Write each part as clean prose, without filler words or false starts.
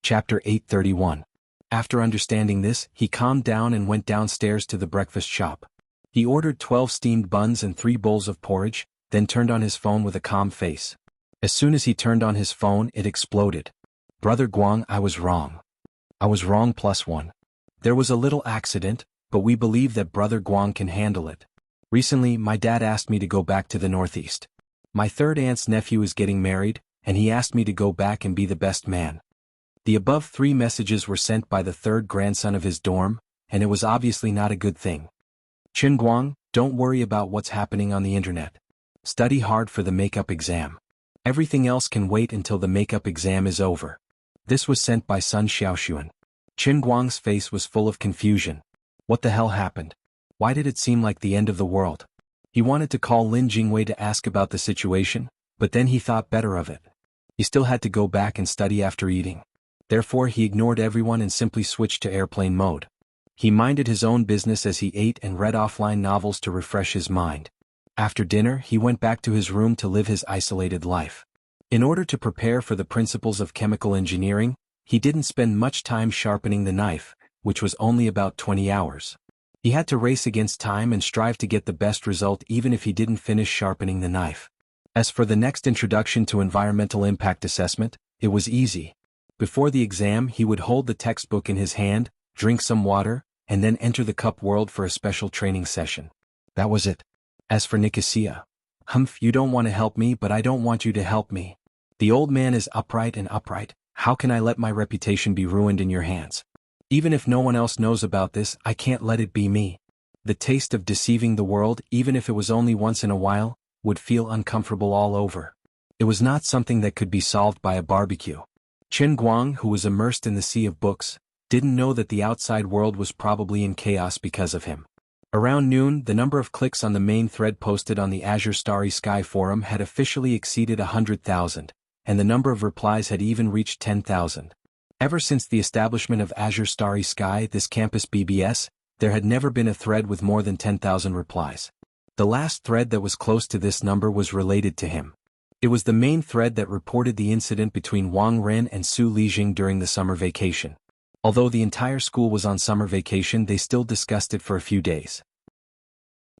Chapter 831. After understanding this, he calmed down and went downstairs to the breakfast shop. He ordered 12 steamed buns and 3 bowls of porridge, then turned on his phone with a calm face. As soon as he turned on his phone, it exploded. Brother Guang, I was wrong. I was wrong +1. There was a little accident, but we believe that Brother Guang can handle it. Recently, my dad asked me to go back to the Northeast. My third aunt's nephew is getting married, and he asked me to go back and be the best man. The above 3 messages were sent by the third grandson of his dorm, and it was obviously not a good thing. Chen Guang, don't worry about what's happening on the internet. Study hard for the makeup exam. Everything else can wait until the makeup exam is over. This was sent by Sun Xiaoxuan. Chen Guang's face was full of confusion. What the hell happened? Why did it seem like the end of the world? He wanted to call Lin Jingwei to ask about the situation, but then he thought better of it. He still had to go back and study after eating. Therefore he ignored everyone and simply switched to airplane mode. He minded his own business as he ate and read offline novels to refresh his mind. After dinner he went back to his room to live his isolated life. In order to prepare for the principles of chemical engineering, he didn't spend much time sharpening the knife, which was only about 20 hours. He had to race against time and strive to get the best result even if he didn't finish sharpening the knife. As for the next introduction to environmental impact assessment, it was easy. Before the exam he would hold the textbook in his hand, drink some water, and then enter the cup world for a special training session. That was it. As for Nicosia, Humph, you don't want to help me, but I don't want you to help me. The old man is upright and upright. How can I let my reputation be ruined in your hands? Even if no one else knows about this, I can't let it be me. The taste of deceiving the world, even if it was only once in a while, would feel uncomfortable all over. It was not something that could be solved by a barbecue. Chen Guang, who was immersed in the sea of books, didn't know that the outside world was probably in chaos because of him. Around noon, the number of clicks on the main thread posted on the Azure Starry Sky forum had officially exceeded 100,000, and the number of replies had even reached 10,000. Ever since the establishment of Azure Starry Sky, this campus BBS, there had never been a thread with more than 10,000 replies. The last thread that was close to this number was related to him. It was the main thread that reported the incident between Wang Ren and Su Lijing during the summer vacation. Although the entire school was on summer vacation, they still discussed it for a few days.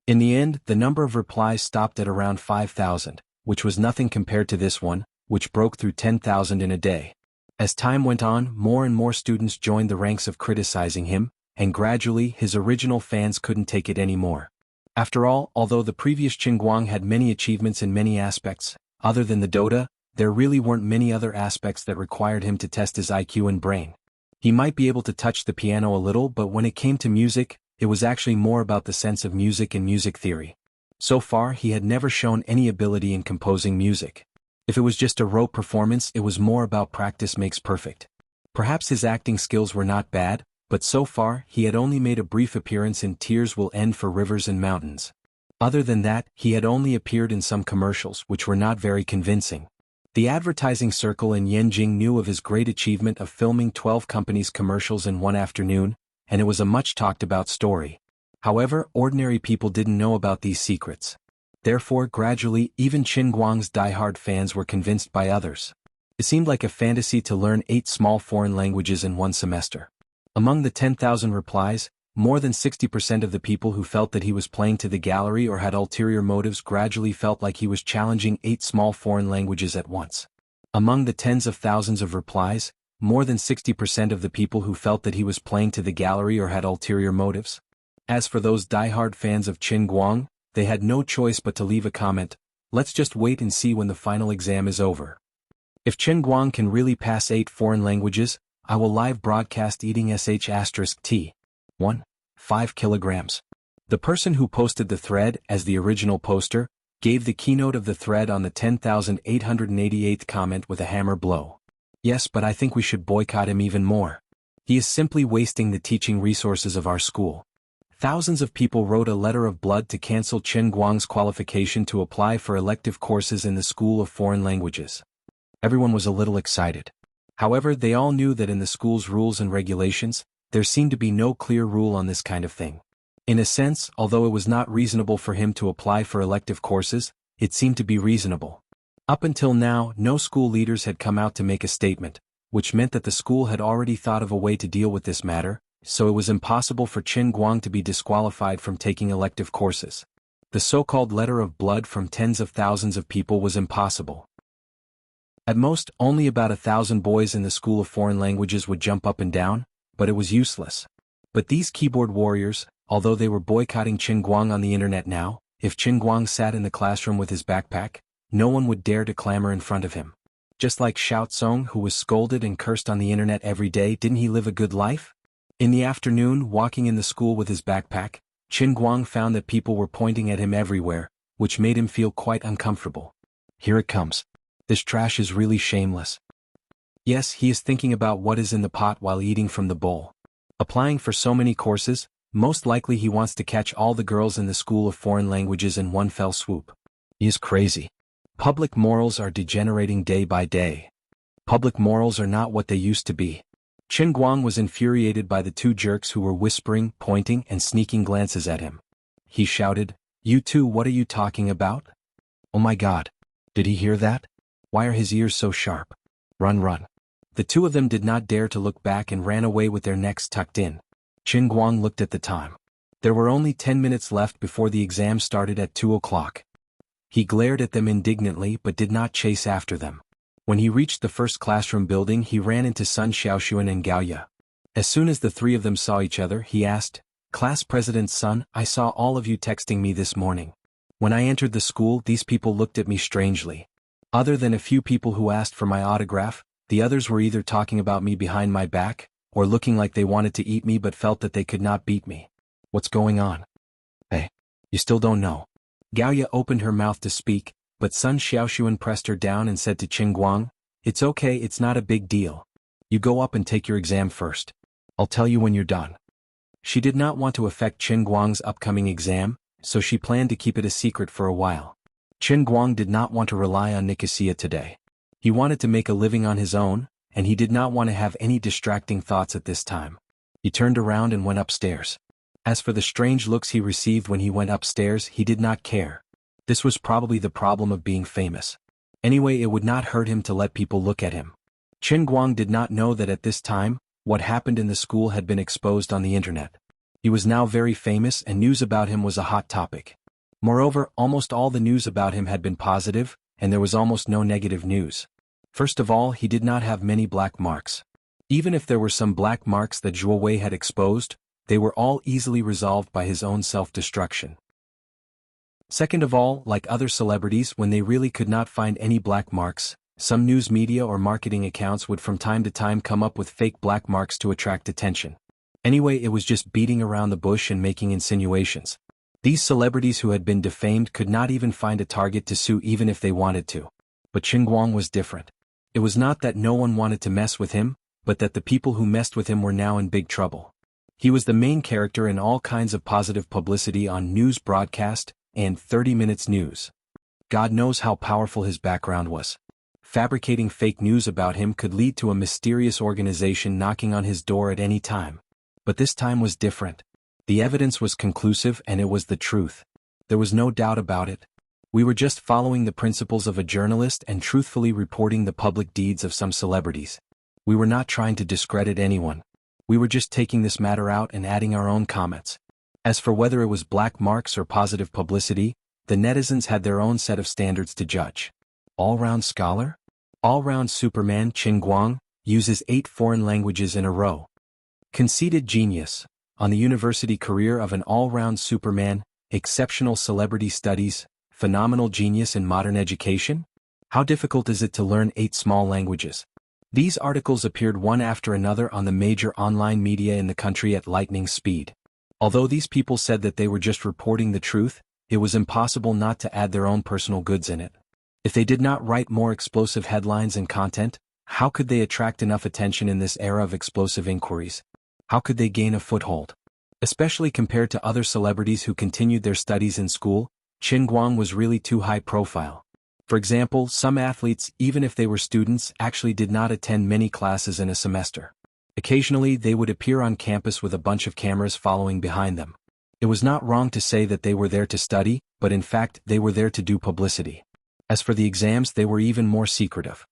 In the end, the number of replies stopped at around 5,000, which was nothing compared to this one, which broke through 10,000 in a day. As time went on, more and more students joined the ranks of criticizing him, and gradually his original fans couldn't take it anymore. After all, although the previous Chen Guang had many achievements in many aspects, other than the Dota, there really weren't many other aspects that required him to test his IQ and brain. He might be able to touch the piano a little, but when it came to music, it was actually more about the sense of music and music theory. So far, he had never shown any ability in composing music. If it was just a rote performance, it was more about practice makes perfect. Perhaps his acting skills were not bad, but so far, he had only made a brief appearance in Tears Will End for Rivers and Mountains. Other than that, he had only appeared in some commercials which were not very convincing. The advertising circle in Yanjing knew of his great achievement of filming 12 companies' commercials in one afternoon, and it was a much talked about story. However, ordinary people didn't know about these secrets. Therefore, gradually, even Chen Guang's diehard fans were convinced by others. It seemed like a fantasy to learn 8 small foreign languages in one semester. Among the 10,000 replies, more than 60% of the people who felt that he was playing to the gallery or had ulterior motives gradually felt like he was challenging 8 small foreign languages at once. Among the tens of thousands of replies, more than 60% of the people who felt that he was playing to the gallery or had ulterior motives. As for those diehard fans of Chen Guang, they had no choice but to leave a comment, "Let's just wait and see when the final exam is over. If Chen Guang can really pass 8 foreign languages, I will live broadcast eating sh*t. 1. 5 kilograms. The person who posted the thread as the original poster gave the keynote of the thread on the 10,888th comment with a hammer blow. Yes, but I think we should boycott him even more. He is simply wasting the teaching resources of our school. Thousands of people wrote a letter of blood to cancel Chen Guang's qualification to apply for elective courses in the School of Foreign Languages. Everyone was a little excited. However, they all knew that in the school's rules and regulations, there seemed to be no clear rule on this kind of thing. In a sense, although it was not reasonable for him to apply for elective courses, it seemed to be reasonable. Up until now, no school leaders had come out to make a statement, which meant that the school had already thought of a way to deal with this matter, so it was impossible for Qin Guang to be disqualified from taking elective courses. The so-called letter of blood from tens of thousands of people was impossible. At most, only about 1,000 boys in the School of Foreign Languages would jump up and down, but it was useless. But these keyboard warriors, although they were boycotting Qin Guang on the internet now, if Qin Guang sat in the classroom with his backpack, no one would dare to clamor in front of him. Just like Xiao Tsong, who was scolded and cursed on the internet every day, didn't he live a good life? In the afternoon, walking in the school with his backpack, Qin Guang found that people were pointing at him everywhere, which made him feel quite uncomfortable. Here it comes. This trash is really shameless. Yes, he is thinking about what is in the pot while eating from the bowl. Applying for so many courses, most likely he wants to catch all the girls in the School of Foreign Languages in one fell swoop. He is crazy. Public morals are degenerating day by day. Public morals are not what they used to be. Qin Guang was infuriated by the two jerks who were whispering, pointing, and sneaking glances at him. He shouted, "You two, what are you talking about? Oh my God. Did he hear that? Why are his ears so sharp? Run, run." The two of them did not dare to look back and ran away with their necks tucked in. Qin Guang looked at the time. There were only 10 minutes left before the exam started at 2 o'clock. He glared at them indignantly but did not chase after them. When he reached the first classroom building, he ran into Sun Xiaoxuan and Gao Ye. As soon as the three of them saw each other, he asked, "Class President Sun, I saw all of you texting me this morning. When I entered the school, these people looked at me strangely. Other than a few people who asked for my autograph, the others were either talking about me behind my back, or looking like they wanted to eat me but felt that they could not beat me. What's going on? Hey, you still don't know." Gao Ye opened her mouth to speak, but Sun Xiaoxuan pressed her down and said to Qin Guang, "It's okay, it's not a big deal. You go up and take your exam first. I'll tell you when you're done." She did not want to affect Qin Guang's upcoming exam, so she planned to keep it a secret for a while. Qin Guang did not want to rely on Nicosia today. He wanted to make a living on his own, and he did not want to have any distracting thoughts at this time. He turned around and went upstairs. As for the strange looks he received when he went upstairs, he did not care. This was probably the problem of being famous. Anyway, it would not hurt him to let people look at him. Qin Guang did not know that at this time, what happened in the school had been exposed on the internet. He was now very famous and news about him was a hot topic. Moreover, almost all the news about him had been positive, and there was almost no negative news. First of all, he did not have many black marks. Even if there were some black marks that Zhuo Wei had exposed, they were all easily resolved by his own self-destruction. Second of all, like other celebrities, when they really could not find any black marks, some news media or marketing accounts would from time to time come up with fake black marks to attract attention. Anyway, it was just beating around the bush and making insinuations. These celebrities who had been defamed could not even find a target to sue even if they wanted to. But Qin Guang was different. It was not that no one wanted to mess with him, but that the people who messed with him were now in big trouble. He was the main character in all kinds of positive publicity on news broadcast and 30 Minutes News. God knows how powerful his background was. Fabricating fake news about him could lead to a mysterious organization knocking on his door at any time. But this time was different. The evidence was conclusive and it was the truth. There was no doubt about it. We were just following the principles of a journalist and truthfully reporting the public deeds of some celebrities. We were not trying to discredit anyone. We were just taking this matter out and adding our own comments. As for whether it was black marks or positive publicity, the netizens had their own set of standards to judge. All-round scholar? All-round Superman Qin Guang uses 8 foreign languages in a row. Conceited genius. On the university career of an all-round Superman, exceptional celebrity studies, phenomenal genius in modern education? How difficult is it to learn 8 small languages? These articles appeared one after another on the major online media in the country at lightning speed. Although these people said that they were just reporting the truth, it was impossible not to add their own personal goods in it. If they did not write more explosive headlines and content, how could they attract enough attention in this era of explosive inquiries? How could they gain a foothold? Especially compared to other celebrities who continued their studies in school, Qin Guang was really too high profile. For example, some athletes, even if they were students, actually did not attend many classes in a semester. Occasionally, they would appear on campus with a bunch of cameras following behind them. It was not wrong to say that they were there to study, but in fact, they were there to do publicity. As for the exams, they were even more secretive.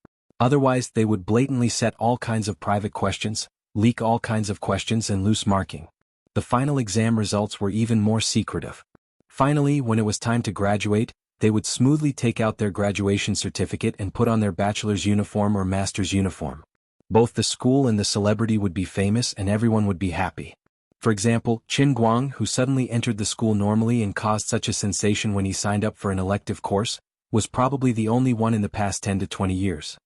Otherwise, they would blatantly set all kinds of private questions, leak all kinds of questions and loose marking. The final exam results were even more secretive. Finally, when it was time to graduate, they would smoothly take out their graduation certificate and put on their bachelor's uniform or master's uniform. Both the school and the celebrity would be famous and everyone would be happy. For example, Qin Guang, who suddenly entered the school normally and caused such a sensation when he signed up for an elective course, was probably the only one in the past 10 to 20 years.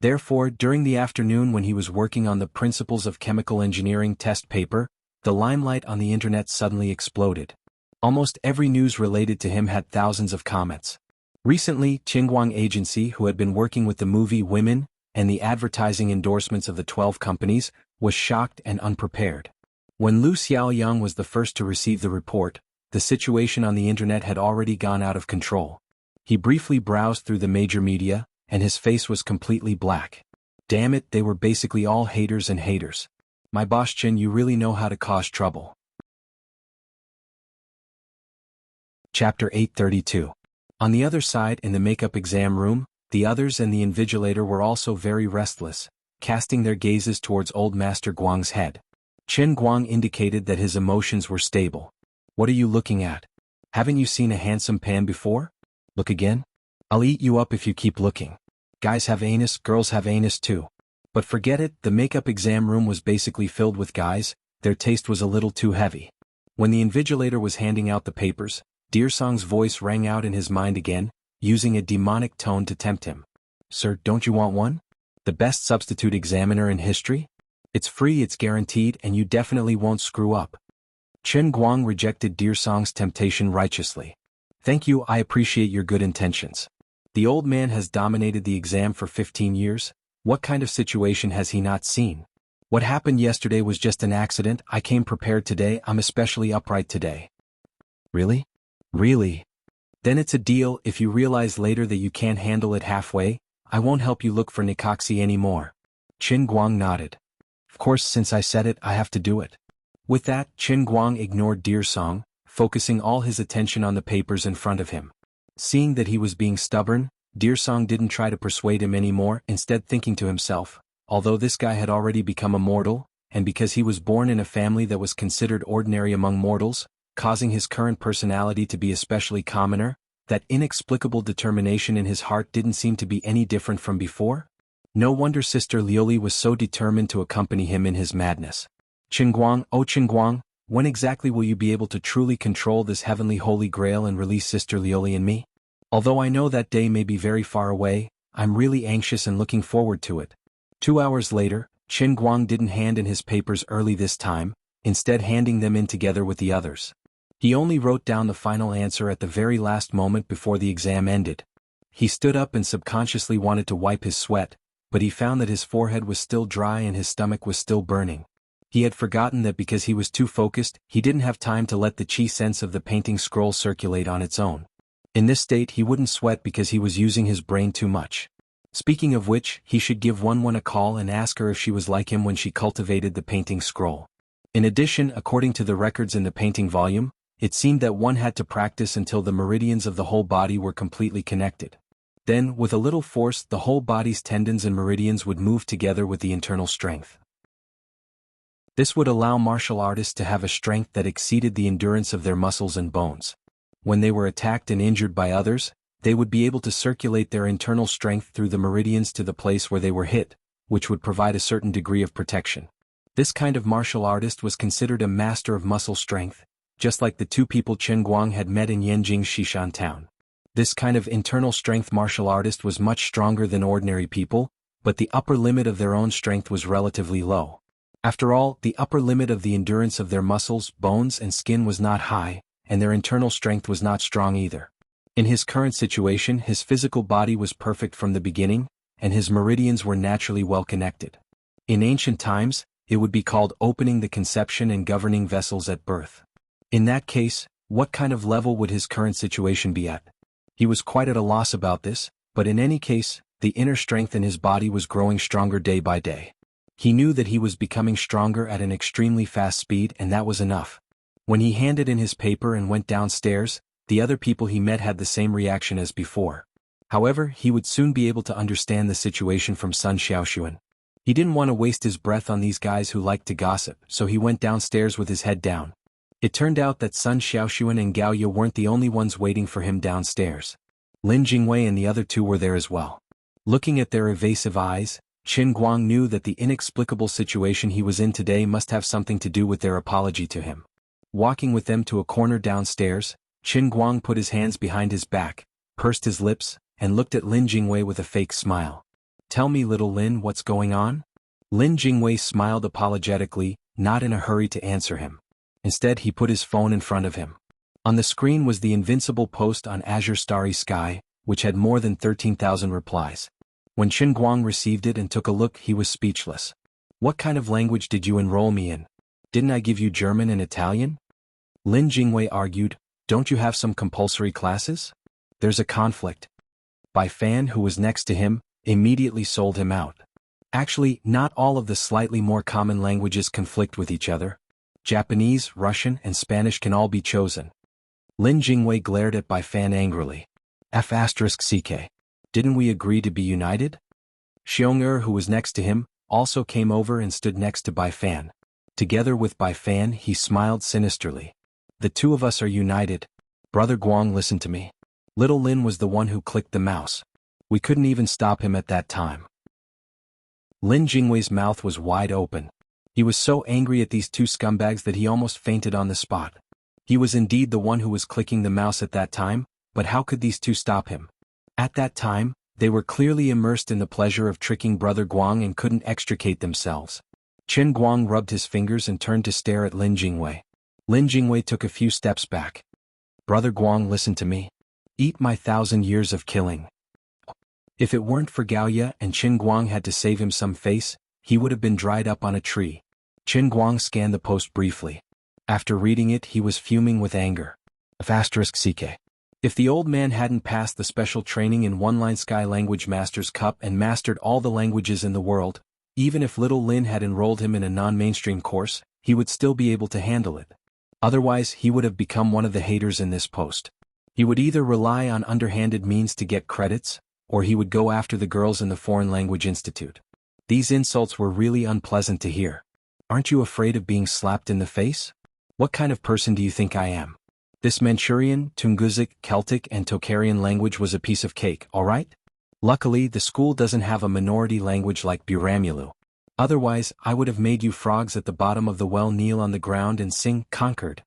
Therefore, during the afternoon when he was working on the Principles of Chemical Engineering test paper, the limelight on the internet suddenly exploded. Almost every news related to him had thousands of comments. Recently, Qingguang Agency, who had been working with the movie Women and the advertising endorsements of the 12 companies, was shocked and unprepared. When Lu Xiaoyang was the first to receive the report, the situation on the internet had already gone out of control. He briefly browsed through the major media, and his face was completely black. Damn it, they were basically all haters and haters. My boss Qin, you really know how to cause trouble. Chapter 832. On the other side, in the makeup exam room, the others and the invigilator were also very restless, casting their gazes towards old Master Guang's head. Qin Guang indicated that his emotions were stable. What are you looking at? Haven't you seen a handsome pan before? Look again? I'll eat you up if you keep looking. Guys have anus, girls have anus too. But forget it, the makeup exam room was basically filled with guys, their taste was a little too heavy. When the invigilator was handing out the papers, Deersong's voice rang out in his mind again, using a demonic tone to tempt him. Sir, don't you want one? The best substitute examiner in history? It's free, it's guaranteed, and you definitely won't screw up. Qin Guang rejected Deersong's temptation righteously. Thank you, I appreciate your good intentions. The old man has dominated the exam for 15 years. What kind of situation has he not seen? What happened yesterday was just an accident. I came prepared today, I'm especially upright today. Really? Really? Then it's a deal. If you realize later that you can't handle it halfway, I won't help you look for Nikaxi anymore. Qin Guang nodded. Of course, since I said it, I have to do it. With that, Qin Guang ignored Deersong, focusing all his attention on the papers in front of him. Seeing that he was being stubborn, Deersong didn't try to persuade him anymore, instead thinking to himself, although this guy had already become a mortal, and because he was born in a family that was considered ordinary among mortals, causing his current personality to be especially commoner, that inexplicable determination in his heart didn't seem to be any different from before? No wonder Sister Liuli was so determined to accompany him in his madness. Qinguang, oh Qinguang, when exactly will you be able to truly control this heavenly holy grail and release Sister Liuli and me? Although I know that day may be very far away, I'm really anxious and looking forward to it. 2 hours later, Qinguang didn't hand in his papers early this time, instead handing them in together with the others. He only wrote down the final answer at the very last moment before the exam ended. He stood up and subconsciously wanted to wipe his sweat, but he found that his forehead was still dry and his stomach was still burning. He had forgotten that because he was too focused, he didn't have time to let the chi sense of the painting scroll circulate on its own. In this state he wouldn't sweat because he was using his brain too much. Speaking of which, he should give one a call and ask her if she was like him when she cultivated the painting scroll. In addition, according to the records in the painting volume, it seemed that one had to practice until the meridians of the whole body were completely connected. Then, with a little force, the whole body's tendons and meridians would move together with the internal strength. This would allow martial artists to have a strength that exceeded the endurance of their muscles and bones. When they were attacked and injured by others, they would be able to circulate their internal strength through the meridians to the place where they were hit, which would provide a certain degree of protection. This kind of martial artist was considered a master of muscle strength, just like the two people Qin Guang had met in Yanjing Xishan town. This kind of internal strength martial artist was much stronger than ordinary people, but the upper limit of their own strength was relatively low. After all, the upper limit of the endurance of their muscles, bones and skin was not high, and their internal strength was not strong either. In his current situation, his physical body was perfect from the beginning, and his meridians were naturally well connected. In ancient times, it would be called opening the conception and governing vessels at birth. In that case, what kind of level would his current situation be at? He was quite at a loss about this, but in any case, the inner strength in his body was growing stronger day by day. He knew that he was becoming stronger at an extremely fast speed, and that was enough. When he handed in his paper and went downstairs, the other people he met had the same reaction as before. However, he would soon be able to understand the situation from Sun Xiaoxuan. He didn't want to waste his breath on these guys who liked to gossip, so he went downstairs with his head down. It turned out that Sun Xiaoxuan and Gao Ye weren't the only ones waiting for him downstairs. Lin Jingwei and the other two were there as well. Looking at their evasive eyes, Qin Guang knew that the inexplicable situation he was in today must have something to do with their apology to him. Walking with them to a corner downstairs, Qin Guang put his hands behind his back, pursed his lips, and looked at Lin Jingwei with a fake smile. "Tell me, little Lin, what's going on?" Lin Jingwei smiled apologetically, not in a hurry to answer him. Instead, he put his phone in front of him. On the screen was the invincible post on Azure Starry Sky, which had more than 13,000 replies. When Qin Guang received it and took a look, he was speechless. "What kind of language did you enroll me in? Didn't I give you German and Italian?" Lin Jingwei argued, "Don't you have some compulsory classes? There's a conflict." Bai Fan, who was next to him, immediately sold him out. Actually, not all of the slightly more common languages conflict with each other. Japanese, Russian, and Spanish can all be chosen. Lin Jingwei glared at Bai Fan angrily. F***ck. Didn't we agree to be united? Xiong who was next to him, also came over and stood next to Bai Fan. Together with Bai Fan, he smiled sinisterly. "The two of us are united. Brother Guang, listen to me." Little Lin was the one who clicked the mouse. We couldn't even stop him at that time. Lin Jingwei's mouth was wide open. He was so angry at these two scumbags that he almost fainted on the spot. He was indeed the one who was clicking the mouse at that time, but how could these two stop him? At that time, they were clearly immersed in the pleasure of tricking Brother Guang and couldn't extricate themselves. Qin Guang rubbed his fingers and turned to stare at Lin Jingwei. Lin Jingwei took a few steps back. "Brother Guang, listen to me. Eat my 1,000 years of killing." If it weren't for Gao Ye and Qin Guang had to save him some face, he would have been dried up on a tree. Qin Guang scanned the post briefly. After reading it, he was fuming with anger. F***ck. If the old man hadn't passed the special training in One-Line Sky Language Masters Cup and mastered all the languages in the world, even if little Lin had enrolled him in a non-mainstream course, he would still be able to handle it. Otherwise, he would have become one of the haters in this post. He would either rely on underhanded means to get credits, or he would go after the girls in the Foreign Language Institute. These insults were really unpleasant to hear. "Aren't you afraid of being slapped in the face? What kind of person do you think I am?" This Manchurian, Tungusic, Celtic, and Tocharian language was a piece of cake, alright? Luckily, the school doesn't have a minority language like Buramulu. Otherwise, I would have made you frogs at the bottom of the well kneel on the ground and sing, "Conquered."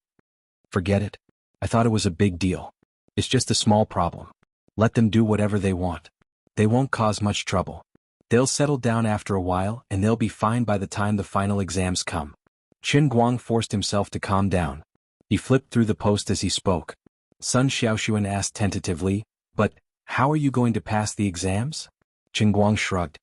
Forget it. I thought it was a big deal. It's just a small problem. Let them do whatever they want. They won't cause much trouble. They'll settle down after a while and they'll be fine by the time the final exams come. Qin Guang forced himself to calm down. He flipped through the post as he spoke. Sun Xiaoxuan asked tentatively, "But, how are you going to pass the exams?" Qin Guang shrugged.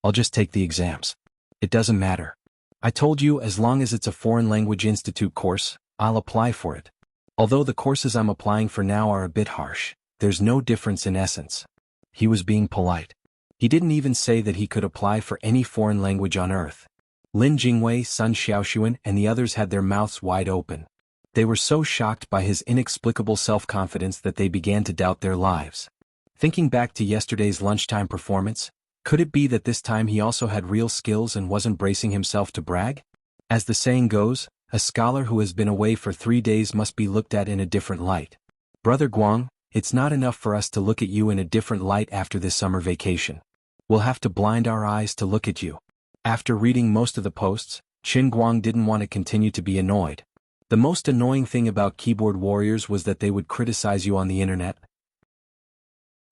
"I'll just take the exams. It doesn't matter. I told you as long as it's a Foreign Language Institute course, I'll apply for it. Although the courses I'm applying for now are a bit harsh, there's no difference in essence." He was being polite. He didn't even say that he could apply for any foreign language on earth. Lin Jingwei, Sun Xiaoxuan, and the others had their mouths wide open. They were so shocked by his inexplicable self-confidence that they began to doubt their lives. Thinking back to yesterday's lunchtime performance, could it be that this time he also had real skills and wasn't bracing himself to brag? As the saying goes, a scholar who has been away for 3 days must be looked at in a different light. Brother Guang, it's not enough for us to look at you in a different light after this summer vacation. We'll have to blind our eyes to look at you. After reading most of the posts, Qin Guang didn't want to continue to be annoyed. The most annoying thing about keyboard warriors was that they would criticize you on the internet.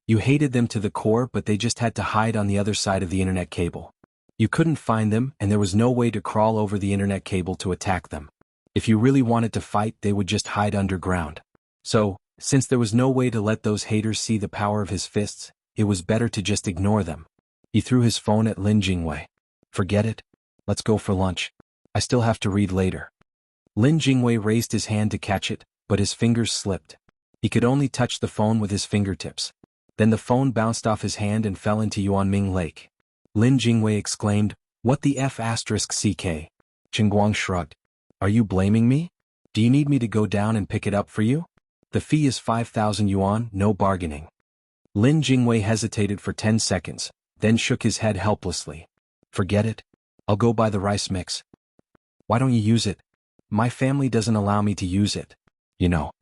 You hated them to the core, but they just had to hide on the other side of the internet cable. You couldn't find them, and there was no way to crawl over the internet cable to attack them. If you really wanted to fight, they would just hide underground. So, since there was no way to let those haters see the power of his fists, it was better to just ignore them. He threw his phone at Lin Jingwei. "Forget it. Let's go for lunch. I still have to read later." Lin Jingwei raised his hand to catch it, but his fingers slipped. He could only touch the phone with his fingertips. Then the phone bounced off his hand and fell into Yuanming Lake. Lin Jingwei exclaimed, "What the F***ck?" Qin Guang shrugged. "Are you blaming me? Do you need me to go down and pick it up for you? The fee is 5,000 yuan, no bargaining." Lin Jingwei hesitated for 10 seconds, then shook his head helplessly. Forget it. I'll go buy the rice mix. Why don't you use it? My family doesn't allow me to use it. You know.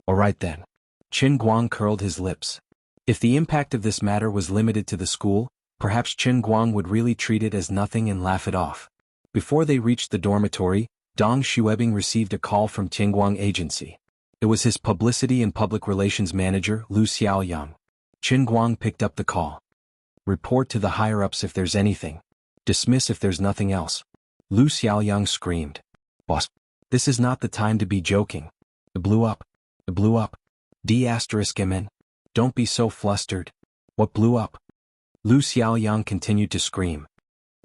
Alright then. Qin Guang curled his lips. If the impact of this matter was limited to the school, perhaps Qin Guang would really treat it as nothing and laugh it off. Before they reached the dormitory, Dong Xuebing received a call from Qingguang Agency. It was his publicity and public relations manager, Lu Xiaoyang. Qin Guang picked up the call. Report to the higher-ups if there's anything. Dismiss if there's nothing else. Lu Xiaoyang screamed. Boss, this is not the time to be joking. It blew up. It blew up. D***MN. Don't be so flustered. What blew up? Lu Xiaoyang continued to scream.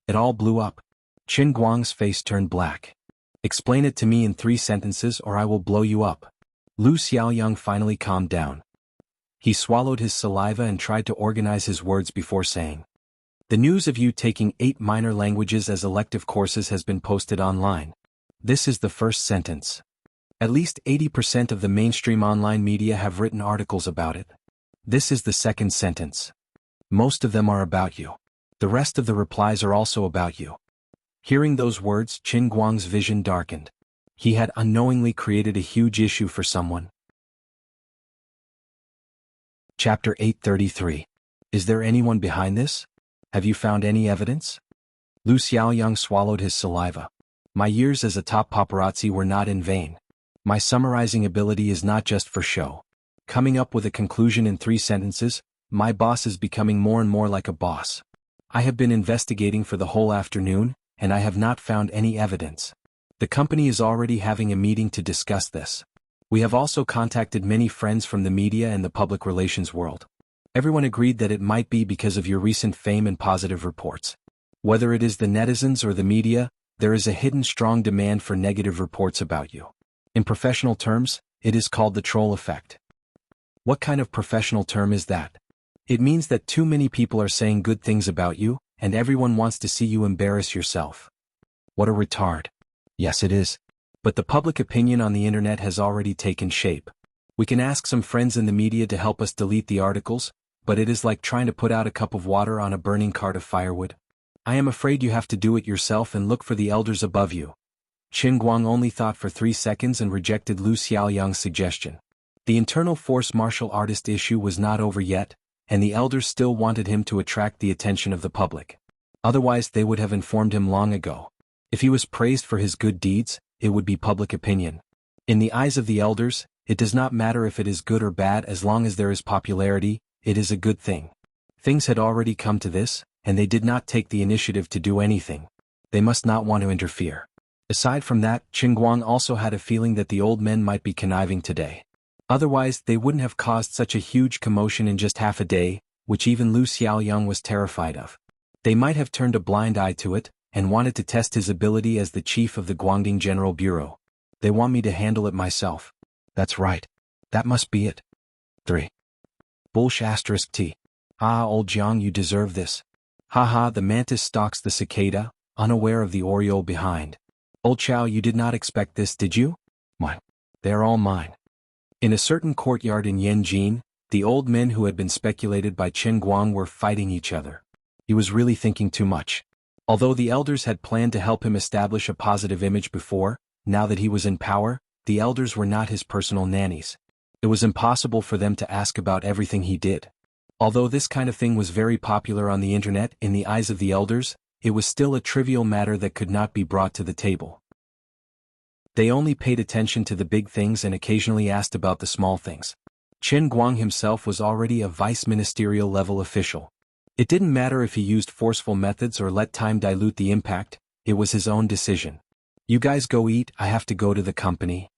It all blew up. Qin Guang's face turned black. Explain it to me in 3 sentences or I will blow you up. Lu Xiaoyang finally calmed down. He swallowed his saliva and tried to organize his words before saying. The news of you taking 8 minor languages as elective courses has been posted online. This is the first sentence. At least 80% of the mainstream online media have written articles about it. This is the second sentence. Most of them are about you. The rest of the replies are also about you. Hearing those words, Qin Guang's vision darkened. He had unknowingly created a huge issue for someone. Chapter 833. Is there anyone behind this? Have you found any evidence? Lu Xiaoyang swallowed his saliva. My years as a top paparazzi were not in vain. My summarizing ability is not just for show. Coming up with a conclusion in 3 sentences, my boss is becoming more and more like a boss. I have been investigating for the whole afternoon, and I have not found any evidence. The company is already having a meeting to discuss this. We have also contacted many friends from the media and the public relations world. Everyone agreed that it might be because of your recent fame and positive reports. Whether it is the netizens or the media, there is a hidden strong demand for negative reports about you. In professional terms, it is called the troll effect. What kind of professional term is that? It means that too many people are saying good things about you, and everyone wants to see you embarrass yourself. What a retard. Yes, it is. But the public opinion on the internet has already taken shape. We can ask some friends in the media to help us delete the articles, but it is like trying to put out a cup of water on a burning cart of firewood. I am afraid you have to do it yourself and look for the elders above you. Qin Guang only thought for 3 seconds and rejected Lu Xiaoyang's suggestion. The internal force martial artist issue was not over yet, and the elders still wanted him to attract the attention of the public. Otherwise they would have informed him long ago. If he was praised for his good deeds, it would be public opinion. In the eyes of the elders, it does not matter if it is good or bad as long as there is popularity, it is a good thing. Things had already come to this, and they did not take the initiative to do anything. They must not want to interfere. Aside from that, Qin Guang also had a feeling that the old men might be conniving today. Otherwise, they wouldn't have caused such a huge commotion in just half a day, which even Lu Xiaoyang was terrified of. They might have turned a blind eye to it, and wanted to test his ability as the chief of the Guangding General Bureau. They want me to handle it myself. That's right. That must be it. 3. Bullsh**T. Ah, old Jiang, you deserve this. Haha, the mantis stalks the cicada, unaware of the oriole behind. Old Chow, you did not expect this, did you? What? They are all mine. In a certain courtyard in Yanjin, the old men who had been speculated by Qin Guang were fighting each other. He was really thinking too much. Although the elders had planned to help him establish a positive image before, now that he was in power, the elders were not his personal nannies. It was impossible for them to ask about everything he did. Although this kind of thing was very popular on the internet in the eyes of the elders, it was still a trivial matter that could not be brought to the table. They only paid attention to the big things and occasionally asked about the small things. Qin Guang himself was already a vice-ministerial level official. It didn't matter if he used forceful methods or let time dilute the impact, it was his own decision. You guys go eat, I have to go to the company.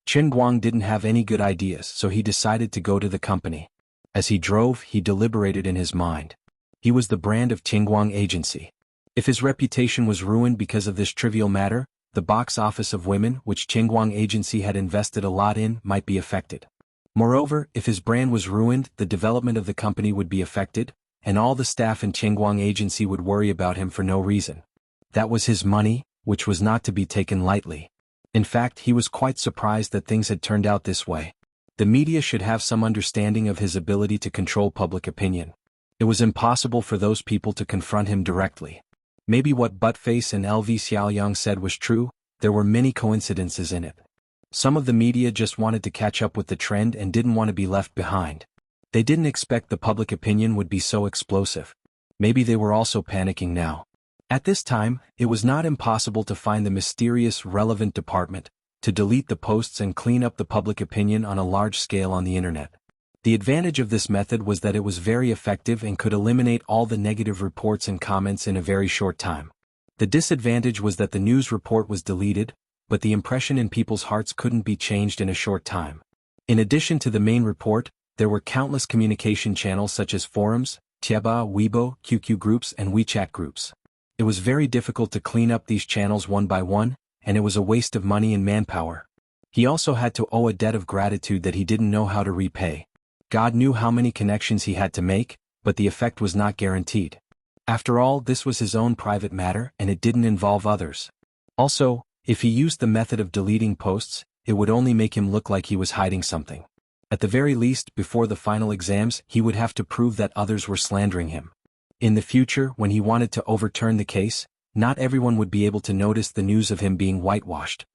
Qin Guang didn't have any good ideas, so he decided to go to the company. As he drove, he deliberated in his mind. He was the brand of Qingguang Agency. If his reputation was ruined because of this trivial matter, the box office of women, which Qingguang Agency had invested a lot in, might be affected. Moreover, if his brand was ruined, the development of the company would be affected, and all the staff in Qingguang Agency would worry about him for no reason. That was his money, which was not to be taken lightly. In fact, he was quite surprised that things had turned out this way. The media should have some understanding of his ability to control public opinion. It was impossible for those people to confront him directly. Maybe what Buttface and LV Xiaoyang said was true, there were many coincidences in it. Some of the media just wanted to catch up with the trend and didn't want to be left behind. They didn't expect the public opinion would be so explosive. Maybe they were also panicking now. At this time, it was not impossible to find the mysterious relevant department, to delete the posts and clean up the public opinion on a large scale on the internet. The advantage of this method was that it was very effective and could eliminate all the negative reports and comments in a very short time. The disadvantage was that the news report was deleted, but the impression in people's hearts couldn't be changed in a short time. In addition to the main report, there were countless communication channels such as forums, Tieba, Weibo, QQ groups and WeChat groups. It was very difficult to clean up these channels one by one, and it was a waste of money and manpower. He also had to owe a debt of gratitude that he didn't know how to repay. God knew how many connections he had to make, but the effect was not guaranteed. After all, this was his own private matter and it didn't involve others. Also, if he used the method of deleting posts, it would only make him look like he was hiding something. At the very least, before the final exams, he would have to prove that others were slandering him. In the future, when he wanted to overturn the case, not everyone would be able to notice the news of him being whitewashed.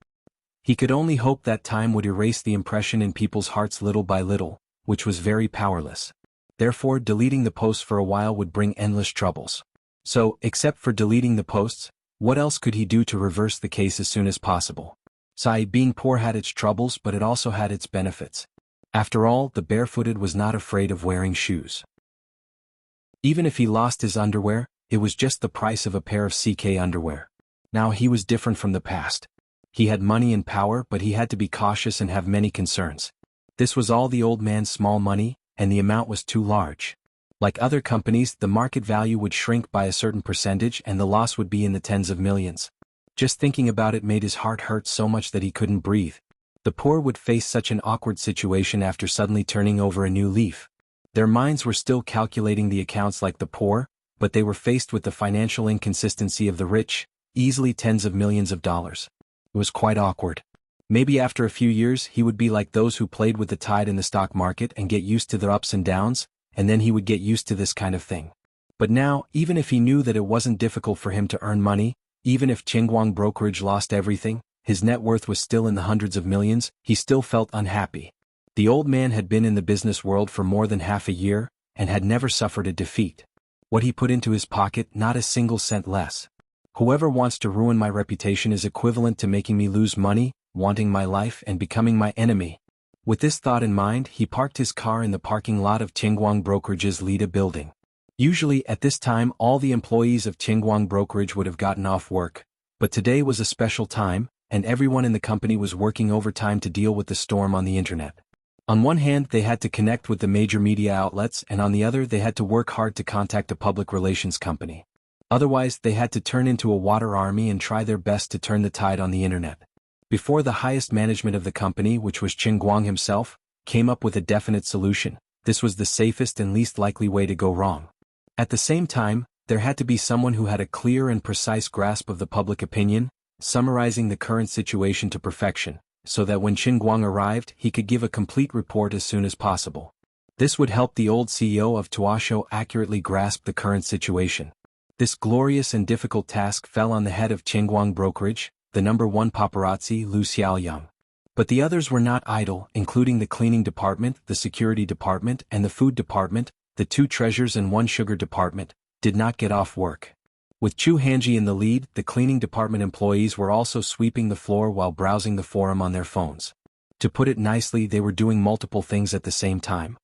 He could only hope that time would erase the impression in people's hearts little by little, which was very powerless. Therefore, deleting the posts for a while would bring endless troubles. So, except for deleting the posts, what else could he do to reverse the case as soon as possible? Being poor had its troubles, but it also had its benefits. After all, the barefooted was not afraid of wearing shoes. Even if he lost his underwear, it was just the price of a pair of CK underwear. Now he was different from the past. He had money and power, but he had to be cautious and have many concerns. This was all the old man's small money, and the amount was too large. Like other companies, the market value would shrink by a certain percentage and the loss would be in the tens of millions. Just thinking about it made his heart hurt so much that he couldn't breathe. The poor would face such an awkward situation after suddenly turning over a new leaf. Their minds were still calculating the accounts like the poor, but they were faced with the financial inconsistency of the rich, easily tens of millions of dollars. It was quite awkward. Maybe after a few years he would be like those who played with the tide in the stock market and get used to the ups and downs, and then he would get used to this kind of thing. But now, even if he knew that it wasn't difficult for him to earn money, even if Qingguang Brokerage lost everything, his net worth was still in the hundreds of millions, he still felt unhappy. The old man had been in the business world for more than half a year, and had never suffered a defeat. What he put into his pocket, not a single cent less. Whoever wants to ruin my reputation is equivalent to making me lose money, wanting my life and becoming my enemy. With this thought in mind, he parked his car in the parking lot of Qingguang Brokerage's Lida building. Usually at this time all the employees of Qingguang Brokerage would have gotten off work, but today was a special time, and everyone in the company was working overtime to deal with the storm on the internet. On one hand, they had to connect with the major media outlets, and on the other they had to work hard to contact a public relations company. Otherwise, they had to turn into a water army and try their best to turn the tide on the internet. Before the highest management of the company, which was Qingguang himself, came up with a definite solution, this was the safest and least likely way to go wrong. At the same time, there had to be someone who had a clear and precise grasp of the public opinion, summarizing the current situation to perfection, so that when Qingguang arrived, he could give a complete report as soon as possible. This would help the old CEO of Tuasho accurately grasp the current situation. This glorious and difficult task fell on the head of Qingguang Brokerage, the #1 paparazzi Lu Xiaoyang. But the others were not idle, including the cleaning department, the security department, and the food department, the 2 treasures and 1 sugar department, did not get off work. With Chu Hanji in the lead, the cleaning department employees were also sweeping the floor while browsing the forum on their phones. To put it nicely, they were doing multiple things at the same time.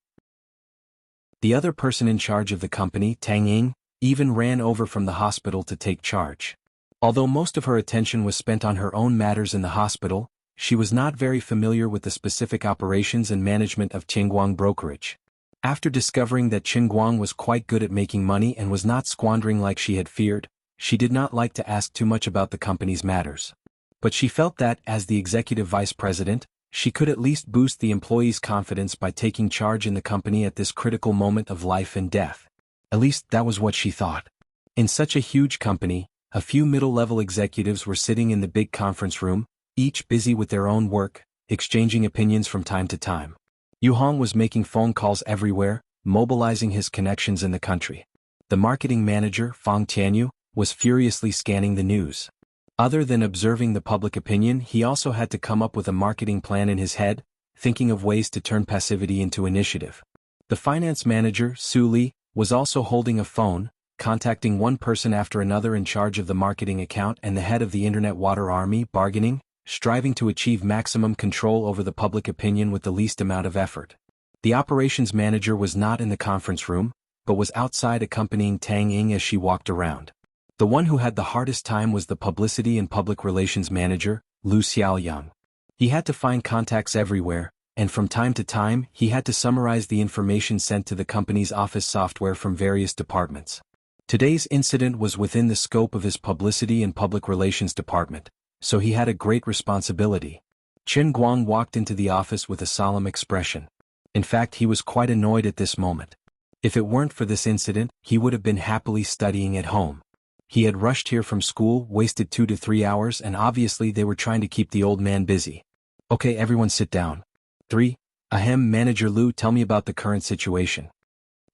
The other person in charge of the company, Tang Ying, even ran over from the hospital to take charge. Although most of her attention was spent on her own matters in the hospital, she was not very familiar with the specific operations and management of Qingguang Brokerage. After discovering that Qingguang was quite good at making money and was not squandering like she had feared, she did not like to ask too much about the company's matters. But she felt that, as the executive vice president, she could at least boost the employees' confidence by taking charge in the company at this critical moment of life and death. At least that was what she thought. In such a huge company, a few middle-level executives were sitting in the big conference room, each busy with their own work, exchanging opinions from time to time. Yu Hong was making phone calls everywhere, mobilizing his connections in the country. The marketing manager, Fang Tianyu, was furiously scanning the news. Other than observing the public opinion, he also had to come up with a marketing plan in his head, thinking of ways to turn passivity into initiative. The finance manager, Su Li, was also holding a phone, contacting one person after another in charge of the marketing account and the head of the Internet Water Army, bargaining, striving to achieve maximum control over the public opinion with the least amount of effort. The operations manager was not in the conference room, but was outside accompanying Tang Ying as she walked around. The one who had the hardest time was the publicity and public relations manager, Lu Xiaoyang. He had to find contacts everywhere, and from time to time he had to summarize the information sent to the company's office software from various departments. Today's incident was within the scope of his publicity and public relations department, so he had a great responsibility. Chen Guang walked into the office with a solemn expression. In fact, he was quite annoyed at this moment. If it weren't for this incident, he would have been happily studying at home. He had rushed here from school, wasted 2 to 3 hours, and obviously they were trying to keep the old man busy. Okay, everyone sit down. 3. Ahem, Manager Lu, tell me about the current situation.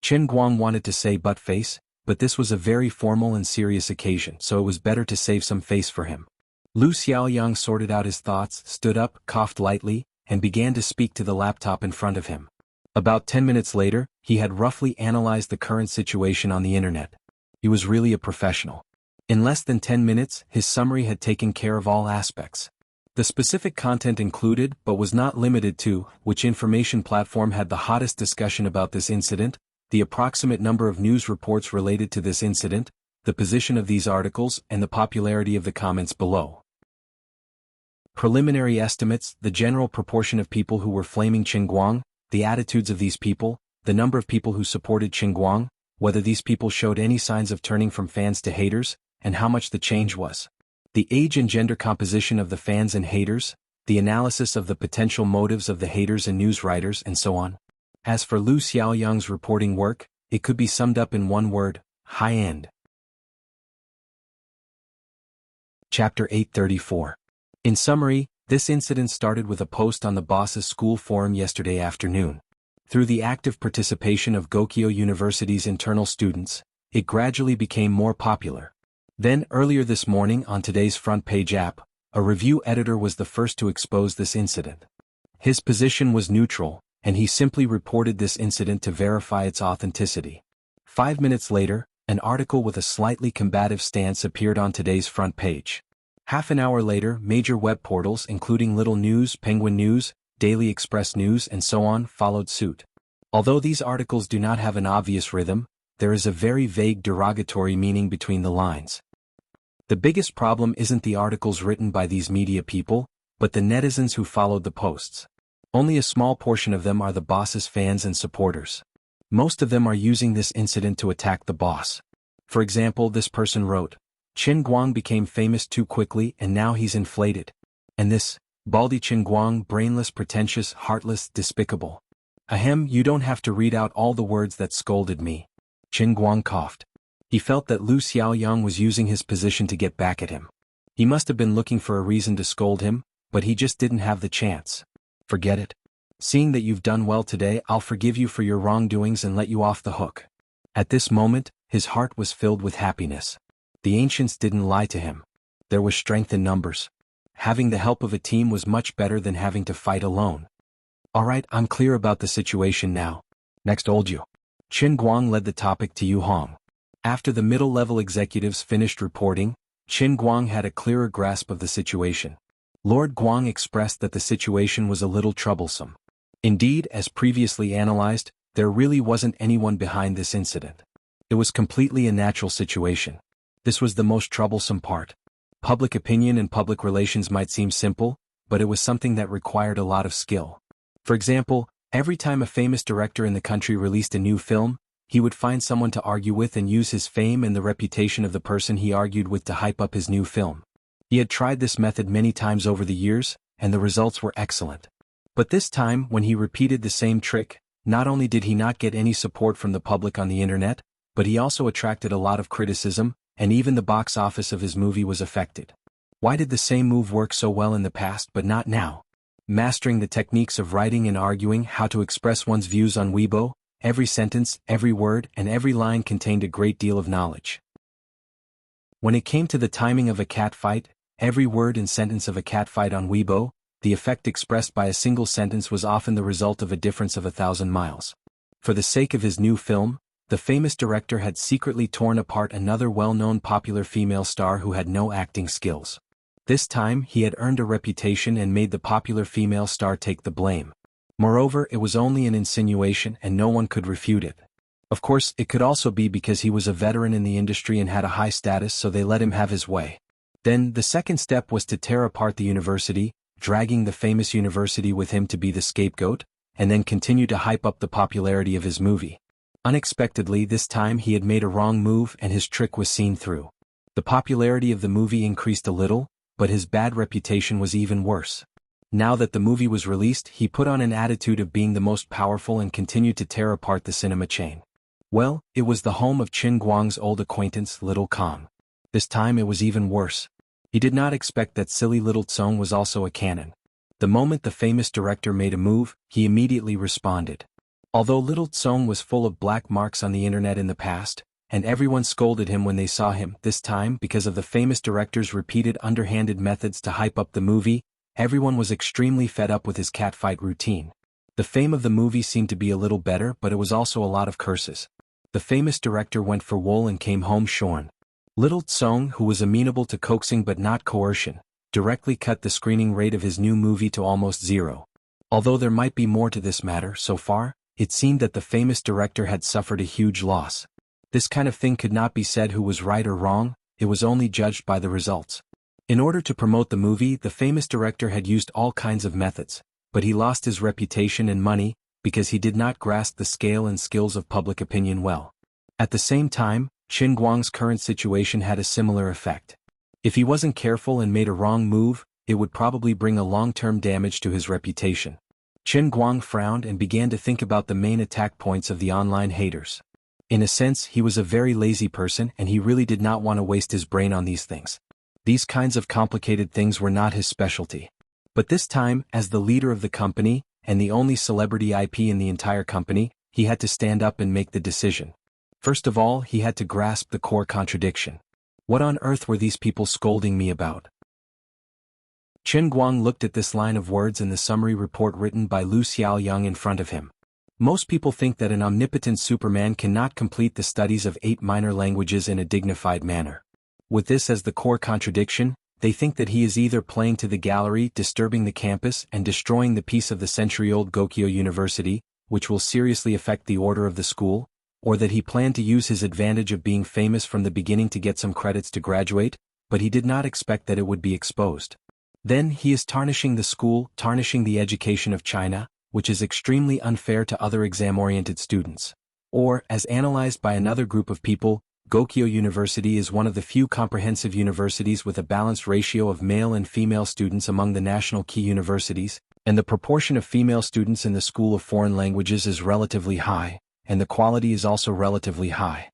Chen Guang wanted to say butt face, but this was a very formal and serious occasion, so it was better to save some face for him. Lu Xiaoyang sorted out his thoughts, stood up, coughed lightly, and began to speak to the laptop in front of him. About 10 minutes later, he had roughly analyzed the current situation on the internet. He was really a professional. In less than 10 minutes, his summary had taken care of all aspects. The specific content included, but was not limited to, which information platform had the hottest discussion about this incident, the approximate number of news reports related to this incident, the position of these articles, and the popularity of the comments below. Preliminary estimates, the general proportion of people who were flaming Chen Guang, the attitudes of these people, the number of people who supported Chen Guang, whether these people showed any signs of turning from fans to haters, and how much the change was. The age and gender composition of the fans and haters, the analysis of the potential motives of the haters and news writers, and so on. As for Lu Xiaoyang's reporting work, it could be summed up in one word: high-end. Chapter 834. In summary, this incident started with a post on the boss's school forum yesterday afternoon. Through the active participation of Gokyo University's internal students, it gradually became more popular. Then, earlier this morning on today's front page app, a review editor was the first to expose this incident. His position was neutral, and he simply reported this incident to verify its authenticity. 5 minutes later, an article with a slightly combative stance appeared on today's front page. Half an hour later, major web portals including Little News, Penguin News, Daily Express News, and so on followed suit. Although these articles do not have an obvious rhythm, there is a very vague derogatory meaning between the lines. The biggest problem isn't the articles written by these media people, but the netizens who followed the posts. Only a small portion of them are the boss's fans and supporters. Most of them are using this incident to attack the boss. For example, this person wrote, "Chen Guang became famous too quickly and now he's inflated." And this, "Baldy Chen Guang, brainless, pretentious, heartless, despicable." Ahem, you don't have to read out all the words that scolded me. Chen Guang coughed. He felt that Lu Xiaoyang was using his position to get back at him. He must have been looking for a reason to scold him, but he just didn't have the chance. Forget it. Seeing that you've done well today, I'll forgive you for your wrongdoings and let you off the hook. At this moment, his heart was filled with happiness. The ancients didn't lie to him. There was strength in numbers. Having the help of a team was much better than having to fight alone. Alright, I'm clear about the situation now. Next, old you. Chen Guang led the topic to Yu Hong. After the middle-level executives finished reporting, Chen Guang had a clearer grasp of the situation. Lord Guang expressed that the situation was a little troublesome. Indeed, as previously analyzed, there really wasn't anyone behind this incident. It was completely a natural situation. This was the most troublesome part. Public opinion and public relations might seem simple, but it was something that required a lot of skill. For example, every time a famous director in the country released a new film, he would find someone to argue with and use his fame and the reputation of the person he argued with to hype up his new film. He had tried this method many times over the years, and the results were excellent. But this time, when he repeated the same trick, not only did he not get any support from the public on the internet, but he also attracted a lot of criticism, and even the box office of his movie was affected. Why did the same move work so well in the past but not now? Mastering the techniques of writing and arguing how to express one's views on Weibo, every sentence, every word, and every line contained a great deal of knowledge. When it came to the timing of a catfight, every word and sentence of a catfight on Weibo, the effect expressed by a single sentence was often the result of a difference of 1,000 miles. For the sake of his new film, the famous director had secretly torn apart another well-known popular female star who had no acting skills. This time he had earned a reputation and made the popular female star take the blame. Moreover, it was only an insinuation and no one could refute it. Of course, it could also be because he was a veteran in the industry and had a high status, so they let him have his way. Then, the second step was to tear apart the university, dragging the famous university with him to be the scapegoat, and then continue to hype up the popularity of his movie. Unexpectedly, this time he had made a wrong move and his trick was seen through. The popularity of the movie increased a little, but his bad reputation was even worse. Now that the movie was released, he put on an attitude of being the most powerful and continued to tear apart the cinema chain. Well, it was the home of Qin Guang's old acquaintance, Little Kong. This time it was even worse. He did not expect that silly Little Tsong was also a cannon. The moment the famous director made a move, he immediately responded. Although Little Tsong was full of black marks on the internet in the past, and everyone scolded him when they saw him, this time because of the famous director's repeated underhanded methods to hype up the movie, everyone was extremely fed up with his catfight routine. The fame of the movie seemed to be a little better, but it was also a lot of curses. The famous director went for wool and came home shorn. Little Tsong, who was amenable to coaxing but not coercion, directly cut the screening rate of his new movie to almost zero. Although there might be more to this matter, so far, it seemed that the famous director had suffered a huge loss. This kind of thing could not be said who was right or wrong, it was only judged by the results. In order to promote the movie, the famous director had used all kinds of methods, but he lost his reputation and money, because he did not grasp the scale and skills of public opinion well. At the same time, Qin Guang's current situation had a similar effect. If he wasn't careful and made a wrong move, it would probably bring a long-term damage to his reputation. Qin Guang frowned and began to think about the main attack points of the online haters. In a sense, he was a very lazy person and he really did not want to waste his brain on these things. These kinds of complicated things were not his specialty. But this time, as the leader of the company, and the only celebrity IP in the entire company, he had to stand up and make the decision. First of all, he had to grasp the core contradiction. What on earth were these people scolding me about? Qin Guang looked at this line of words in the summary report written by Lu Xiaoyang in front of him. Most people think that an omnipotent Superman cannot complete the studies of 8 minor languages in a dignified manner. With this as the core contradiction, they think that he is either playing to the gallery, disturbing the campus, and destroying the peace of the century-old Gokyo University, which will seriously affect the order of the school, or that he planned to use his advantage of being famous from the beginning to get some credits to graduate, but he did not expect that it would be exposed. Then he is tarnishing the school, tarnishing the education of China, which is extremely unfair to other exam-oriented students. Or, as analyzed by another group of people, Gokyo University is one of the few comprehensive universities with a balanced ratio of male and female students among the national key universities, and the proportion of female students in the School of Foreign Languages is relatively high, and the quality is also relatively high.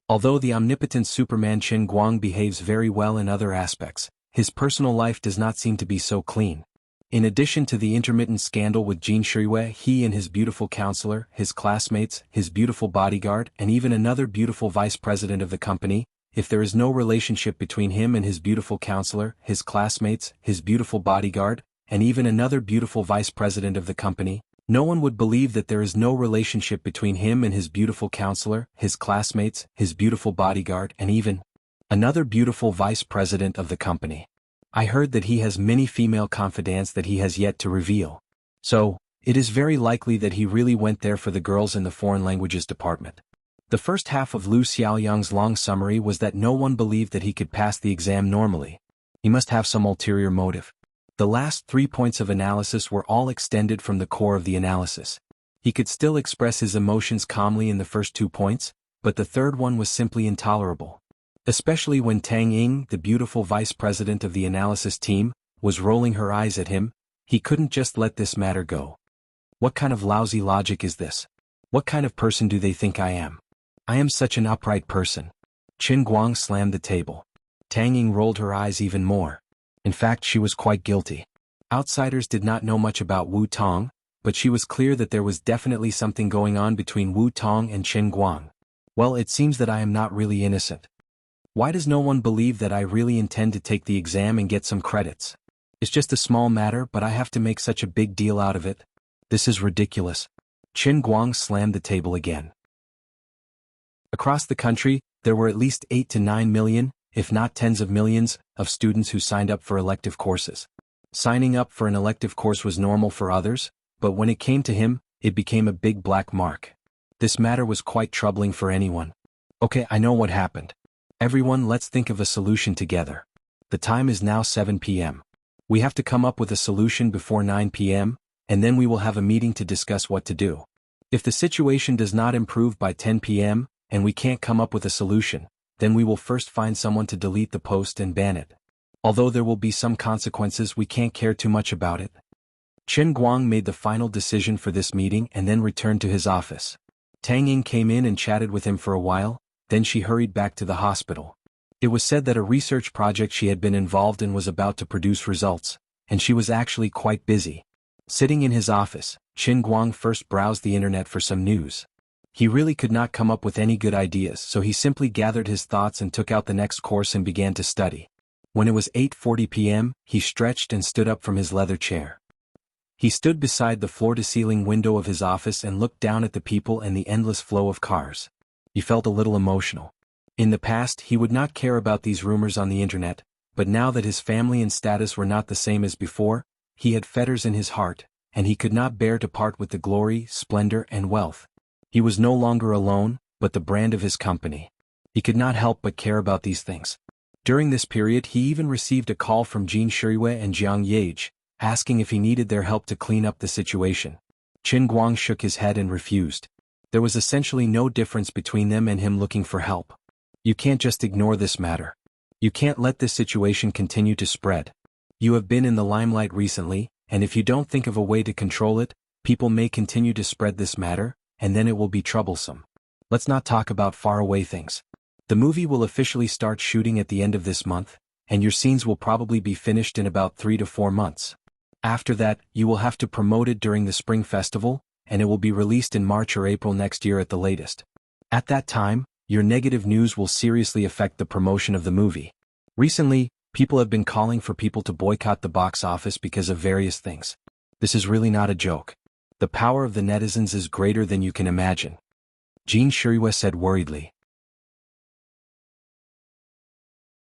Although the omnipotent Superman Qin Guang behaves very well in other aspects, his personal life does not seem to be so clean. In addition to the intermittent scandal with Jin Shirue, he and his beautiful counselor, his classmates, his beautiful bodyguard, and even another beautiful vice president of the company, if there is no relationship between him and his beautiful counselor, his classmates, his beautiful bodyguard, and even another beautiful vice president of the company, no one would believe that there is no relationship between him and his beautiful counselor, his classmates, his beautiful bodyguard, and even another beautiful vice president of the company. I heard that he has many female confidants that he has yet to reveal. So, it is very likely that he really went there for the girls in the foreign languages department. The first half of Lu Xiaoyang's long summary was that no one believed that he could pass the exam normally. He must have some ulterior motive. The last 3 points of analysis were all extended from the core of the analysis. He could still express his emotions calmly in the first 2 points, but the third one was simply intolerable. Especially when Tang Ying, the beautiful vice president of the analysis team, was rolling her eyes at him, he couldn't just let this matter go. What kind of lousy logic is this? What kind of person do they think I am? I am such an upright person. Qin Guang slammed the table. Tang Ying rolled her eyes even more. In fact, she was quite guilty. Outsiders did not know much about Wu Tong, but she was clear that there was definitely something going on between Wu Tong and Chen Guang. Well, it seems that I am not really innocent. Why does no one believe that I really intend to take the exam and get some credits? It's just a small matter, but I have to make such a big deal out of it. This is ridiculous. Chen Guang slammed the table again. Across the country, there were at least 8 to 9 million, if not tens of millions, of students who signed up for elective courses. Signing up for an elective course was normal for others, but when it came to him, it became a big black mark. This matter was quite troubling for anyone. Okay, I know what happened. Everyone, let's think of a solution together. The time is now 7 p.m. We have to come up with a solution before 9 p.m., and then we will have a meeting to discuss what to do. If the situation does not improve by 10 p.m., and we can't come up with a solution, then we will first find someone to delete the post and ban it. Although there will be some consequences, we can't care too much about it. Chen Guang made the final decision for this meeting and then returned to his office. Tang Ying came in and chatted with him for a while, then she hurried back to the hospital. It was said that a research project she had been involved in was about to produce results, and she was actually quite busy. Sitting in his office, Chen Guang first browsed the internet for some news. He really could not come up with any good ideas, so he simply gathered his thoughts and took out the next course and began to study. When it was 8:40 p.m., he stretched and stood up from his leather chair. He stood beside the floor-to-ceiling window of his office and looked down at the people and the endless flow of cars. He felt a little emotional. In the past, he would not care about these rumors on the internet, but now that his family and status were not the same as before, he had fetters in his heart, and he could not bear to part with the glory, splendor, and wealth. He was no longer alone, but the brand of his company. He could not help but care about these things. During this period, he even received a call from Jin Shirui and Jiang Yage, asking if he needed their help to clean up the situation. Chen Guang shook his head and refused. There was essentially no difference between them and him looking for help. You can't just ignore this matter. You can't let this situation continue to spread. You have been in the limelight recently, and if you don't think of a way to control it, people may continue to spread this matter, and then it will be troublesome. Let's not talk about faraway things. The movie will officially start shooting at the end of this month, and your scenes will probably be finished in about 3 to 4 months. After that, you will have to promote it during the Spring Festival, and it will be released in March or April next year at the latest. At that time, your negative news will seriously affect the promotion of the movie. Recently, people have been calling for people to boycott the box office because of various things. This is really not a joke. The power of the netizens is greater than you can imagine. Jin Shirui said worriedly.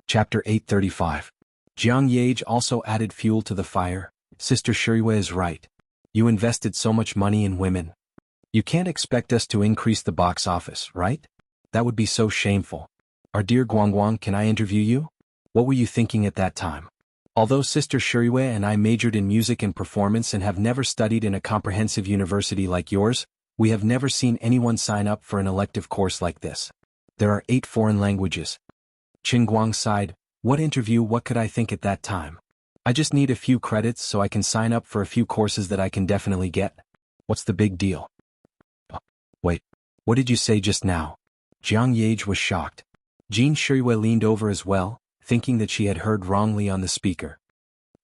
Chapter 835. Jiang Yage also added fuel to the fire. Sister Shirui is right. You invested so much money in women. You can't expect us to increase the box office, right? That would be so shameful. Our dear Guangguang, can I interview you? What were you thinking at that time? Although Sister Shirui and I majored in music and performance and have never studied in a comprehensive university like yours, we have never seen anyone sign up for an elective course like this. There are 8 foreign languages. Chen Guang sighed. What interview? What could I think at that time? I just need a few credits so I can sign up for a few courses that I can definitely get. What's the big deal? Oh, wait, what did you say just now? Jiang Yage was shocked. Jin Shirui leaned over as well, thinking that she had heard wrongly on the speaker.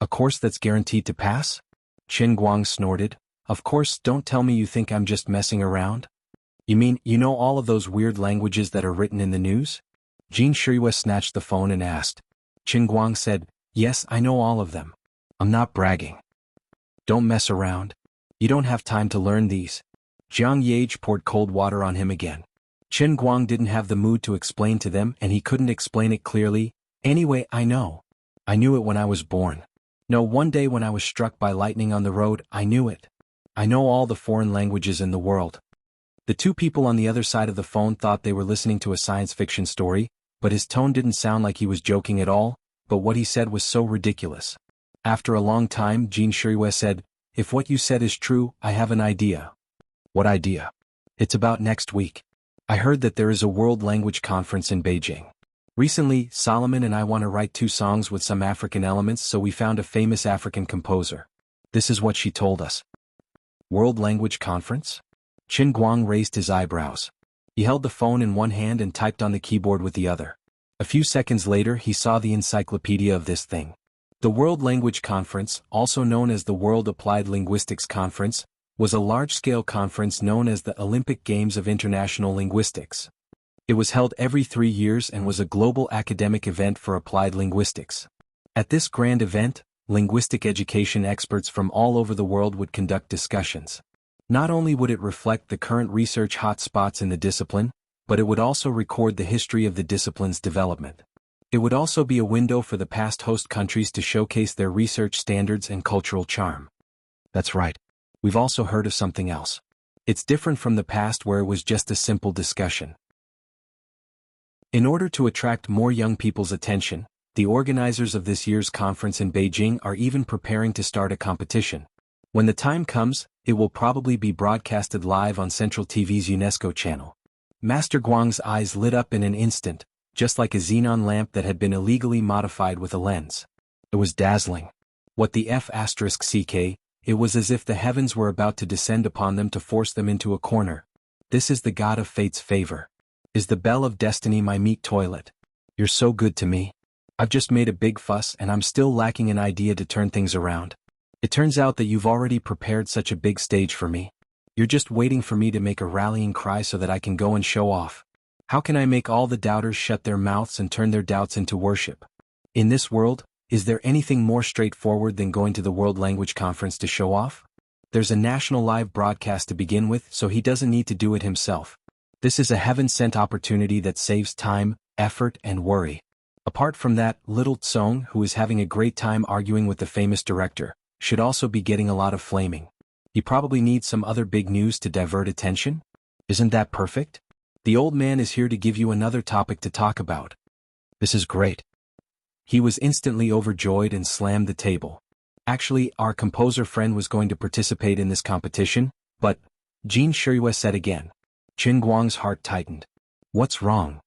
A course that's guaranteed to pass? Chen Guang snorted. Of course, don't tell me you think I'm just messing around. You mean, you know all of those weird languages that are written in the news? Jin Shirui snatched the phone and asked. Chen Guang said, yes, I know all of them. I'm not bragging. Don't mess around. You don't have time to learn these. Jiang Yage poured cold water on him again. Chen Guang didn't have the mood to explain to them and he couldn't explain it clearly. Anyway, I know. I knew it when I was born. No, one day when I was struck by lightning on the road, I knew it. I know all the foreign languages in the world. The 2 people on the other side of the phone thought they were listening to a science fiction story, but his tone didn't sound like he was joking at all, but what he said was so ridiculous. After a long time, Jin Shirui said, if what you said is true, I have an idea. What idea? It's about next week. I heard that there is a World Language Conference in Beijing. Recently, Solomon and I want to write 2 songs with some African elements, so we found a famous African composer. This is what she told us. World Language Conference? Chen Guang raised his eyebrows. He held the phone in one hand and typed on the keyboard with the other. A few seconds later he saw the encyclopedia of this thing. The World Language Conference, also known as the World Applied Linguistics Conference, was a large-scale conference known as the Olympic Games of International Linguistics. It was held every 3 years and was a global academic event for applied linguistics. At this grand event, linguistic education experts from all over the world would conduct discussions. Not only would it reflect the current research hotspots in the discipline, but it would also record the history of the discipline's development. It would also be a window for the past host countries to showcase their research standards and cultural charm. That's right. We've also heard of something else. It's different from the past where it was just a simple discussion. In order to attract more young people's attention, the organizers of this year's conference in Beijing are even preparing to start a competition. When the time comes, it will probably be broadcasted live on Central TV's UNESCO channel. Master Guang's eyes lit up in an instant, just like a xenon lamp that had been illegally modified with a lens. It was dazzling. What the F***ck, it was as if the heavens were about to descend upon them to force them into a corner. This is the god of fate's favor. Is the bell of destiny my meat toilet? You're so good to me. I've just made a big fuss and I'm still lacking an idea to turn things around. It turns out that you've already prepared such a big stage for me. You're just waiting for me to make a rallying cry so that I can go and show off. How can I make all the doubters shut their mouths and turn their doubts into worship? In this world, is there anything more straightforward than going to the World Language Conference to show off? There's a national live broadcast to begin with, so he doesn't need to do it himself. This is a heaven-sent opportunity that saves time, effort, and worry. Apart from that, little Tsong, who is having a great time arguing with the famous director, should also be getting a lot of flaming. He probably needs some other big news to divert attention? Isn't that perfect? The old man is here to give you another topic to talk about. This is great. He was instantly overjoyed and slammed the table. Actually, our composer friend was going to participate in this competition, but, Jean Shirue said again. Qin Guang's heart tightened. What's wrong?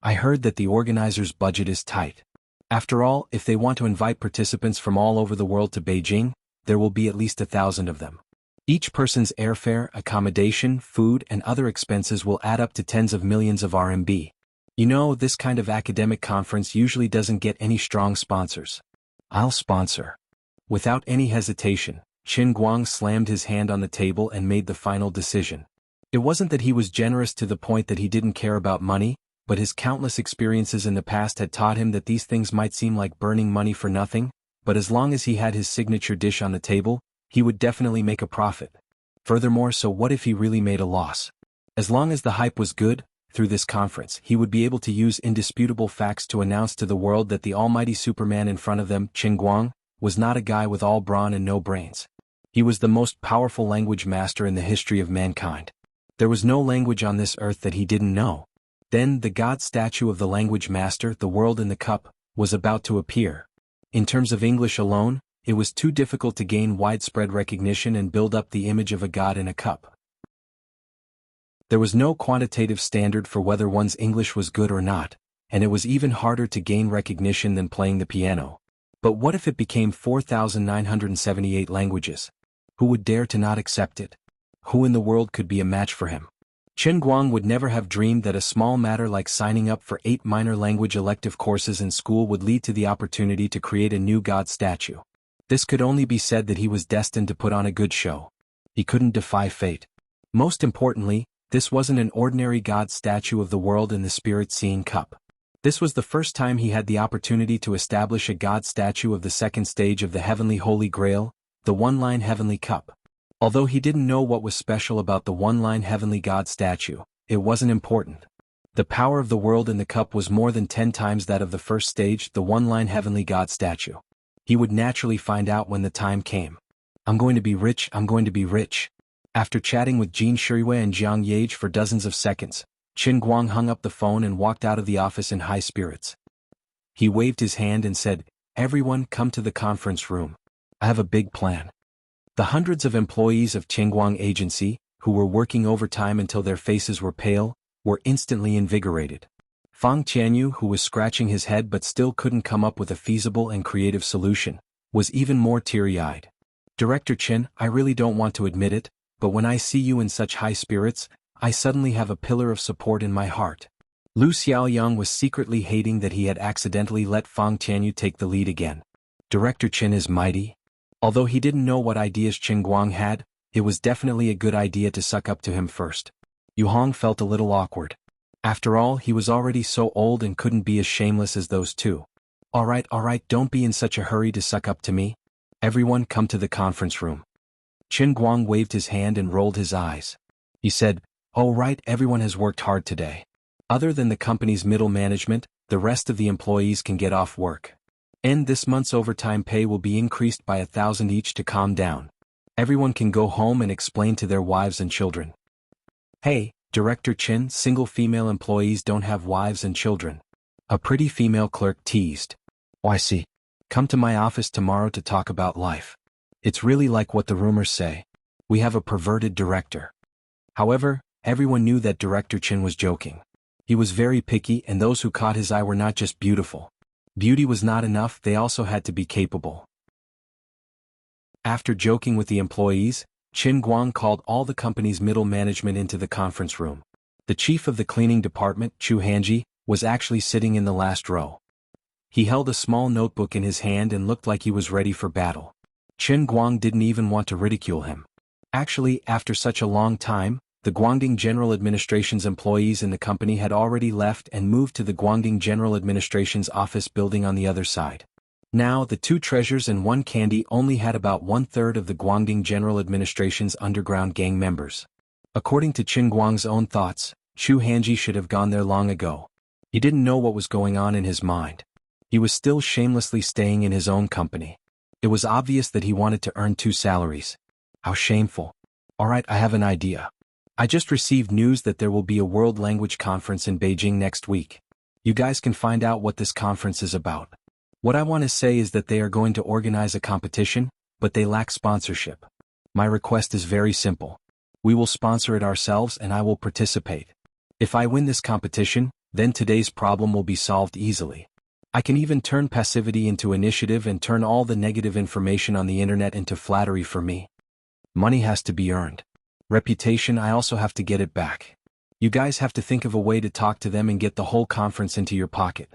I heard that the organizers' budget is tight. After all, if they want to invite participants from all over the world to Beijing, there will be at least 1,000 of them. Each person's airfare, accommodation, food, and other expenses will add up to tens of millions of RMB. You know, this kind of academic conference usually doesn't get any strong sponsors. I'll sponsor. Without any hesitation, Qin Guang slammed his hand on the table and made the final decision. It wasn't that he was generous to the point that he didn't care about money, but his countless experiences in the past had taught him that these things might seem like burning money for nothing, but as long as he had his signature dish on the table, he would definitely make a profit. Furthermore, so what if he really made a loss? As long as the hype was good, through this conference he would be able to use indisputable facts to announce to the world that the almighty Superman in front of them, Qin Guang, was not a guy with all brawn and no brains. He was the most powerful language master in the history of mankind. There was no language on this earth that he didn't know. Then the god statue of the language master, the world in the cup, was about to appear. In terms of English alone, it was too difficult to gain widespread recognition and build up the image of a god in a cup. There was no quantitative standard for whether one's English was good or not, and it was even harder to gain recognition than playing the piano. But what if it became 4,978 languages? Who would dare to not accept it? Who in the world could be a match for him? Qin Guang would never have dreamed that a small matter like signing up for 8 minor language elective courses in school would lead to the opportunity to create a new god statue. This could only be said that he was destined to put on a good show. He couldn't defy fate. Most importantly, this wasn't an ordinary god statue of the world in the spirit-seeing cup. This was the first time he had the opportunity to establish a god statue of the second stage of the heavenly Holy Grail, the one-line heavenly cup. Although he didn't know what was special about the one-line heavenly god statue, it wasn't important. The power of the world in the cup was more than 10 times that of the first stage, the one-line heavenly god statue. He would naturally find out when the time came. I'm going to be rich, I'm going to be rich. After chatting with Jean Shirue and Jiang Yage for dozens of seconds, Qin Guang hung up the phone and walked out of the office in high spirits. He waved his hand and said, "Everyone come to the conference room. I have a big plan." The hundreds of employees of Qingguang Agency, who were working overtime until their faces were pale, were instantly invigorated. Fang Qianyu, who was scratching his head but still couldn't come up with a feasible and creative solution, was even more teary-eyed. "Director Qin, I really don't want to admit it, but when I see you in such high spirits, I suddenly have a pillar of support in my heart." Lu Xiaoyang was secretly hating that he had accidentally let Fang Qianyu take the lead again. Director Qin is mighty. Although he didn't know what ideas Qin Guang had, it was definitely a good idea to suck up to him first. Yu Hong felt a little awkward. After all, he was already so old and couldn't be as shameless as those two. Alright, don't be in such a hurry to suck up to me. Everyone come to the conference room. Qin Guang waved his hand and rolled his eyes. He said, "Oh right, everyone has worked hard today. Other than the company's middle management, the rest of the employees can get off work. And this month's overtime pay will be increased by 1,000 each to calm down. Everyone can go home and explain to their wives and children." "Hey, Director Qin, single female employees don't have wives and children," a pretty female clerk teased. "Why see? Come to my office tomorrow to talk about life. It's really like what the rumors say. We have a perverted director." However, everyone knew that Director Qin was joking. He was very picky, and those who caught his eye were not just beautiful. Beauty was not enough, they also had to be capable. After joking with the employees, Qin Guang called all the company's middle management into the conference room. The chief of the cleaning department, Chu Hanji, was actually sitting in the last row. He held a small notebook in his hand and looked like he was ready for battle. Qin Guang didn't even want to ridicule him. Actually, after such a long time, the Guangdong General Administration's employees in the company had already left and moved to the Guangdong General Administration's office building on the other side. Now, the two treasures and one candy only had about 1/3 of the Guangdong General Administration's underground gang members. According to Qin Guang's own thoughts, Chu Hanji should have gone there long ago. He didn't know what was going on in his mind. He was still shamelessly staying in his own company. It was obvious that he wanted to earn 2 salaries. How shameful. Alright, I have an idea. I just received news that there will be a World Language Conference in Beijing next week. You guys can find out what this conference is about. What I want to say is that they are going to organize a competition, but they lack sponsorship. My request is very simple. We will sponsor it ourselves and I will participate. If I win this competition, then today's problem will be solved easily. I can even turn passivity into initiative and turn all the negative information on the internet into flattery for me. Money has to be earned. Reputation, I also have to get it back. You guys have to think of a way to talk to them and get the whole conference into your pocket.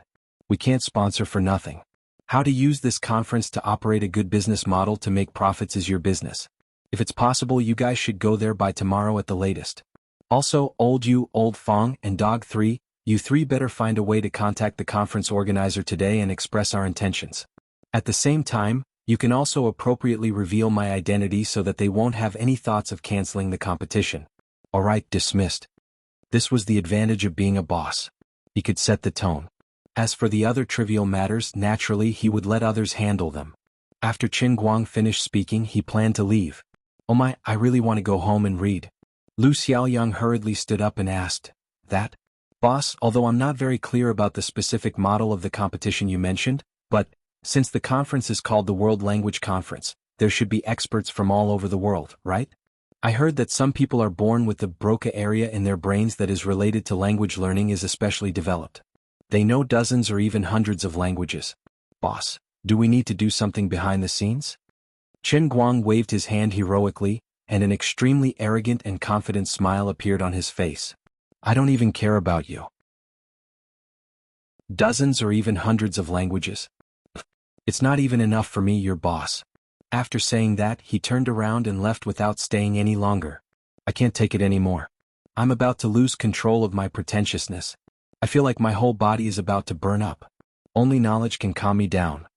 We can't sponsor for nothing. How to use this conference to operate a good business model to make profits is your business. If it's possible, you guys should go there by tomorrow at the latest. Also, Old You, Old Fong, and Dog 3, you 3 better find a way to contact the conference organizer today and express our intentions. At the same time, you can also appropriately reveal my identity so that they won't have any thoughts of canceling the competition. Alright, dismissed. This was the advantage of being a boss. He could set the tone. As for the other trivial matters, naturally he would let others handle them. After Qin Guang finished speaking, he planned to leave. "Oh my, I really want to go home and read." Lu Xiaoyang hurriedly stood up and asked, "That? Boss, although I'm not very clear about the specific model of the competition you mentioned, but, since the conference is called the World Language Conference, there should be experts from all over the world, right? I heard that some people are born with the Broca area in their brains that is related to language learning is especially developed. They know dozens or even hundreds of languages. Boss, do we need to do something behind the scenes?" Qin Guang waved his hand heroically, and an extremely arrogant and confident smile appeared on his face. "I don't even care about you. Dozens or even hundreds of languages. It's not even enough for me, your boss." After saying that, he turned around and left without staying any longer. "I can't take it anymore. I'm about to lose control of my pretentiousness. I feel like my whole body is about to burn up. Only knowledge can calm me down."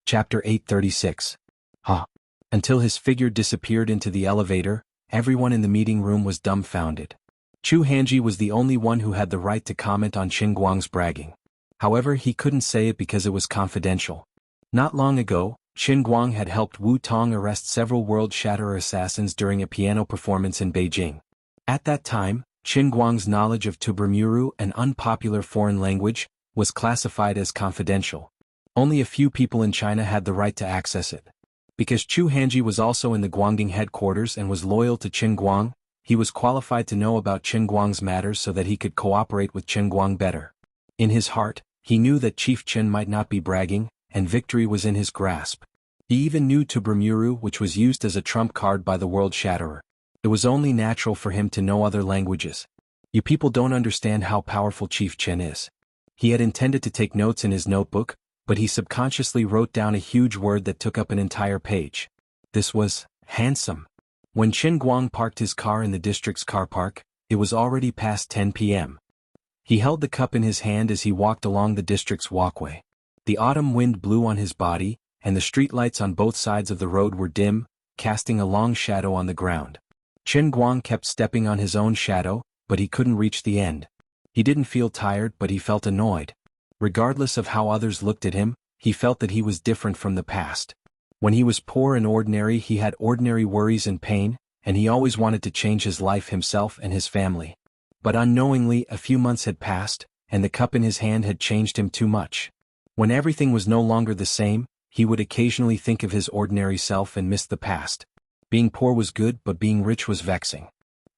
Chapter 836. Until his figure disappeared into the elevator, everyone in the meeting room was dumbfounded. Chu Hanji was the only one who had the right to comment on Qin Guang's bragging. However, he couldn't say it because it was confidential. Not long ago, Qin Guang had helped Wu Tong arrest several World Shatterer assassins during a piano performance in Beijing. At that time, Qin Guang's knowledge of Tubramuru, an unpopular foreign language, was classified as confidential. Only a few people in China had the right to access it. Because Chu Hanji was also in the Guangdong headquarters and was loyal to Qin Guang, he was qualified to know about Qin Guang's matters so that he could cooperate with Qin Guang better. In his heart, he knew that Chief Qin might not be bragging, and victory was in his grasp. He even knew Tubramuru, which was used as a trump card by the World Shatterer. It was only natural for him to know other languages. You people don't understand how powerful Chief Qin is. He had intended to take notes in his notebook, but he subconsciously wrote down a huge word that took up an entire page. This was handsome. When Qin Guang parked his car in the district's car park, it was already past 10 p.m. He held the cup in his hand as he walked along the district's walkway. The autumn wind blew on his body, and the streetlights on both sides of the road were dim, casting a long shadow on the ground. Qin Guang kept stepping on his own shadow, but he couldn't reach the end. He didn't feel tired, but he felt annoyed. Regardless of how others looked at him, he felt that he was different from the past. When he was poor and ordinary, he had ordinary worries and pain, and he always wanted to change his life himself and his family. But unknowingly, a few months had passed, and the cup in his hand had changed him too much. When everything was no longer the same, he would occasionally think of his ordinary self and miss the past. Being poor was good, but being rich was vexing.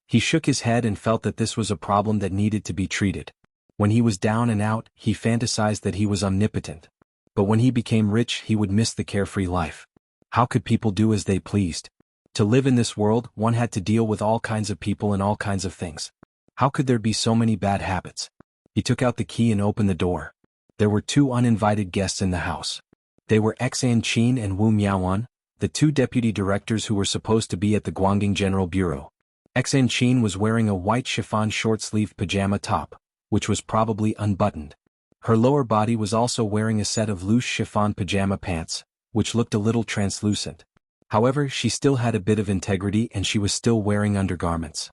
He shook his head and felt that this was a problem that needed to be treated. When he was down and out, he fantasized that he was omnipotent. But when he became rich, he would miss the carefree life. How could people do as they pleased? To live in this world, one had to deal with all kinds of people and all kinds of things. How could there be so many bad habits? He took out the key and opened the door. There were two uninvited guests in the house. They were Xan Qin and Wu Miaoan, the two deputy directors who were supposed to be at the Guangding General Bureau. Xan Qin was wearing a white chiffon short-sleeved pajama top, which was probably unbuttoned. Her lower body was also wearing a set of loose chiffon pajama pants, which looked a little translucent. However, she still had a bit of integrity and she was still wearing undergarments.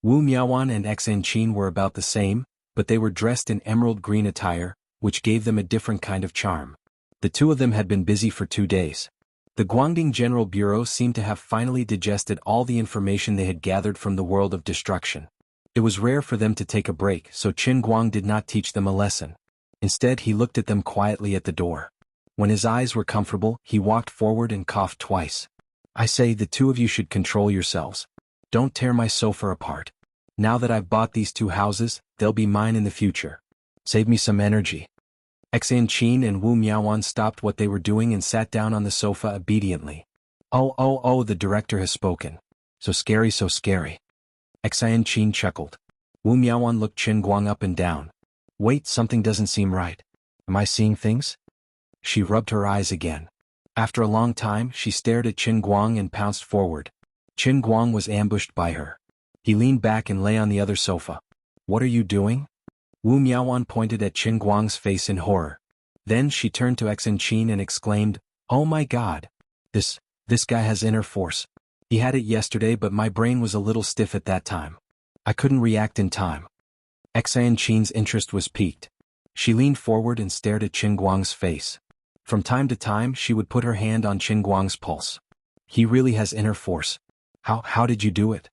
Wu Miaoan and Xan Qin were about the same, but they were dressed in emerald green attire, which gave them a different kind of charm. The two of them had been busy for 2 days. The Guangding General Bureau seemed to have finally digested all the information they had gathered from the world of destruction. It was rare for them to take a break, so Qin Guang did not teach them a lesson. Instead, he looked at them quietly at the door. When his eyes were comfortable, he walked forward and coughed twice. I say, the two of you should control yourselves. Don't tear my sofa apart. Now that I've bought these 2 houses, they'll be mine in the future. Save me some energy. Xan Qin and Wu Miaoan stopped what they were doing and sat down on the sofa obediently. Oh, the director has spoken. So scary, so scary. Xan Qin chuckled. Wu Miaoan looked Qin Guang up and down. Wait, something doesn't seem right. Am I seeing things? She rubbed her eyes again. After a long time, she stared at Qin Guang and pounced forward. Qin Guang was ambushed by her. He leaned back and lay on the other sofa. What are you doing? Wu Miaoan pointed at Qin Guang's face in horror. Then she turned to Xan Qin and exclaimed, Oh my God! This guy has inner force. He had it yesterday, but my brain was a little stiff at that time. I couldn't react in time. Xan Qin's interest was piqued. She leaned forward and stared at Qin Guang's face. From time to time, she would put her hand on Qin Guang's pulse. He really has inner force. How did you do it?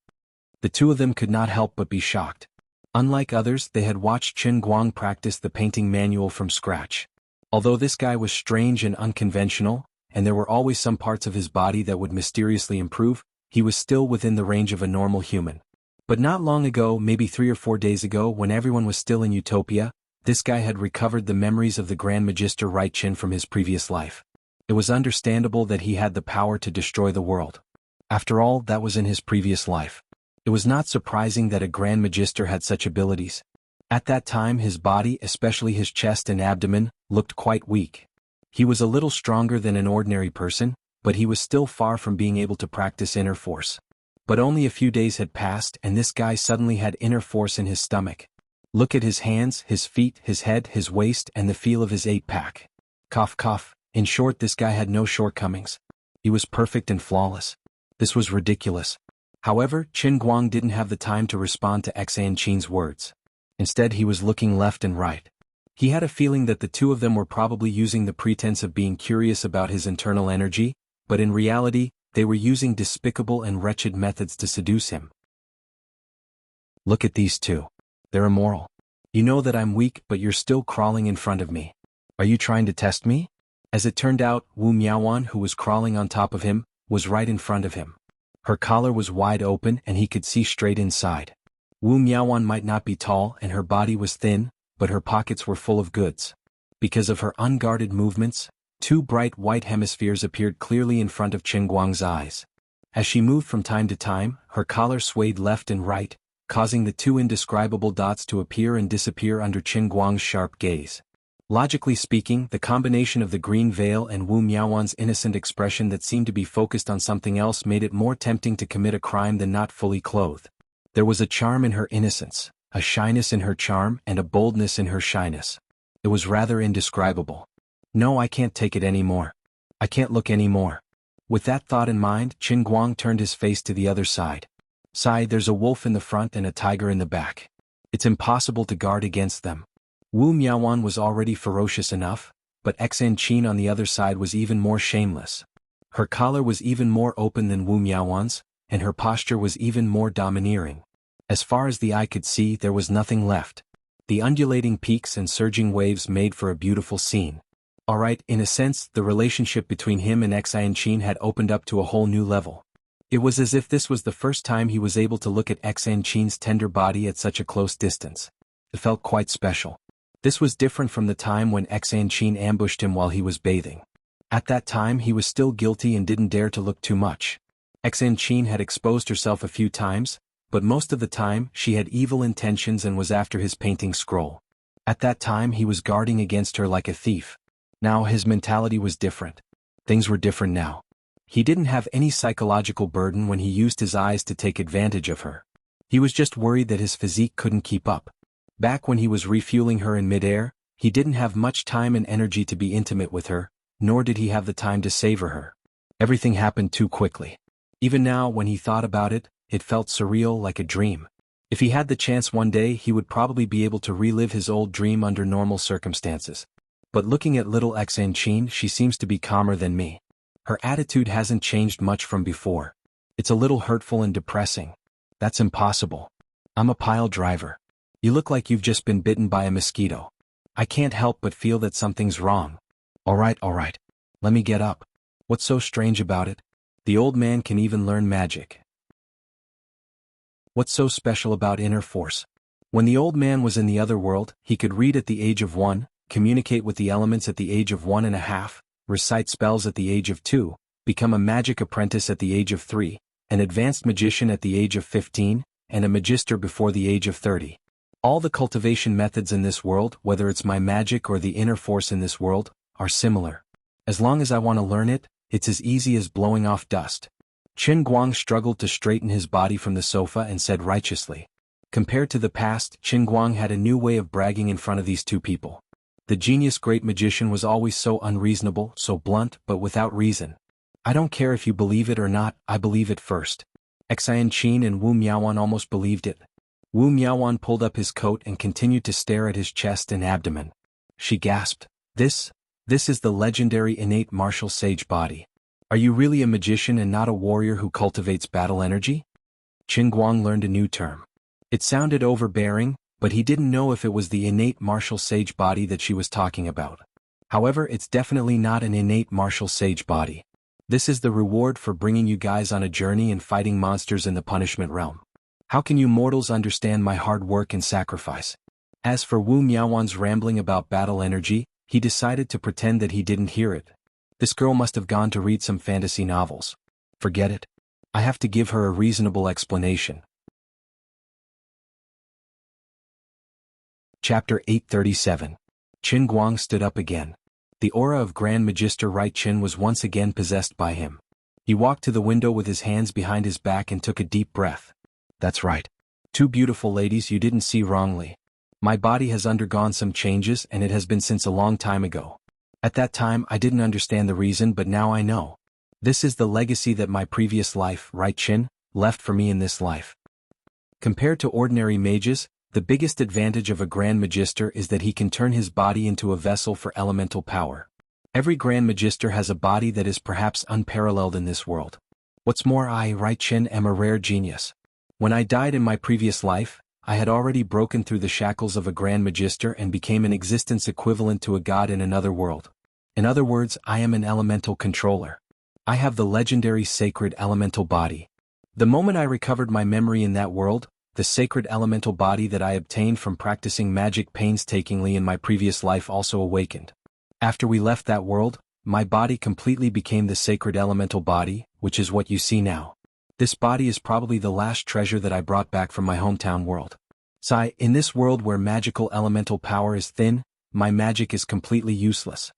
The two of them could not help but be shocked. Unlike others, they had watched Qin Guang practice the painting manual from scratch. Although this guy was strange and unconventional, and there were always some parts of his body that would mysteriously improve, he was still within the range of a normal human. But not long ago, maybe 3 or 4 days ago, when everyone was still in utopia, this guy had recovered the memories of the Grand Magister Right Qin from his previous life. It was understandable that he had the power to destroy the world. After all, that was in his previous life. It was not surprising that a Grand Magister had such abilities. At that time, his body, especially his chest and abdomen, looked quite weak. He was a little stronger than an ordinary person, but he was still far from being able to practice inner force. But only a few days had passed and this guy suddenly had inner force in his stomach. Look at his hands, his feet, his head, his waist, and the feel of his 8-pack. Cough, cough. In short, this guy had no shortcomings. He was perfect and flawless. This was ridiculous. However, Qin Guang didn't have the time to respond to Xan Qin's words. Instead, he was looking left and right. He had a feeling that the two of them were probably using the pretense of being curious about his internal energy, but in reality, they were using despicable and wretched methods to seduce him. Look at these two. They're immoral. You know that I'm weak, but you're still crawling in front of me. Are you trying to test me? As it turned out, Wu Miaoan, who was crawling on top of him, was right in front of him. Her collar was wide open and he could see straight inside. Wu Miaoan might not be tall and her body was thin, but her pockets were full of goods. Because of her unguarded movements, 2 bright white hemispheres appeared clearly in front of Qin Guang's eyes. As she moved from time to time, her collar swayed left and right, causing the two indescribable dots to appear and disappear under Qin Guang's sharp gaze. Logically speaking, the combination of the green veil and Wu Miaowan's innocent expression that seemed to be focused on something else made it more tempting to commit a crime than not fully clothed. There was a charm in her innocence, a shyness in her charm, and a boldness in her shyness. It was rather indescribable. No, I can't take it anymore. I can't look anymore. With that thought in mind, Qin Guang turned his face to the other side. There's a wolf in the front and a tiger in the back. It's impossible to guard against them. Wu Miaowan was already ferocious enough, but Xan Qin on the other side was even more shameless. Her collar was even more open than Wu Miaowan's, and her posture was even more domineering. As far as the eye could see, there was nothing left. The undulating peaks and surging waves made for a beautiful scene. Alright, in a sense, the relationship between him and Xan Qin had opened up to a whole new level. It was as if this was the first time he was able to look at Xan Qin's tender body at such a close distance. It felt quite special. This was different from the time when Xan Qin ambushed him while he was bathing. At that time he was still guilty and didn't dare to look too much. Xan Qin had exposed herself a few times, but most of the time she had evil intentions and was after his painting scroll. At that time he was guarding against her like a thief. Now his mentality was different. Things were different now. He didn't have any psychological burden when he used his eyes to take advantage of her. He was just worried that his physique couldn't keep up. Back when he was refueling her in midair, he didn't have much time and energy to be intimate with her, nor did he have the time to savor her. Everything happened too quickly. Even now, when he thought about it, it felt surreal, like a dream. If he had the chance one day, he would probably be able to relive his old dream under normal circumstances. But looking at little Xan Qin, she seems to be calmer than me. Her attitude hasn't changed much from before. It's a little hurtful and depressing. That's impossible. I'm a pile driver. You look like you've just been bitten by a mosquito. I can't help but feel that something's wrong. Alright. Let me get up. What's so strange about it? The old man can even learn magic. What's so special about inner force? When the old man was in the other world, he could read at the age of 1, communicate with the elements at the age of 1.5, recite spells at the age of 2, become a magic apprentice at the age of 3, an advanced magician at the age of 15, and a magister before the age of 30. All the cultivation methods in this world, whether it's my magic or the inner force in this world, are similar. As long as I want to learn it, it's as easy as blowing off dust. Qin Guang struggled to straighten his body from the sofa and said righteously. Compared to the past, Qin Guang had a new way of bragging in front of these two people. The genius great magician was always so unreasonable, so blunt, but without reason. I don't care if you believe it or not, I believe it first. Xan Qin and Wu Miaowan almost believed it. Wu Miaowan pulled up his coat and continued to stare at his chest and abdomen. She gasped, This is the legendary innate martial sage body. Are you really a magician and not a warrior who cultivates battle energy? Qin Guang learned a new term. It sounded overbearing, but he didn't know if it was the innate martial sage body that she was talking about. However, it's definitely not an innate martial sage body. This is the reward for bringing you guys on a journey and fighting monsters in the punishment realm. How can you mortals understand my hard work and sacrifice? As for Wu Miaowan's rambling about battle energy, he decided to pretend that he didn't hear it. This girl must have gone to read some fantasy novels. Forget it. I have to give her a reasonable explanation. Chapter 837. Qin Guang stood up again. The aura of Grand Magister Right Qin was once again possessed by him. He walked to the window with his hands behind his back and took a deep breath. That's right. Two beautiful ladies you didn't see wrongly. My body has undergone some changes and it has been since a long time ago. At that time I didn't understand the reason, but now I know. This is the legacy that my previous life, Right Qin, left for me in this life. Compared to ordinary mages, the biggest advantage of a Grand Magister is that he can turn his body into a vessel for elemental power. Every Grand Magister has a body that is perhaps unparalleled in this world. What's more, I, Right Qin, am a rare genius. When I died in my previous life, I had already broken through the shackles of a Grand Magister and became an existence equivalent to a god in another world. In other words, I am an elemental controller. I have the legendary sacred elemental body. The moment I recovered my memory in that world, the sacred elemental body that I obtained from practicing magic painstakingly in my previous life also awakened. After we left that world, my body completely became the sacred elemental body, which is what you see now. This body is probably the last treasure that I brought back from my hometown world. Sigh, in this world where magical elemental power is thin, my magic is completely useless.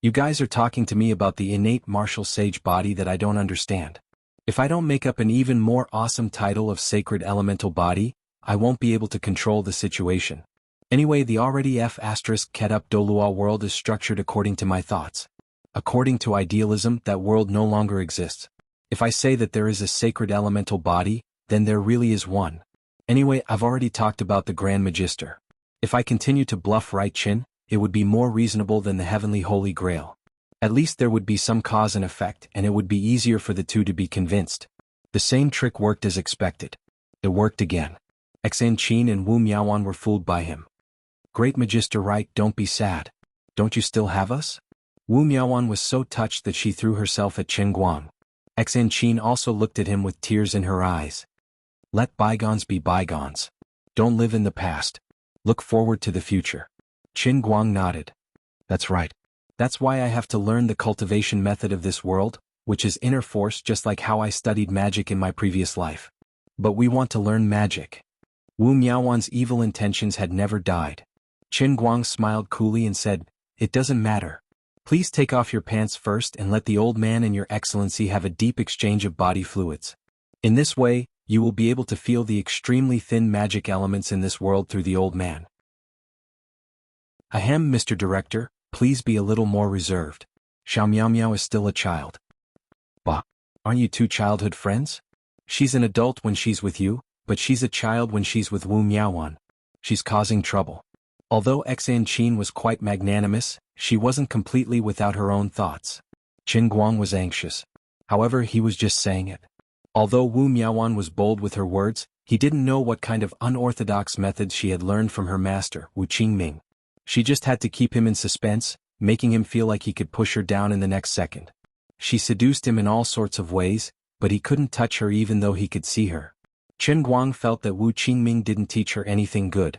You guys are talking to me about the innate martial sage body that I don't understand. If I don't make up an even more awesome title of sacred elemental body, I won't be able to control the situation. Anyway, the already F***Ketup Dolua world is structured according to my thoughts. According to idealism, that world no longer exists. If I say that there is a sacred elemental body, then there really is one. Anyway, I've already talked about the Grand Magister. If I continue to bluff right chin, it would be more reasonable than the Heavenly Holy Grail. At least there would be some cause and effect, and it would be easier for the two to be convinced. The same trick worked as expected. It worked again. Xan Qin and Wu Miaoan were fooled by him. Great Magister, right, don't be sad. Don't you still have us? Wu Miaoan was so touched that she threw herself at Qin Guang. Xan Qin also looked at him with tears in her eyes. Let bygones be bygones. Don't live in the past. Look forward to the future. Qin Guang nodded. That's right. That's why I have to learn the cultivation method of this world, which is inner force, just like how I studied magic in my previous life. But we want to learn magic. Wu Miaoan's evil intentions had never died. Qin Guang smiled coolly and said, It doesn't matter. Please take off your pants first and let the old man and your excellency have a deep exchange of body fluids. In this way, you will be able to feel the extremely thin magic elements in this world through the old man. Ahem, Mr. Director, please be a little more reserved. Xiao Miao Miao is still a child. Bah, aren't you two childhood friends? She's an adult when she's with you, but she's a child when she's with Wu Miaoan. She's causing trouble. Although Xan Qin was quite magnanimous, she wasn't completely without her own thoughts. Qin Guang was anxious. However, he was just saying it. Although Wu Miaoan was bold with her words, he didn't know what kind of unorthodox methods she had learned from her master, Wu Qingming. She just had to keep him in suspense, making him feel like he could push her down in the next second. She seduced him in all sorts of ways, but he couldn't touch her even though he could see her. Qin Guang felt that Wu Qingming didn't teach her anything good.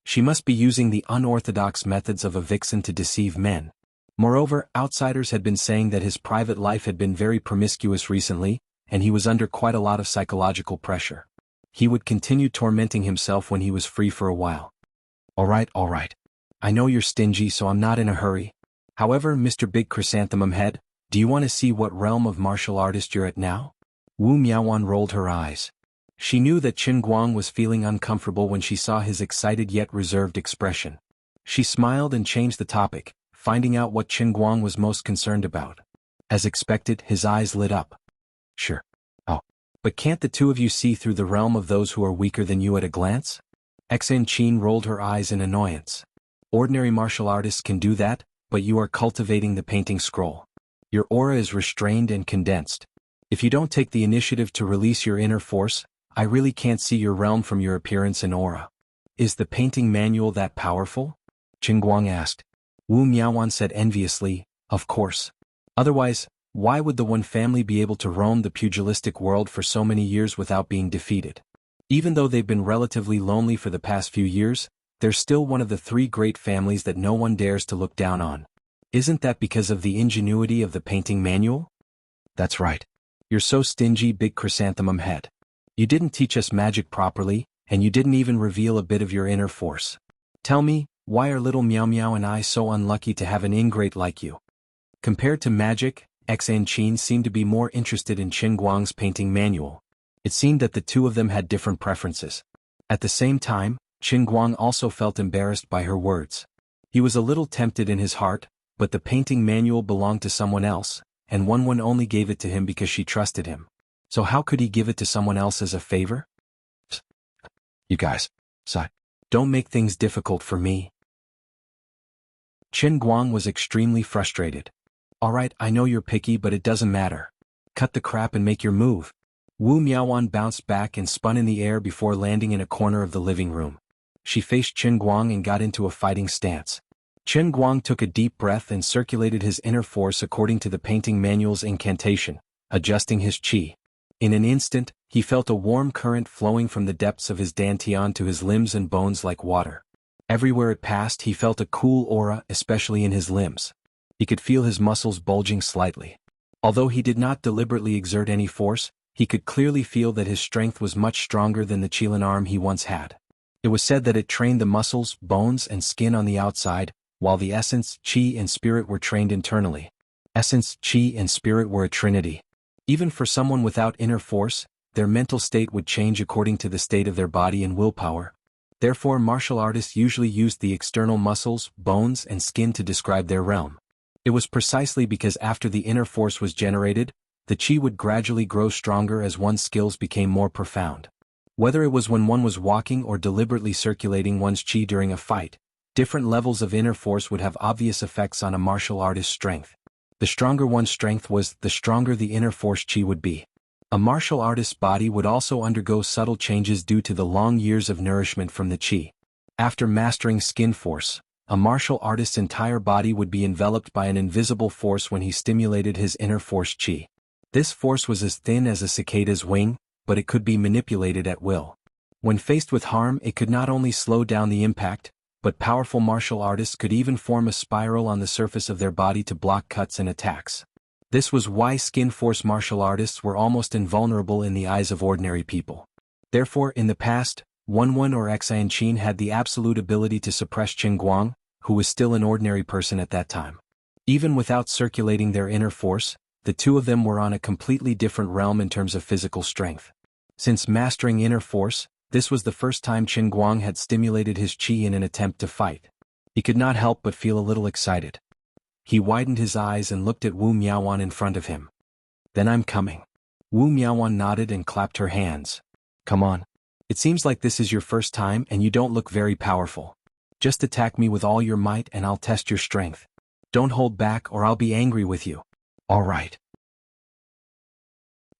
She must be using the unorthodox methods of a vixen to deceive men. Moreover, outsiders had been saying that his private life had been very promiscuous recently, and he was under quite a lot of psychological pressure. He would continue tormenting himself when he was free for a while. All right. I know you're stingy, so I'm not in a hurry. However, Mr. Big Chrysanthemum Head, do you want to see what realm of martial artist you're at now? Wu Miaoan rolled her eyes. She knew that Qin Guang was feeling uncomfortable when she saw his excited yet reserved expression. She smiled and changed the topic, finding out what Qin Guang was most concerned about. As expected, his eyes lit up. Sure. Oh. But can't the two of you see through the realm of those who are weaker than you at a glance? Xan Qin rolled her eyes in annoyance. Ordinary martial artists can do that, but you are cultivating the painting scroll. Your aura is restrained and condensed. If you don't take the initiative to release your inner force, I really can't see your realm from your appearance and aura. Is the painting manual that powerful? Qin Guang asked. Wu Miaoan said enviously, Of course. Otherwise, why would the One family be able to roam the pugilistic world for so many years without being defeated? Even though they've been relatively lonely for the past few years, they're still one of the three great families that no one dares to look down on. Isn't that because of the ingenuity of the painting manual? That's right. You're so stingy, Big Chrysanthemum Head. You didn't teach us magic properly, and you didn't even reveal a bit of your inner force. Tell me, why are little Miao Miao and I so unlucky to have an ingrate like you? Compared to magic, Xan Qin seemed to be more interested in Qin Guang's painting manual. It seemed that the two of them had different preferences. At the same time, Qin Guang also felt embarrassed by her words. He was a little tempted in his heart, but the painting manual belonged to someone else, and one only gave it to him because she trusted him. So how could he give it to someone else as a favor? You guys, sigh. Don't make things difficult for me. Qin Guang was extremely frustrated. Alright, I know you're picky, but it doesn't matter. Cut the crap and make your move. Wu Miaoan bounced back and spun in the air before landing in a corner of the living room. She faced Qin Guang and got into a fighting stance. Qin Guang took a deep breath and circulated his inner force according to the painting manual's incantation, adjusting his qi. In an instant, he felt a warm current flowing from the depths of his dantian to his limbs and bones like water. Everywhere it passed, he felt a cool aura, especially in his limbs. He could feel his muscles bulging slightly. Although he did not deliberately exert any force, He could clearly feel that his strength was much stronger than the Qilin arm he once had. It was said that it trained the muscles, bones, and skin on the outside, while the essence, qi, and spirit were trained internally. Essence, qi, and spirit were a trinity. Even for someone without inner force, their mental state would change according to the state of their body and willpower. Therefore, martial artists usually used the external muscles, bones, and skin to describe their realm. It was precisely because after the inner force was generated, the qi would gradually grow stronger as one's skills became more profound. Whether it was when one was walking or deliberately circulating one's qi during a fight, different levels of inner force would have obvious effects on a martial artist's strength. The stronger one's strength was, the stronger the inner force qi would be. A martial artist's body would also undergo subtle changes due to the long years of nourishment from the qi. After mastering skin force, a martial artist's entire body would be enveloped by an invisible force when he stimulated his inner force qi. This force was as thin as a cicada's wing, but it could be manipulated at will. When faced with harm, it could not only slow down the impact, but powerful martial artists could even form a spiral on the surface of their body to block cuts and attacks. This was why skin force martial artists were almost invulnerable in the eyes of ordinary people. Therefore, in the past, Wenwen or Xianqin had the absolute ability to suppress Qin Guang, who was still an ordinary person at that time. Even without circulating their inner force, the two of them were on a completely different realm in terms of physical strength. Since mastering inner force, this was the first time Qin Guang had stimulated his qi in an attempt to fight. He could not help but feel a little excited. He widened his eyes and looked at Wu Miaowan in front of him. "Then I'm coming." Wu Miaowan nodded and clapped her hands. "Come on. It seems like this is your first time and you don't look very powerful. Just attack me with all your might and I'll test your strength. Don't hold back or I'll be angry with you." "All right."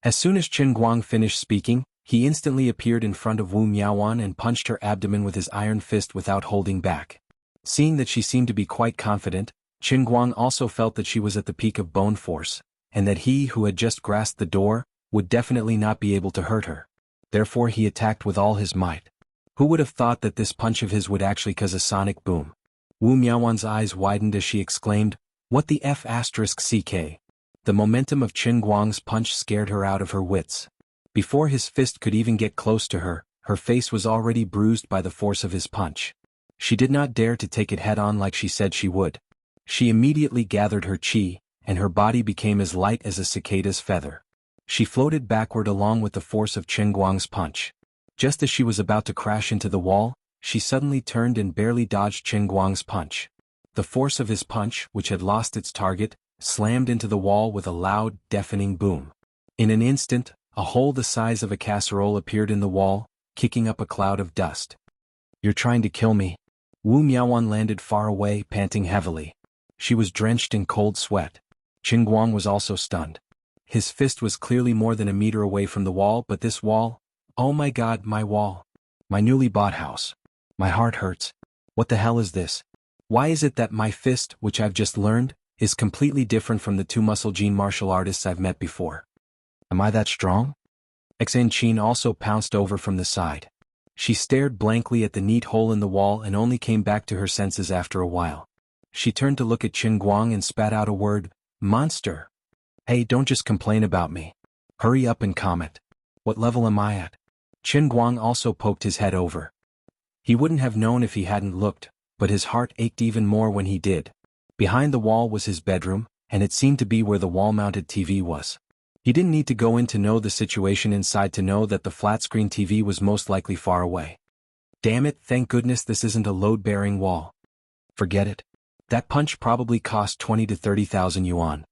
As soon as Qin Guang finished speaking, he instantly appeared in front of Wu Miaowan and punched her abdomen with his iron fist without holding back. Seeing that she seemed to be quite confident, Qin Guang also felt that she was at the peak of bone force, and that he who had just grasped the door would definitely not be able to hurt her. Therefore he attacked with all his might. Who would have thought that this punch of his would actually cause a sonic boom? Wu Miaowan's eyes widened as she exclaimed, "What the f***ck?" The momentum of Qin Guang's punch scared her out of her wits. Before his fist could even get close to her, her face was already bruised by the force of his punch. She did not dare to take it head-on like she said she would. She immediately gathered her qi, and her body became as light as a cicada's feather. She floated backward along with the force of Qin Guang's punch. Just as she was about to crash into the wall, she suddenly turned and barely dodged Qin Guang's punch. The force of his punch, which had lost its target, slammed into the wall with a loud, deafening boom. In an instant, a hole the size of a casserole appeared in the wall, kicking up a cloud of dust. "You're trying to kill me." Wu Miaowan landed far away, panting heavily. She was drenched in cold sweat. Qin Guang was also stunned. His fist was clearly more than a meter away from the wall, but this wall? Oh my God, my wall. My newly bought house. My heart hurts. What the hell is this? Why is it that my fist, which I've just learned, is completely different from the two muscle gene martial artists I've met before? Am I that strong? Xianqin also pounced over from the side. She stared blankly at the neat hole in the wall and only came back to her senses after a while. She turned to look at Qin Guang and spat out a word, "Monster." "Hey, don't just complain about me. Hurry up and comment. What level am I at?" Qin Guang also poked his head over. He wouldn't have known if he hadn't looked, but his heart ached even more when he did. Behind the wall was his bedroom, and it seemed to be where the wall-mounted TV was. He didn't need to go in to know the situation inside to know that the flat-screen TV was most likely far away. Damn it, thank goodness this isn't a load-bearing wall. Forget it. That punch probably cost 20 to 30,000 yuan.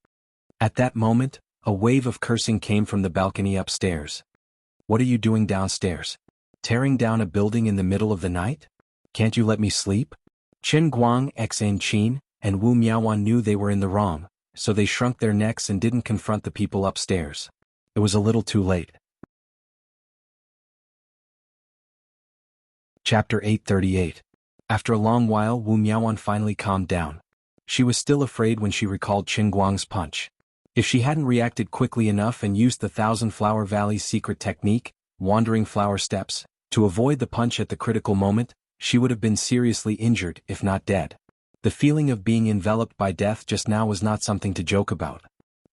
At that moment, a wave of cursing came from the balcony upstairs. "What are you doing downstairs? Tearing down a building in the middle of the night? Can't you let me sleep?" Qin Guang, Xianqin, and Wu Miaowan knew they were in the wrong, so they shrunk their necks and didn't confront the people upstairs. It was a little too late. Chapter 838. After a long while, Wu Miaowan finally calmed down. She was still afraid when she recalled Qin Guang's punch. If she hadn't reacted quickly enough and used the Thousand Flower Valley's secret technique, Wandering Flower Steps, to avoid the punch at the critical moment, she would have been seriously injured, if not dead. The feeling of being enveloped by death just now was not something to joke about.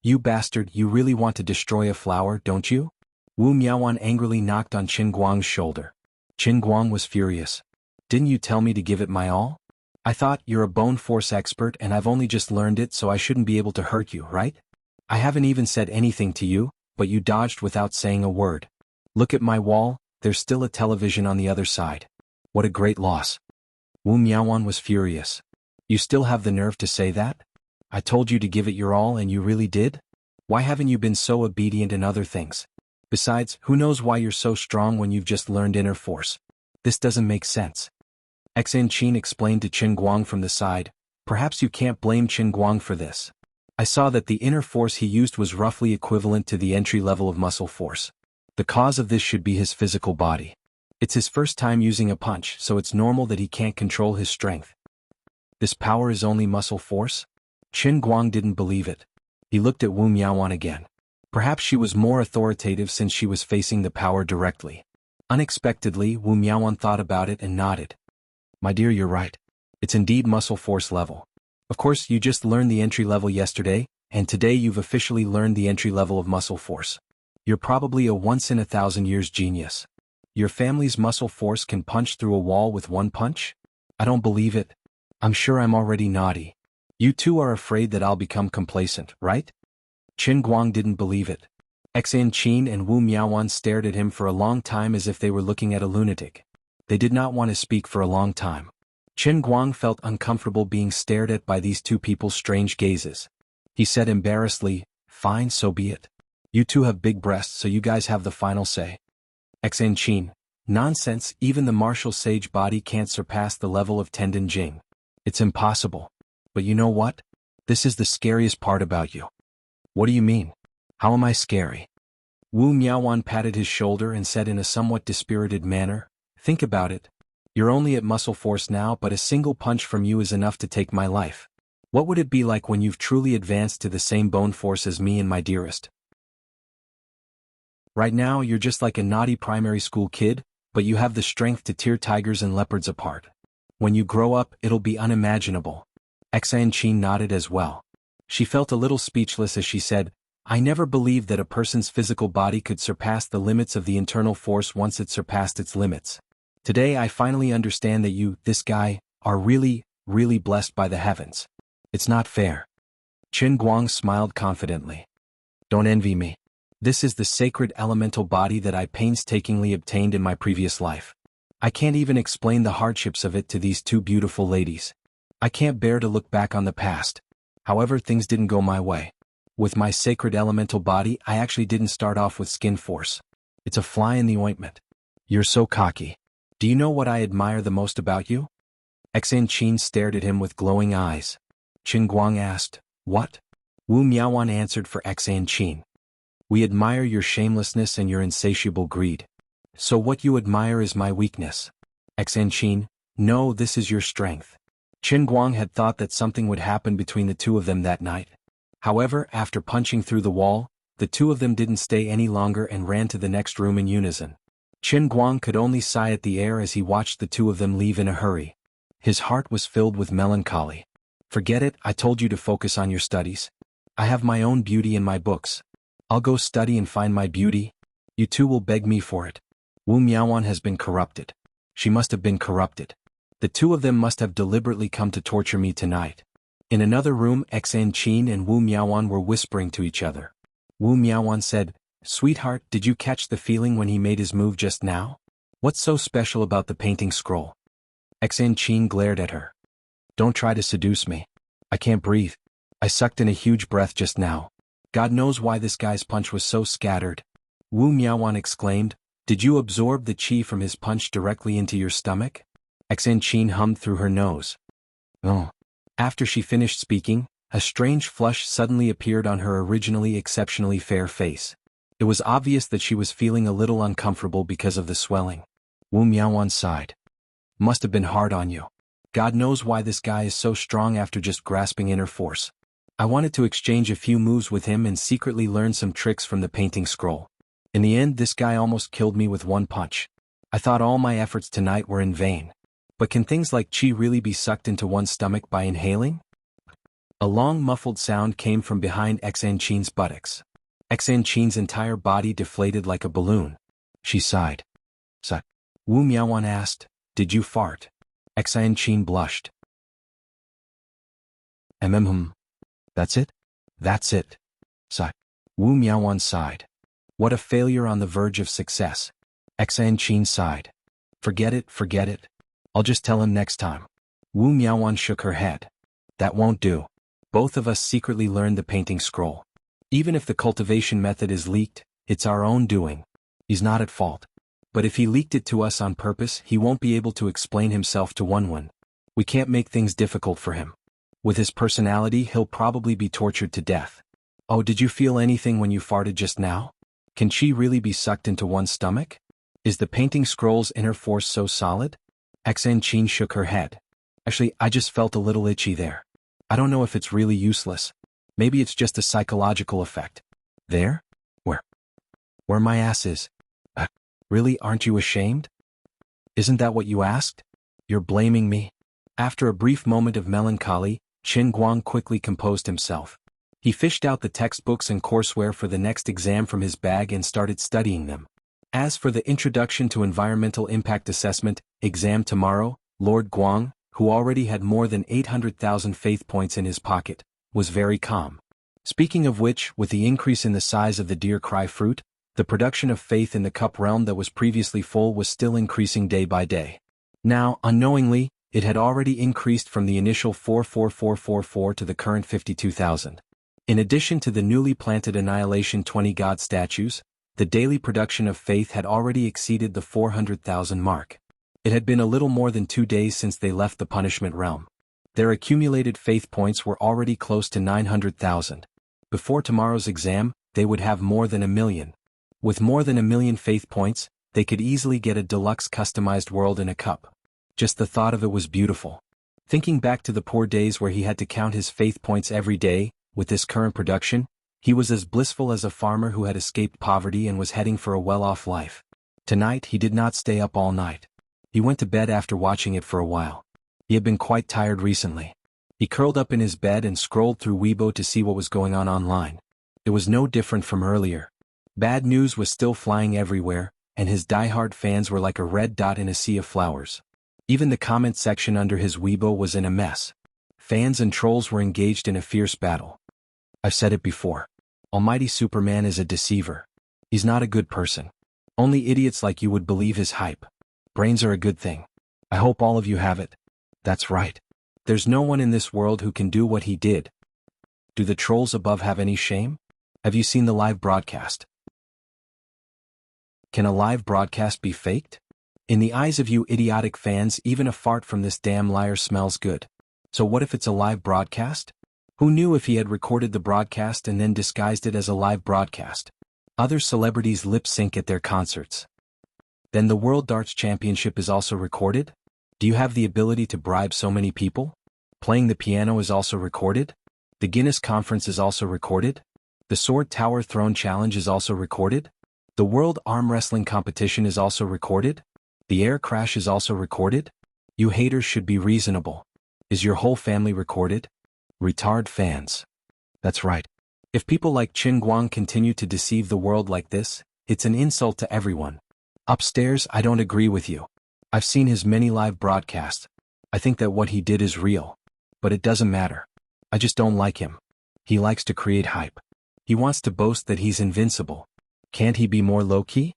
"You bastard, you really want to destroy a flower, don't you?" Wu Miaowan angrily knocked on Qin Guang's shoulder. Qin Guang was furious. Didn't you tell me to give it my all? I thought you're a bone force expert and I've only just learned it, so I shouldn't be able to hurt you, right? I haven't even said anything to you, but you dodged without saying a word. Look at my wall, there's still a television on the other side. What a great loss. Wu Miaowan was furious. You still have the nerve to say that? I told you to give it your all and you really did? Why haven't you been so obedient in other things? Besides, who knows why you're so strong when you've just learned inner force? This doesn't make sense. Xan Qin explained to Qin Guang from the side. Perhaps you can't blame Qin Guang for this. I saw that the inner force he used was roughly equivalent to the entry level of muscle force. The cause of this should be his physical body. It's his first time using a punch, so it's normal that he can't control his strength. This power is only muscle force? Qin Guang didn't believe it. He looked at Wu Miaowan again. Perhaps she was more authoritative since she was facing the power directly. Unexpectedly, Wu Miaowan thought about it and nodded. My dear, you're right. It's indeed muscle force level. Of course, you just learned the entry level yesterday, and today you've officially learned the entry level of muscle force. You're probably a once-in-a-thousand-years genius. Your family's muscle force can punch through a wall with one punch? I don't believe it. I'm sure I'm already naughty. You two are afraid that I'll become complacent, right? Qin Guang didn't believe it. Xan Qin and Wu Miaowan stared at him for a long time as if they were looking at a lunatic. They did not want to speak for a long time. Qin Guang felt uncomfortable being stared at by these two people's strange gazes. He said embarrassedly, "Fine, so be it. You two have big breasts, so you guys have the final say." Xan Qin, nonsense, even the martial sage body can't surpass the level of Tendon Jing. It's impossible. But you know what? This is the scariest part about you. What do you mean? How am I scary? Wu Miaowan patted his shoulder and said in a somewhat dispirited manner, think about it. You're only at muscle force now, but a single punch from you is enough to take my life. What would it be like when you've truly advanced to the same bone force as me and my dearest? Right now, you're just like a naughty primary school kid, but you have the strength to tear tigers and leopards apart. When you grow up, it'll be unimaginable. Xan Qin nodded as well. She felt a little speechless as she said, I never believed that a person's physical body could surpass the limits of the internal force once it surpassed its limits. Today I finally understand that you, this guy, are really, really blessed by the heavens. It's not fair. Qin Guang smiled confidently. Don't envy me. This is the sacred elemental body that I painstakingly obtained in my previous life. I can't even explain the hardships of it to these two beautiful ladies. I can't bear to look back on the past. However, things didn't go my way. With my sacred elemental body, I actually didn't start off with skin force. It's a fly in the ointment. You're so cocky. Do you know what I admire the most about you? Xan Qin stared at him with glowing eyes. Qin Guang asked, what? Wu Miaowan answered for Xan Qin. We admire your shamelessness and your insatiable greed. So what you admire is my weakness. Xan Qin, no, this is your strength. Qin Guang had thought that something would happen between the two of them that night. However, after punching through the wall, the two of them didn't stay any longer and ran to the next room in unison. Qin Guang could only sigh at the air as he watched the two of them leave in a hurry. His heart was filled with melancholy. Forget it, I told you to focus on your studies. I have my own beauty in my books. I'll go study and find my beauty. You two will beg me for it. Wu Miaowan has been corrupted. She must have been corrupted. The two of them must have deliberately come to torture me tonight. In another room, Xan Qin and Wu Miaowan were whispering to each other. Wu Miaowan said, Sweetheart, did you catch the feeling when he made his move just now? What's so special about the painting scroll? Xan Qin glared at her. Don't try to seduce me. I can't breathe. I sucked in a huge breath just now. God knows why this guy's punch was so scattered. Wu Miaowan exclaimed, Did you absorb the qi from his punch directly into your stomach? Xan Qin hummed through her nose. Oh. After she finished speaking, a strange flush suddenly appeared on her originally exceptionally fair face. It was obvious that she was feeling a little uncomfortable because of the swelling. Wu Miaowan sighed. Must have been hard on you. God knows why this guy is so strong after just grasping inner force. I wanted to exchange a few moves with him and secretly learn some tricks from the painting scroll. In the end, this guy almost killed me with one punch. I thought all my efforts tonight were in vain. But can things like qi really be sucked into one's stomach by inhaling? A long muffled sound came from behind Xan Qin's buttocks. Xan Qin's entire body deflated like a balloon. She sighed. Sigh. Wu Miaowan asked, "Did you fart?" Xan Qin blushed. That's it? That's it. Sigh. Wu Miaowan sighed. What a failure on the verge of success. Xan Qin sighed. Forget it, forget it. I'll just tell him next time. Wu Miaowan shook her head. That won't do. Both of us secretly learned the painting scroll. Even if the cultivation method is leaked, it's our own doing. He's not at fault. But if he leaked it to us on purpose, he won't be able to explain himself to Wenwen. We can't make things difficult for him. With his personality, he'll probably be tortured to death. Oh, did you feel anything when you farted just now? Can chi really be sucked into one's stomach? Is the painting scroll's inner force so solid? Xan Qin shook her head. Actually, I just felt a little itchy there. I don't know if it's really useless. Maybe it's just a psychological effect. There? Where? Where my ass is. Really, aren't you ashamed? Isn't that what you asked? You're blaming me? After a brief moment of melancholy, Qin Guang quickly composed himself. He fished out the textbooks and courseware for the next exam from his bag and started studying them. As for the Introduction to Environmental Impact Assessment exam tomorrow, Lord Guang, who already had more than 800,000 faith points in his pocket, was very calm. Speaking of which, with the increase in the size of the deer cry fruit, the production of faith in the cup realm that was previously full was still increasing day by day. Now, unknowingly, it had already increased from the initial 44444 to the current 52,000. In addition to the newly planted Annihilation 20 god statues, the daily production of faith had already exceeded the 400,000 mark. It had been a little more than 2 days since they left the punishment realm. Their accumulated faith points were already close to 900,000. Before tomorrow's exam, they would have more than 1 million. With more than 1 million faith points, they could easily get a deluxe customized world in a cup. Just the thought of it was beautiful. Thinking back to the poor days where he had to count his faith points every day, with this current production, he was as blissful as a farmer who had escaped poverty and was heading for a well-off life. Tonight he did not stay up all night. He went to bed after watching it for a while. He had been quite tired recently. He curled up in his bed and scrolled through Weibo to see what was going on online. It was no different from earlier. Bad news was still flying everywhere, and his diehard fans were like a red dot in a sea of flowers. Even the comment section under his Weibo was in a mess. Fans and trolls were engaged in a fierce battle. I've said it before. Almighty Superman is a deceiver. He's not a good person. Only idiots like you would believe his hype. Brains are a good thing. I hope all of you have it. That's right. There's no one in this world who can do what he did. Do the trolls above have any shame? Have you seen the live broadcast? Can a live broadcast be faked? In the eyes of you idiotic fans, even a fart from this damn liar smells good. So what if it's a live broadcast? Who knew if he had recorded the broadcast and then disguised it as a live broadcast? Other celebrities lip sync at their concerts. Then the World Darts Championship is also recorded? Do you have the ability to bribe so many people? Playing the piano is also recorded? The Guinness Conference is also recorded? The Sword Tower Throne Challenge is also recorded? The World Arm Wrestling Competition is also recorded? The air crash is also recorded? You haters should be reasonable. Is your whole family recorded? Retard fans. That's right. If people like Qin Guang continue to deceive the world like this, it's an insult to everyone. Upstairs, I don't agree with you. I've seen his many live broadcasts. I think that what he did is real. But it doesn't matter. I just don't like him. He likes to create hype. He wants to boast that he's invincible. Can't he be more low-key?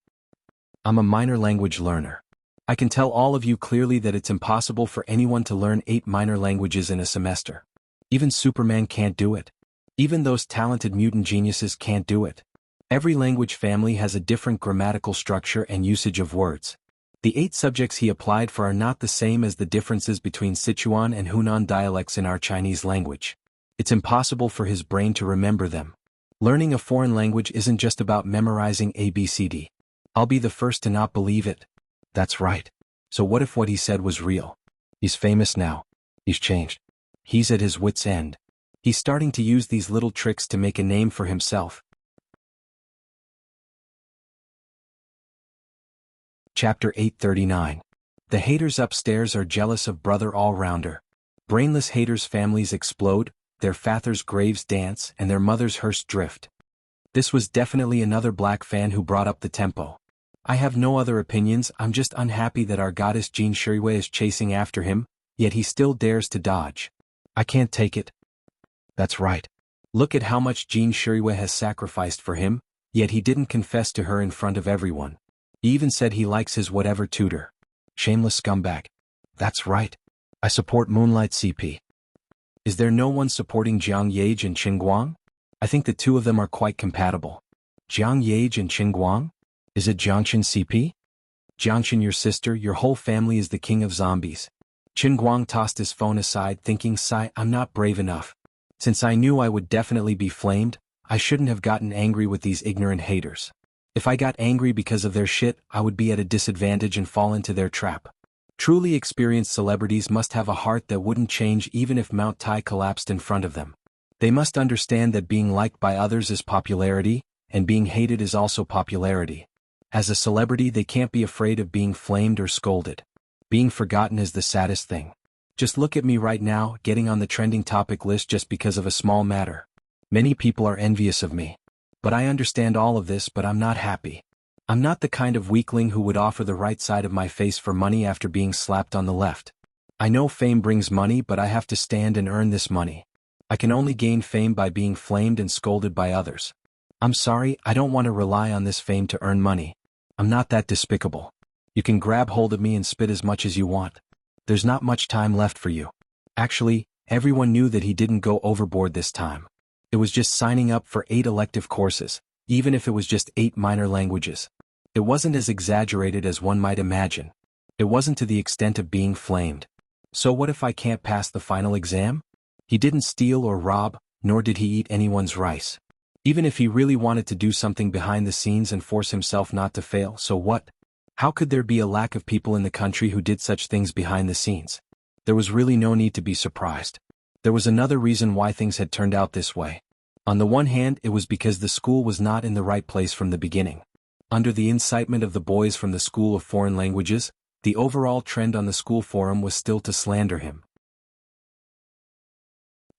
I'm a minor language learner. I can tell all of you clearly that it's impossible for anyone to learn 8 minor languages in a semester. Even Superman can't do it. Even those talented mutant geniuses can't do it. Every language family has a different grammatical structure and usage of words. The 8 subjects he applied for are not the same as the differences between Sichuan and Hunan dialects in our Chinese language. It's impossible for his brain to remember them. Learning a foreign language isn't just about memorizing ABCD. I'll be the first to not believe it. That's right. So what if what he said was real? He's famous now. He's changed. He's at his wit's end. He's starting to use these little tricks to make a name for himself. Chapter 839. The haters upstairs are jealous of brother all-rounder. Brainless haters' families explode, their fathers' graves dance, and their mothers' hearse drift. This was definitely another black fan who brought up the tempo. I have no other opinions, I'm just unhappy that our goddess Jin Shiriwei is chasing after him, yet he still dares to dodge. I can't take it. That's right. Look at how much Jin Shiriwei has sacrificed for him, yet he didn't confess to her in front of everyone. He even said he likes his whatever tutor. Shameless scumbag. That's right. I support Moonlight CP. Is there no one supporting Jiang Yage and Qin Guang? I think the two of them are quite compatible. Jiang Yage and Qin Guang? Is it Jiangqin CP? Jiangqin your sister, your whole family is the king of zombies. Qin Guang tossed his phone aside thinking, sigh, I'm not brave enough. Since I knew I would definitely be flamed, I shouldn't have gotten angry with these ignorant haters. If I got angry because of their shit, I would be at a disadvantage and fall into their trap. Truly experienced celebrities must have a heart that wouldn't change even if Mount Tai collapsed in front of them. They must understand that being liked by others is popularity, and being hated is also popularity. As a celebrity, they can't be afraid of being flamed or scolded. Being forgotten is the saddest thing. Just look at me right now, getting on the trending topic list just because of a small matter. Many people are envious of me. But I understand all of this, but I'm not happy. I'm not the kind of weakling who would offer the right side of my face for money after being slapped on the left. I know fame brings money, but I have to stand and earn this money. I can only gain fame by being flamed and scolded by others. I'm sorry, I don't want to rely on this fame to earn money. I'm not that despicable. You can grab hold of me and spit as much as you want. There's not much time left for you. Actually, everyone knew that he didn't go overboard this time. It was just signing up for 8 elective courses, even if it was just 8 minor languages. It wasn't as exaggerated as one might imagine. It wasn't to the extent of being flamed. So what if I can't pass the final exam? He didn't steal or rob, nor did he eat anyone's rice. Even if he really wanted to do something behind the scenes and force himself not to fail, so what? How could there be a lack of people in the country who did such things behind the scenes? There was really no need to be surprised. There was another reason why things had turned out this way. On the one hand, it was because the school was not in the right place from the beginning. Under the incitement of the boys from the School of Foreign Languages, the overall trend on the school forum was still to slander him.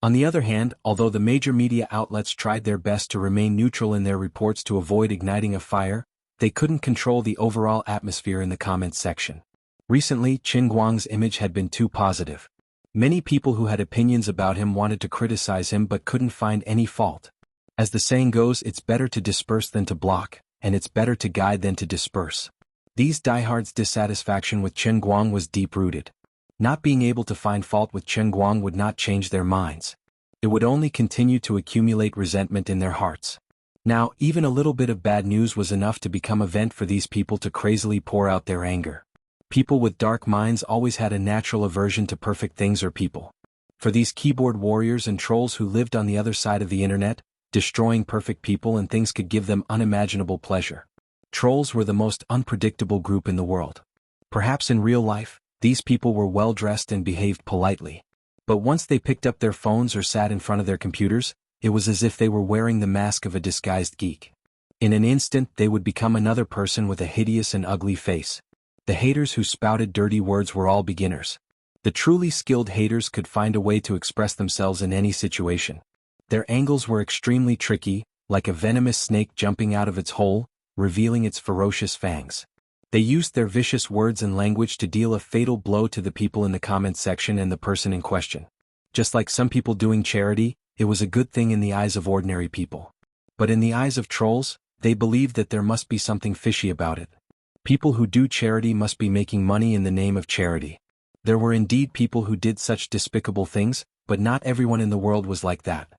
On the other hand, although the major media outlets tried their best to remain neutral in their reports to avoid igniting a fire, they couldn't control the overall atmosphere in the comments section. Recently, Qin Guang's image had been too positive. Many people who had opinions about him wanted to criticize him but couldn't find any fault. As the saying goes, it's better to disperse than to block, and it's better to guide than to disperse. These diehards' dissatisfaction with Qin Guang was deep-rooted. Not being able to find fault with Qin Guang would not change their minds. It would only continue to accumulate resentment in their hearts. Now, even a little bit of bad news was enough to become a vent for these people to crazily pour out their anger. People with dark minds always had a natural aversion to perfect things or people. For these keyboard warriors and trolls who lived on the other side of the internet, destroying perfect people and things could give them unimaginable pleasure. Trolls were the most unpredictable group in the world. Perhaps in real life, these people were well-dressed and behaved politely. But once they picked up their phones or sat in front of their computers, it was as if they were wearing the mask of a disguised geek. In an instant, they would become another person with a hideous and ugly face. The haters who spouted dirty words were all beginners. The truly skilled haters could find a way to express themselves in any situation. Their angles were extremely tricky, like a venomous snake jumping out of its hole, revealing its ferocious fangs. They used their vicious words and language to deal a fatal blow to the people in the comments section and the person in question. Just like some people doing charity, it was a good thing in the eyes of ordinary people. But in the eyes of trolls, they believed that there must be something fishy about it. People who do charity must be making money in the name of charity. There were indeed people who did such despicable things, but not everyone in the world was like that.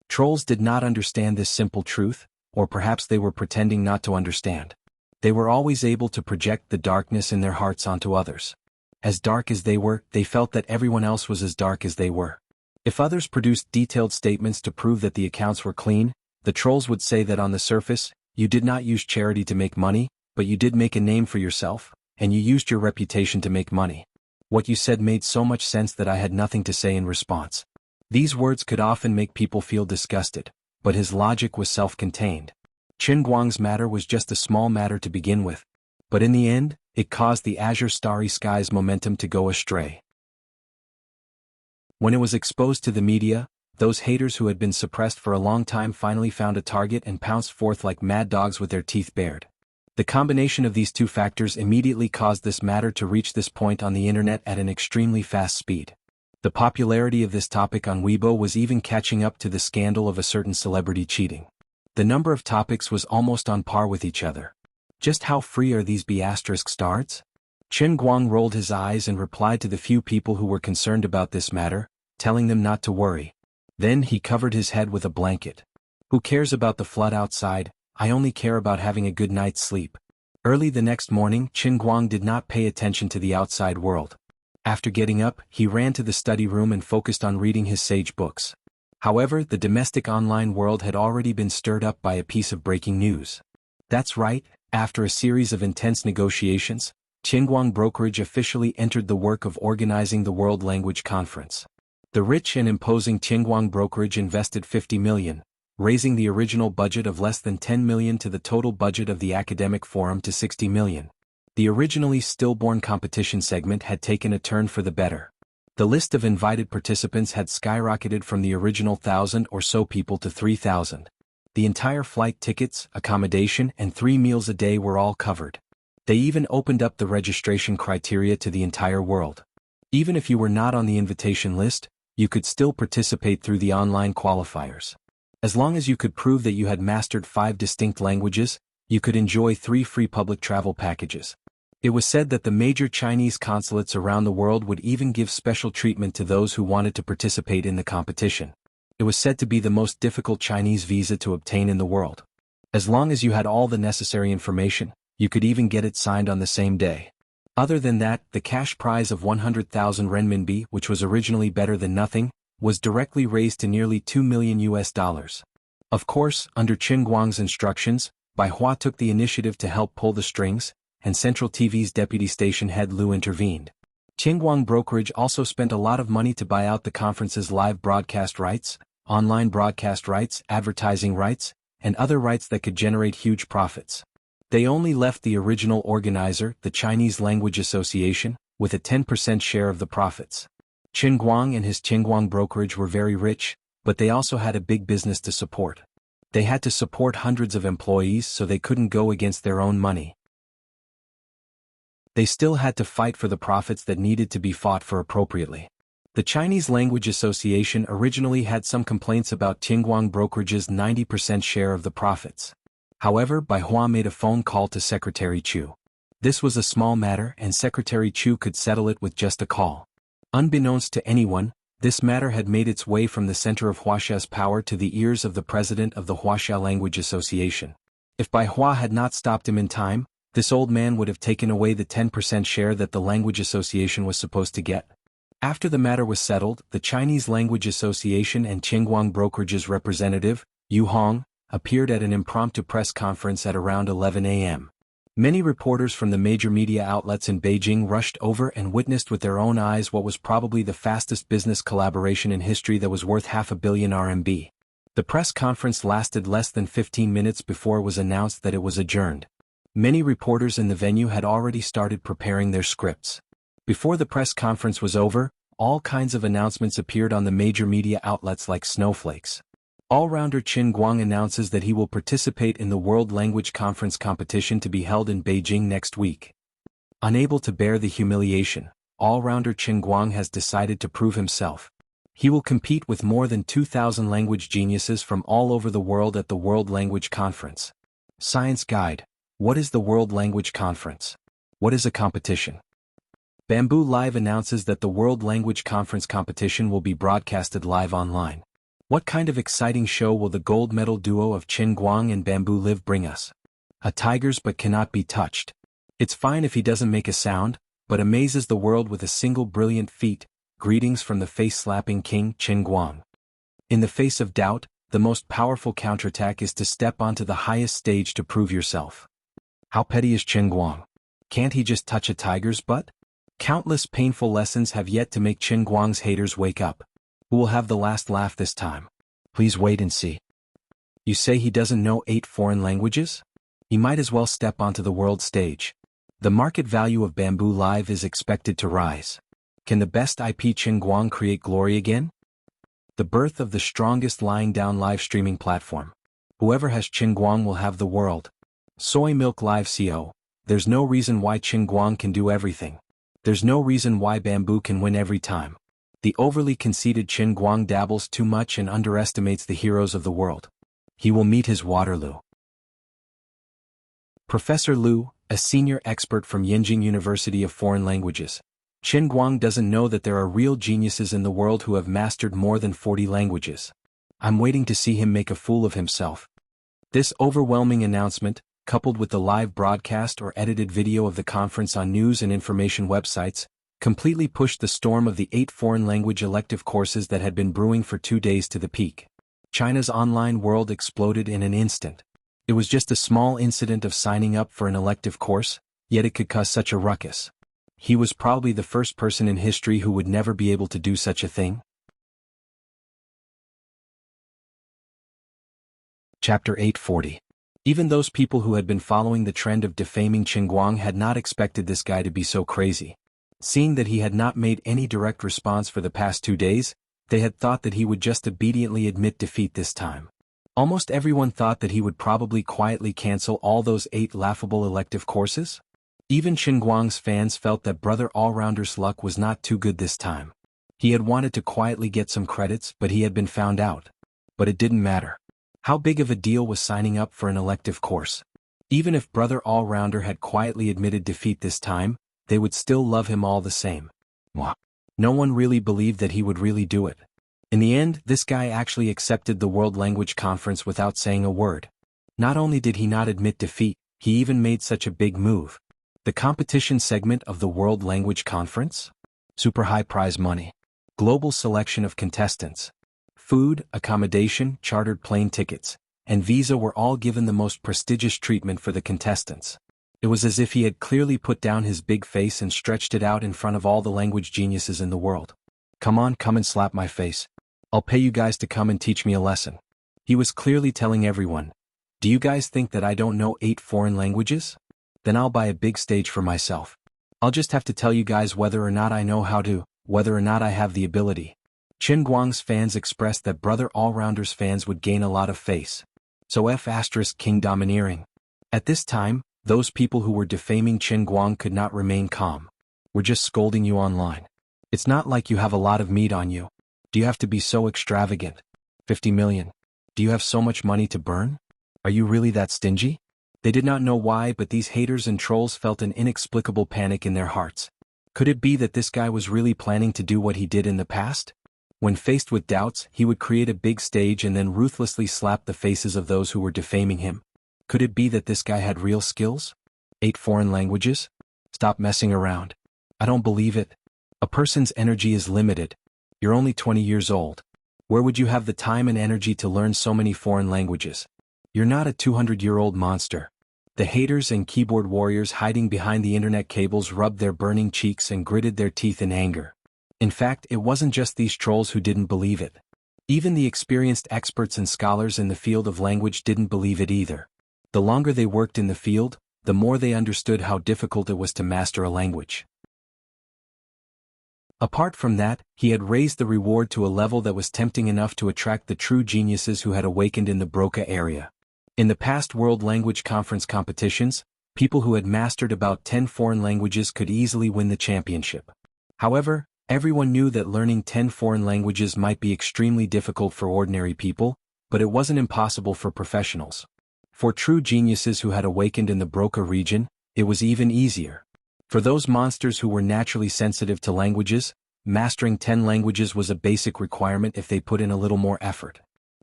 Trolls did not understand this simple truth, or perhaps they were pretending not to understand. They were always able to project the darkness in their hearts onto others. As dark as they were, they felt that everyone else was as dark as they were. If others produced detailed statements to prove that the accounts were clean, the trolls would say that on the surface, you did not use charity to make money, but you did make a name for yourself, and you used your reputation to make money. What you said made so much sense that I had nothing to say in response. These words could often make people feel disgusted, but his logic was self-contained. Qin Guang's matter was just a small matter to begin with, but in the end, it caused the azure starry sky's momentum to go astray. When it was exposed to the media, those haters who had been suppressed for a long time finally found a target and pounced forth like mad dogs with their teeth bared. The combination of these two factors immediately caused this matter to reach this point on the internet at an extremely fast speed. The popularity of this topic on Weibo was even catching up to the scandal of a certain celebrity cheating. The number of topics was almost on par with each other. Just how free are these B*****stards? Chen Guang rolled his eyes and replied to the few people who were concerned about this matter, telling them not to worry. Then he covered his head with a blanket. Who cares about the flood outside? I only care about having a good night's sleep. Early the next morning, Chen Guang did not pay attention to the outside world. After getting up, he ran to the study room and focused on reading his sage books. However, the domestic online world had already been stirred up by a piece of breaking news. That's right, after a series of intense negotiations, Qingguang Brokerage officially entered the work of organizing the World Language Conference. The rich and imposing Qingguang Brokerage invested 50 million, raising the original budget of less than 10 million to the total budget of the academic forum to 60 million. The originally stillborn competition segment had taken a turn for the better. The list of invited participants had skyrocketed from the original 1,000 or so people to 3,000. The entire flight tickets, accommodation, and 3 meals a day were all covered. They even opened up the registration criteria to the entire world. Even if you were not on the invitation list, you could still participate through the online qualifiers. As long as you could prove that you had mastered 5 distinct languages, you could enjoy 3 free public travel packages. It was said that the major Chinese consulates around the world would even give special treatment to those who wanted to participate in the competition. It was said to be the most difficult Chinese visa to obtain in the world. As long as you had all the necessary information, you could even get it signed on the same day. Other than that, the cash prize of 100,000 renminbi, which was originally better than nothing, was directly raised to nearly $2 million. Of course, under Chen Guang's instructions, Bai Hua took the initiative to help pull the strings, and Central TV's deputy station head Liu intervened. Qingguang Brokerage also spent a lot of money to buy out the conference's live broadcast rights, online broadcast rights, advertising rights, and other rights that could generate huge profits. They only left the original organizer, the Chinese Language Association, with a 10% share of the profits. Qingguang and his Qingguang Brokerage were very rich, but they also had a big business to support. They had to support hundreds of employees, so they couldn't go against their own money. They still had to fight for the profits that needed to be fought for appropriately. The Chinese Language Association originally had some complaints about Qingguang Brokerage's 90% share of the profits. However, Bai Hua made a phone call to Secretary Chu. This was a small matter and Secretary Chu could settle it with just a call. Unbeknownst to anyone, this matter had made its way from the center of Huaxia's power to the ears of the president of the Huaxia Language Association. If Bai Hua had not stopped him in time, this old man would have taken away the 10% share that the Language Association was supposed to get. After the matter was settled, the Chinese Language Association and Qingguang Brokerage's representative, Yu Hong, appeared at an impromptu press conference at around 11 a.m. Many reporters from the major media outlets in Beijing rushed over and witnessed with their own eyes what was probably the fastest business collaboration in history that was worth $500 million RMB. The press conference lasted less than 15 minutes before it was announced that it was adjourned. Many reporters in the venue had already started preparing their scripts. Before the press conference was over, all kinds of announcements appeared on the major media outlets like snowflakes. All-rounder Qin Guang announces that he will participate in the World Language Conference competition to be held in Beijing next week. Unable to bear the humiliation, all-rounder Qin Guang has decided to prove himself. He will compete with more than 2,000 language geniuses from all over the world at the World Language Conference. Science Guide. What is the World Language Conference? What is a competition? Bamboo Live announces that the World Language Conference competition will be broadcasted live online. What kind of exciting show will the gold medal duo of Qin Guang and Bamboo Live bring us? A tiger's but cannot be touched. It's fine if he doesn't make a sound, but amazes the world with a single brilliant feat. Greetings from the face-slapping king, Qin Guang. In the face of doubt, the most powerful counterattack is to step onto the highest stage to prove yourself. How petty is Qin Guang? Can't he just touch a tiger's butt? Countless painful lessons have yet to make Qin Guang's haters wake up. Who will have the last laugh this time? Please wait and see. You say he doesn't know 8 foreign languages? He might as well step onto the world stage. The market value of Bamboo Live is expected to rise. Can the best IP Qin Guang create glory again? The birth of the strongest lying down live streaming platform. Whoever has Qinguang will have the world. Soy Milk Live CO. There's no reason why Qinguang can do everything. There's no reason why Bamboo can win every time. The overly conceited Qinguang dabbles too much and underestimates the heroes of the world. He will meet his Waterloo. Professor Liu, a senior expert from Yinjing University of Foreign Languages. Qinguang doesn't know that there are real geniuses in the world who have mastered more than 40 languages. I'm waiting to see him make a fool of himself. This overwhelming announcement, coupled with the live broadcast or edited video of the conference on news and information websites, completely pushed the storm of the 8 foreign language elective courses that had been brewing for 2 days to the peak. China's online world exploded in an instant. It was just a small incident of signing up for an elective course, yet it could cause such a ruckus. He was probably the first person in history who would never be able to do such a thing. Chapter 840. Even those people who had been following the trend of defaming Qinguang had not expected this guy to be so crazy. Seeing that he had not made any direct response for the past 2 days, they had thought that he would just obediently admit defeat this time. Almost everyone thought that he would probably quietly cancel all those 8 laughable elective courses. Even Qinguang's fans felt that Brother Allrounder's luck was not too good this time. He had wanted to quietly get some credits, but he had been found out. But it didn't matter. How big of a deal was signing up for an elective course? Even if Brother Allrounder had quietly admitted defeat this time, they would still love him all the same. No one really believed that he would really do it. In the end, this guy actually accepted the World Language Conference without saying a word. Not only did he not admit defeat, he even made such a big move. The competition segment of the World Language Conference? Super high prize money. Global selection of contestants. Food, accommodation, chartered plane tickets, and visa were all given the most prestigious treatment for the contestants. It was as if he had clearly put down his big face and stretched it out in front of all the language geniuses in the world. Come on, come and slap my face. I'll pay you guys to come and teach me a lesson. He was clearly telling everyone, do you guys think that I don't know 8 foreign languages? Then I'll buy a big stage for myself. I'll just have to tell you guys whether or not I know how to, whether or not I have the ability. Qinguang's fans expressed that Brother Allrounder's fans would gain a lot of face. So King domineering. At this time, those people who were defaming Qinguang could not remain calm. We're just scolding you online. It's not like you have a lot of meat on you. Do you have to be so extravagant? 50 million. Do you have so much money to burn? Are you really that stingy? They did not know why, but these haters and trolls felt an inexplicable panic in their hearts. Could it be that this guy was really planning to do what he did in the past? When faced with doubts, he would create a big stage and then ruthlessly slap the faces of those who were defaming him. Could it be that this guy had real skills? 8 foreign languages? Stop messing around. I don't believe it. A person's energy is limited. You're only 20 years old. Where would you have the time and energy to learn so many foreign languages? You're not a 200-year-old monster. The haters and keyboard warriors hiding behind the internet cables rubbed their burning cheeks and gritted their teeth in anger. In fact, it wasn't just these trolls who didn't believe it. Even the experienced experts and scholars in the field of language didn't believe it either. The longer they worked in the field, the more they understood how difficult it was to master a language. Apart from that, he had raised the reward to a level that was tempting enough to attract the true geniuses who had awakened in the Broca area. In the past World Language Conference competitions, people who had mastered about 10 foreign languages could easily win the championship. However, everyone knew that learning 10 foreign languages might be extremely difficult for ordinary people, but it wasn't impossible for professionals. For true geniuses who had awakened in the Broca region, it was even easier. For those monsters who were naturally sensitive to languages, mastering 10 languages was a basic requirement if they put in a little more effort.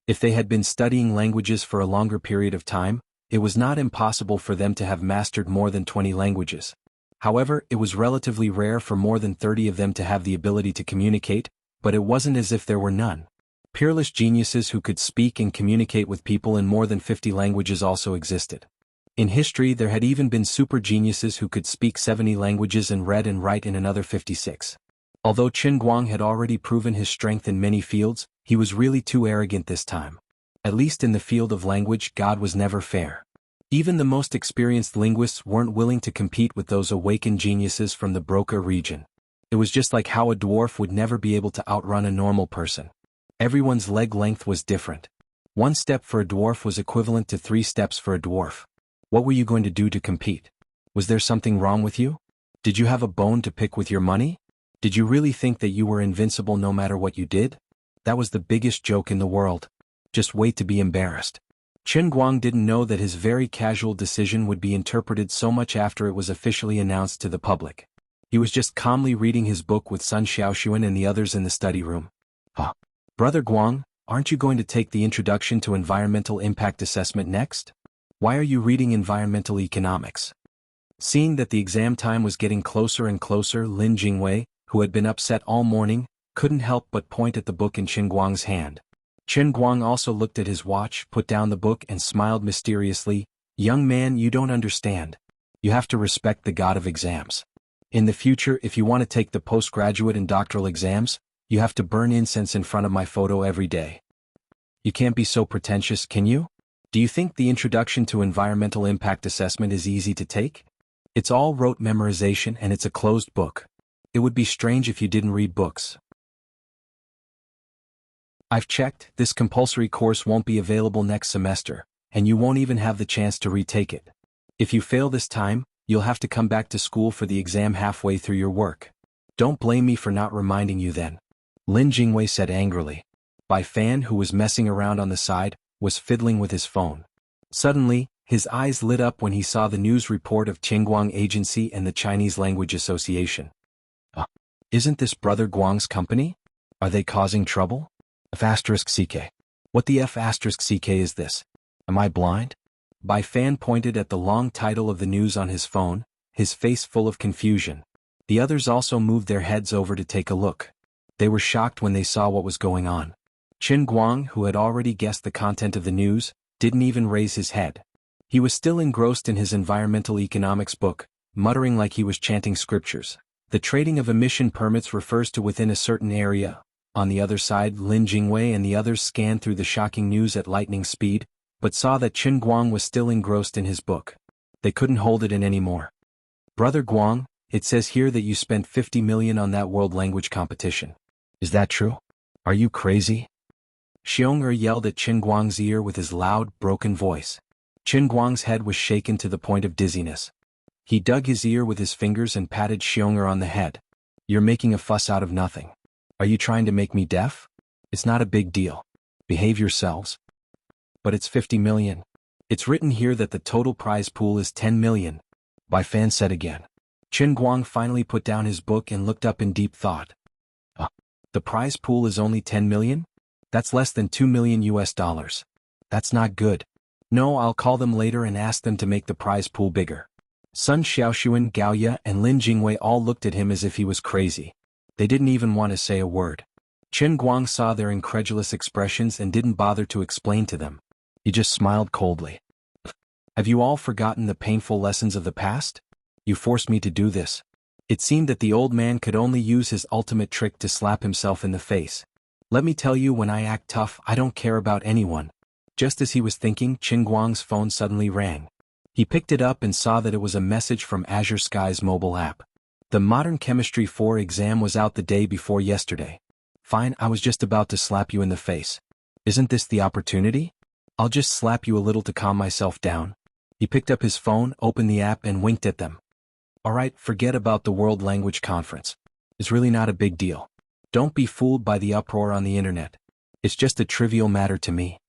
If they had been studying languages for a longer period of time, it was not impossible for them to have mastered more than 20 languages. However, it was relatively rare for more than 30 of them to have the ability to communicate, but it wasn't as if there were none. Peerless geniuses who could speak and communicate with people in more than 50 languages also existed. In history, there had even been super geniuses who could speak 70 languages and read and write in another 56. Although Qinguang had already proven his strength in many fields, he was really too arrogant this time. At least in the field of language, God was never fair. Even the most experienced linguists weren't willing to compete with those awakened geniuses from the Broca region. It was just like how a dwarf would never be able to outrun a normal person. Everyone's leg length was different. 1 step for a dwarf was equivalent to 3 steps for a dwarf. What were you going to do to compete? Was there something wrong with you? Did you have a bone to pick with your money? Did you really think that you were invincible no matter what you did? That was the biggest joke in the world. Just wait to be embarrassed. Chen Guang didn't know that his very casual decision would be interpreted so much after it was officially announced to the public. He was just calmly reading his book with Sun Xiaoxuan and the others in the study room. Brother Guang, aren't you going to take the Introduction to Environmental Impact Assessment next? Why are you reading environmental economics? Seeing that the exam time was getting closer and closer, Lin Jingwei, who had been upset all morning, couldn't help but point at the book in Chen Guang's hand. Chen Guang also looked at his watch, put down the book and smiled mysteriously. Young man, you don't understand. You have to respect the god of exams. In the future, if you want to take the postgraduate and doctoral exams, you have to burn incense in front of my photo every day. You can't be so pretentious, can you? Do you think the Introduction to Environmental Impact Assessment is easy to take? It's all rote memorization and it's a closed book. It would be strange if you didn't read books. I've checked, this compulsory course won't be available next semester, and you won't even have the chance to retake it. If you fail this time, you'll have to come back to school for the exam halfway through your work. Don't blame me for not reminding you then. Lin Jingwei said angrily. Bai Fan, who was messing around on the side, was fiddling with his phone. Suddenly, his eyes lit up when he saw the news report of Qingguang Agency and the Chinese Language Association. Isn't this Brother Guang's company? Are they causing trouble? F***CK. What the F***CK is this? Am I blind? Bai Fan pointed at the long title of the news on his phone, his face full of confusion. The others also moved their heads over to take a look. They were shocked when they saw what was going on. Chen Guang, who had already guessed the content of the news, didn't even raise his head. He was still engrossed in his environmental economics book, muttering like he was chanting scriptures. The trading of emission permits refers to within a certain area. On the other side, Lin Jingwei and the others scanned through the shocking news at lightning speed, but saw that Chen Guang was still engrossed in his book. They couldn't hold it in anymore. Brother Guang, it says here that you spent 50 million on that world language competition. Is that true? Are you crazy? Xiong'er yelled at Chen Guang's ear with his loud, broken voice. Chen Guang's head was shaken to the point of dizziness. He dug his ear with his fingers and patted Xiong'er on the head. You're making a fuss out of nothing. Are you trying to make me deaf? It's not a big deal. Behave yourselves. But it's 50 million. It's written here that the total prize pool is 10 million. Bai Fan said again. Chen Guang finally put down his book and looked up in deep thought. The prize pool is only 10 million? That's less than 2 million US dollars. That's not good. No, I'll call them later and ask them to make the prize pool bigger. Sun Xiaoxuan, Gao Ye, and Lin Jingwei all looked at him as if he was crazy. They didn't even want to say a word. Chen Guang saw their incredulous expressions and didn't bother to explain to them. He just smiled coldly. Have you all forgotten the painful lessons of the past? You forced me to do this. It seemed that the old man could only use his ultimate trick to slap himself in the face. Let me tell you, when I act tough, I don't care about anyone. Just as he was thinking, Chen Guang's phone suddenly rang. He picked it up and saw that it was a message from Azure Sky's mobile app. The Modern Chemistry 4 exam was out the day before yesterday. Fine, I was just about to slap you in the face. Isn't this the opportunity? I'll just slap you a little to calm myself down. He picked up his phone, opened the app and winked at them. Alright, forget about the World Language Conference. It's really not a big deal. Don't be fooled by the uproar on the internet. It's just a trivial matter to me.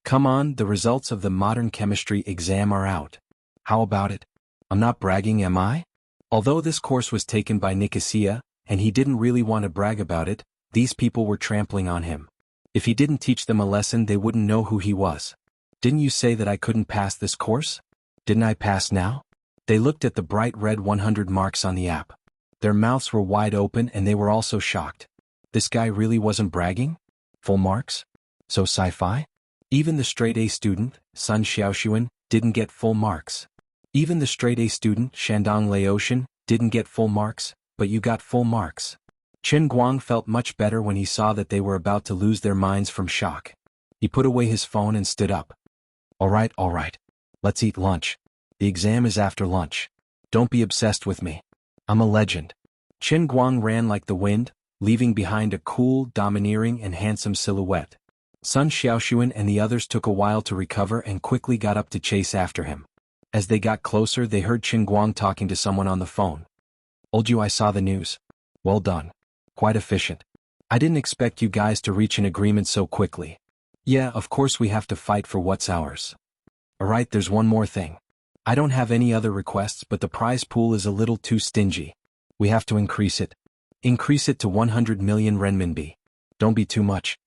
Come on, the results of the Modern Chemistry exam are out. How about it? I'm not bragging, am I? Although this course was taken by Nicosia, and he didn't really want to brag about it, these people were trampling on him. If he didn't teach them a lesson, they wouldn't know who he was. Didn't you say that I couldn't pass this course? Didn't I pass now? They looked at the bright red 100 marks on the app. Their mouths were wide open and they were also shocked. This guy really wasn't bragging? Full marks? So sci-fi? Even the straight-A student, Sun Xiaoxuan, didn't get full marks. Even the straight-A student, Shandong Laotian, didn't get full marks, but you got full marks. Chen Guang felt much better when he saw that they were about to lose their minds from shock. He put away his phone and stood up. Alright. Let's eat lunch. The exam is after lunch. Don't be obsessed with me. I'm a legend. Chen Guang ran like the wind, leaving behind a cool, domineering and handsome silhouette. Sun Xiaoshuan and the others took a while to recover and quickly got up to chase after him. As they got closer, they heard Qin Guang talking to someone on the phone. "Old you, I saw the news. Well done. Quite efficient. I didn't expect you guys to reach an agreement so quickly. Yeah, of course we have to fight for what's ours. Alright, there's one more thing. I don't have any other requests, but the prize pool is a little too stingy. We have to increase it. Increase it to 100 million renminbi. Don't be too much."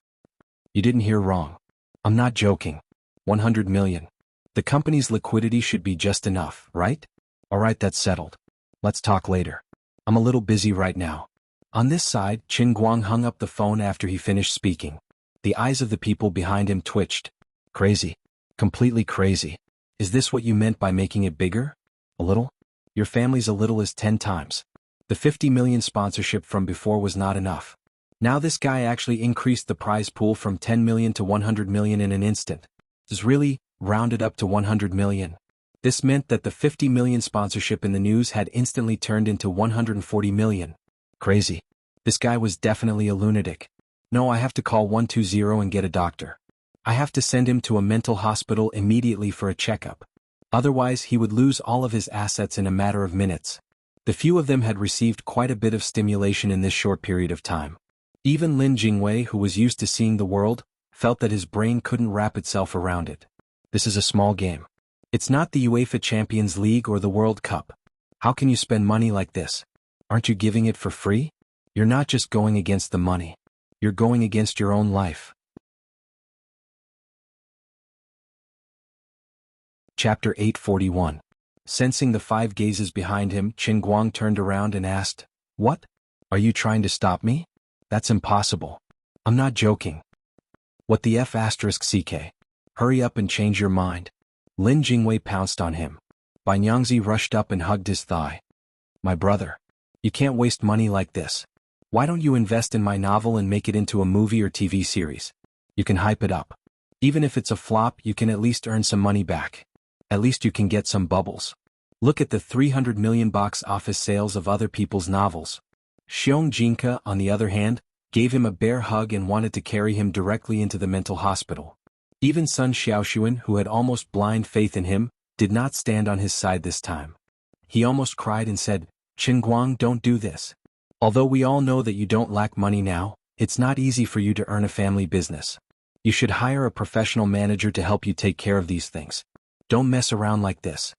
"You didn't hear wrong. I'm not joking. 100 million. The company's liquidity should be just enough, right? Alright, that's settled. Let's talk later. I'm a little busy right now." On this side, Qin Guang hung up the phone after he finished speaking. The eyes of the people behind him twitched. "Crazy. Completely crazy. Is this what you meant by making it bigger? A little? Your family's a little as 10 times. The 50 million sponsorship from before was not enough. Now this guy actually increased the prize pool from 10 million to 100 million in an instant. Is really rounded up to 100 million. This meant that the 50 million sponsorship in the news had instantly turned into 140 million. Crazy. This guy was definitely a lunatic. No, I have to call 120 and get a doctor. I have to send him to a mental hospital immediately for a checkup. Otherwise he would lose all of his assets in a matter of minutes." The few of them had received quite a bit of stimulation in this short period of time. Even Lin Jingwei, who was used to seeing the world, felt that his brain couldn't wrap itself around it. This is a small game. It's not the UEFA Champions League or the World Cup. How can you spend money like this? Aren't you giving it for free? You're not just going against the money. You're going against your own life. Chapter 841. Sensing the 5 gazes behind him, Qin Guang turned around and asked, "What? Are you trying to stop me? That's impossible. I'm not joking. What the F***ck? Hurry up and change your mind." Lin Jingwei pounced on him. Bai Nyangzi rushed up and hugged his thigh. "My brother. You can't waste money like this. Why don't you invest in my novel and make it into a movie or TV series? You can hype it up. Even if it's a flop, you can at least earn some money back. At least you can get some bubbles. Look at the 300 million box office sales of other people's novels." Xiong Jinka, on the other hand, gave him a bear hug and wanted to carry him directly into the mental hospital. Even Sun Xiaoshuan, who had almost blind faith in him, did not stand on his side this time. He almost cried and said, "Qin Guang, don't do this. Although we all know that you don't lack money now, it's not easy for you to earn a family business. You should hire a professional manager to help you take care of these things. Don't mess around like this."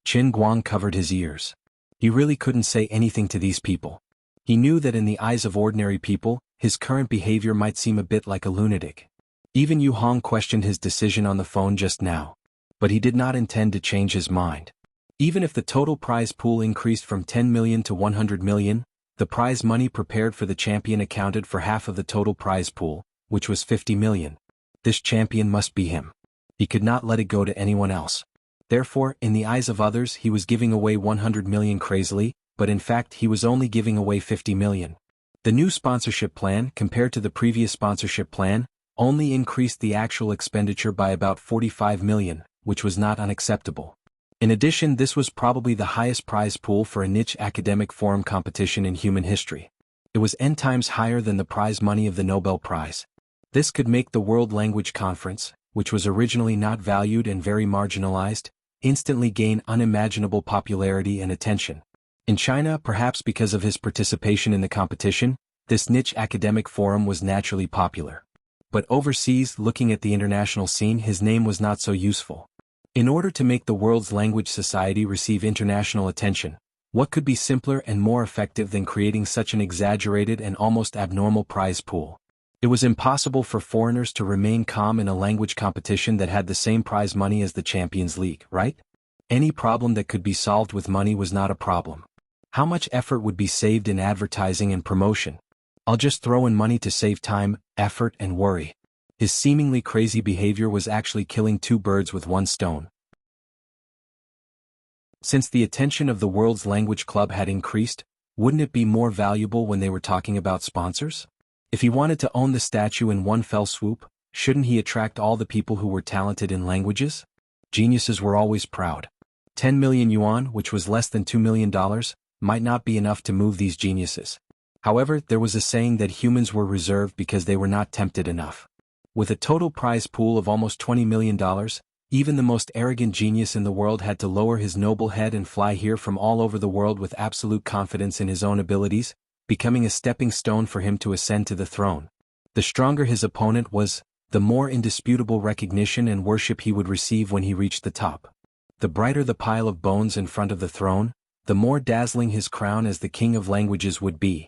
Qin Guang covered his ears. He really couldn't say anything to these people. He knew that in the eyes of ordinary people, his current behavior might seem a bit like a lunatic. Even Yu Hong questioned his decision on the phone just now. But he did not intend to change his mind. Even if the total prize pool increased from 10 million to 100 million, the prize money prepared for the champion accounted for half of the total prize pool, which was 50 million. This champion must be him. He could not let it go to anyone else. Therefore, in the eyes of others, he was giving away 100 million crazily, but in fact he was only giving away 50 million. The new sponsorship plan, compared to the previous sponsorship plan, only increased the actual expenditure by about 45 million, which was not unacceptable. In addition, this was probably the highest prize pool for a niche academic forum competition in human history. It was n times higher than the prize money of the Nobel Prize. This could make the World Language Conference, which was originally not valued and very marginalized, instantly gain unimaginable popularity and attention. In China, perhaps because of his participation in the competition, this niche academic forum was naturally popular. But overseas, looking at the international scene, his name was not so useful. In order to make the world's language society receive international attention, what could be simpler and more effective than creating such an exaggerated and almost abnormal prize pool? It was impossible for foreigners to remain calm in a language competition that had the same prize money as the Champions League, right? Any problem that could be solved with money was not a problem. How much effort would be saved in advertising and promotion? I'll just throw in money to save time, effort, and worry. His seemingly crazy behavior was actually killing 2 birds with 1 stone. Since the attention of the World's Language Club had increased, wouldn't it be more valuable when they were talking about sponsors? If he wanted to own the statue in one fell swoop, shouldn't he attract all the people who were talented in languages? Geniuses were always proud. 10 million yuan, which was less than $2 million, might not be enough to move these geniuses. However, there was a saying that humans were reserved because they were not tempted enough. With a total prize pool of almost $20 million, even the most arrogant genius in the world had to lower his noble head and fly here from all over the world with absolute confidence in his own abilities, becoming a stepping stone for him to ascend to the throne. The stronger his opponent was, the more indisputable recognition and worship he would receive when he reached the top. The brighter the pile of bones in front of the throne, the more dazzling his crown as the king of languages would be.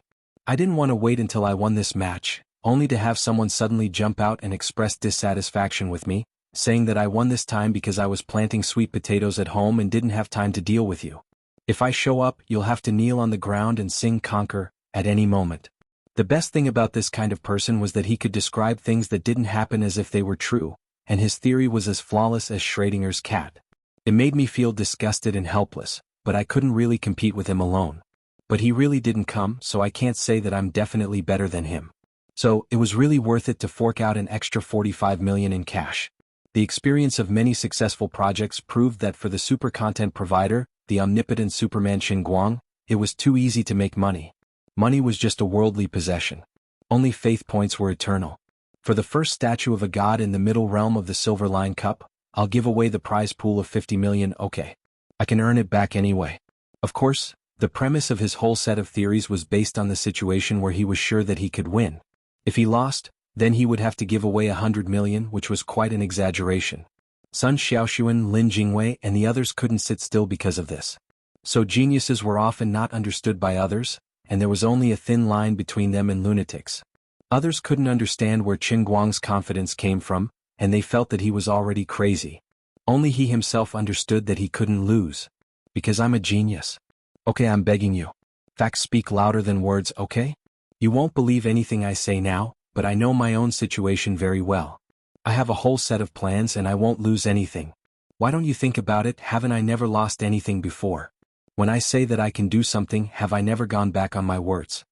I didn't want to wait until I won this match, only to have someone suddenly jump out and express dissatisfaction with me, saying that I won this time because I was planting sweet potatoes at home and didn't have time to deal with you. If I show up, you'll have to kneel on the ground and sing conquer, at any moment. The best thing about this kind of person was that he could describe things that didn't happen as if they were true, and his theory was as flawless as Schrödinger's cat. It made me feel disgusted and helpless, but I couldn't really compete with him alone. But he really didn't come, so I can't say that I'm definitely better than him. So, it was really worth it to fork out an extra $45 million in cash. The experience of many successful projects proved that for the super content provider, the omnipotent Superman Qin Guang, it was too easy to make money. Money was just a worldly possession. Only faith points were eternal. For the first statue of a god in the middle realm of the Silver Line Cup, I'll give away the prize pool of $50 million. Okay. I can earn it back anyway. Of course, the premise of his whole set of theories was based on the situation where he was sure that he could win. If he lost, then he would have to give away $100 million, which was quite an exaggeration. Sun Xiaoxuan, Lin Jingwei, and the others couldn't sit still because of this. So geniuses were often not understood by others, and there was only a thin line between them and lunatics. Others couldn't understand where Qin Guang's confidence came from, and they felt that he was already crazy. Only he himself understood that he couldn't lose. Because I'm a genius. Okay, I'm begging you. Facts speak louder than words, okay? You won't believe anything I say now, but I know my own situation very well. I have a whole set of plans and I won't lose anything. Why don't you think about it? Haven't I never lost anything before? When I say that I can do something, have I never gone back on my words?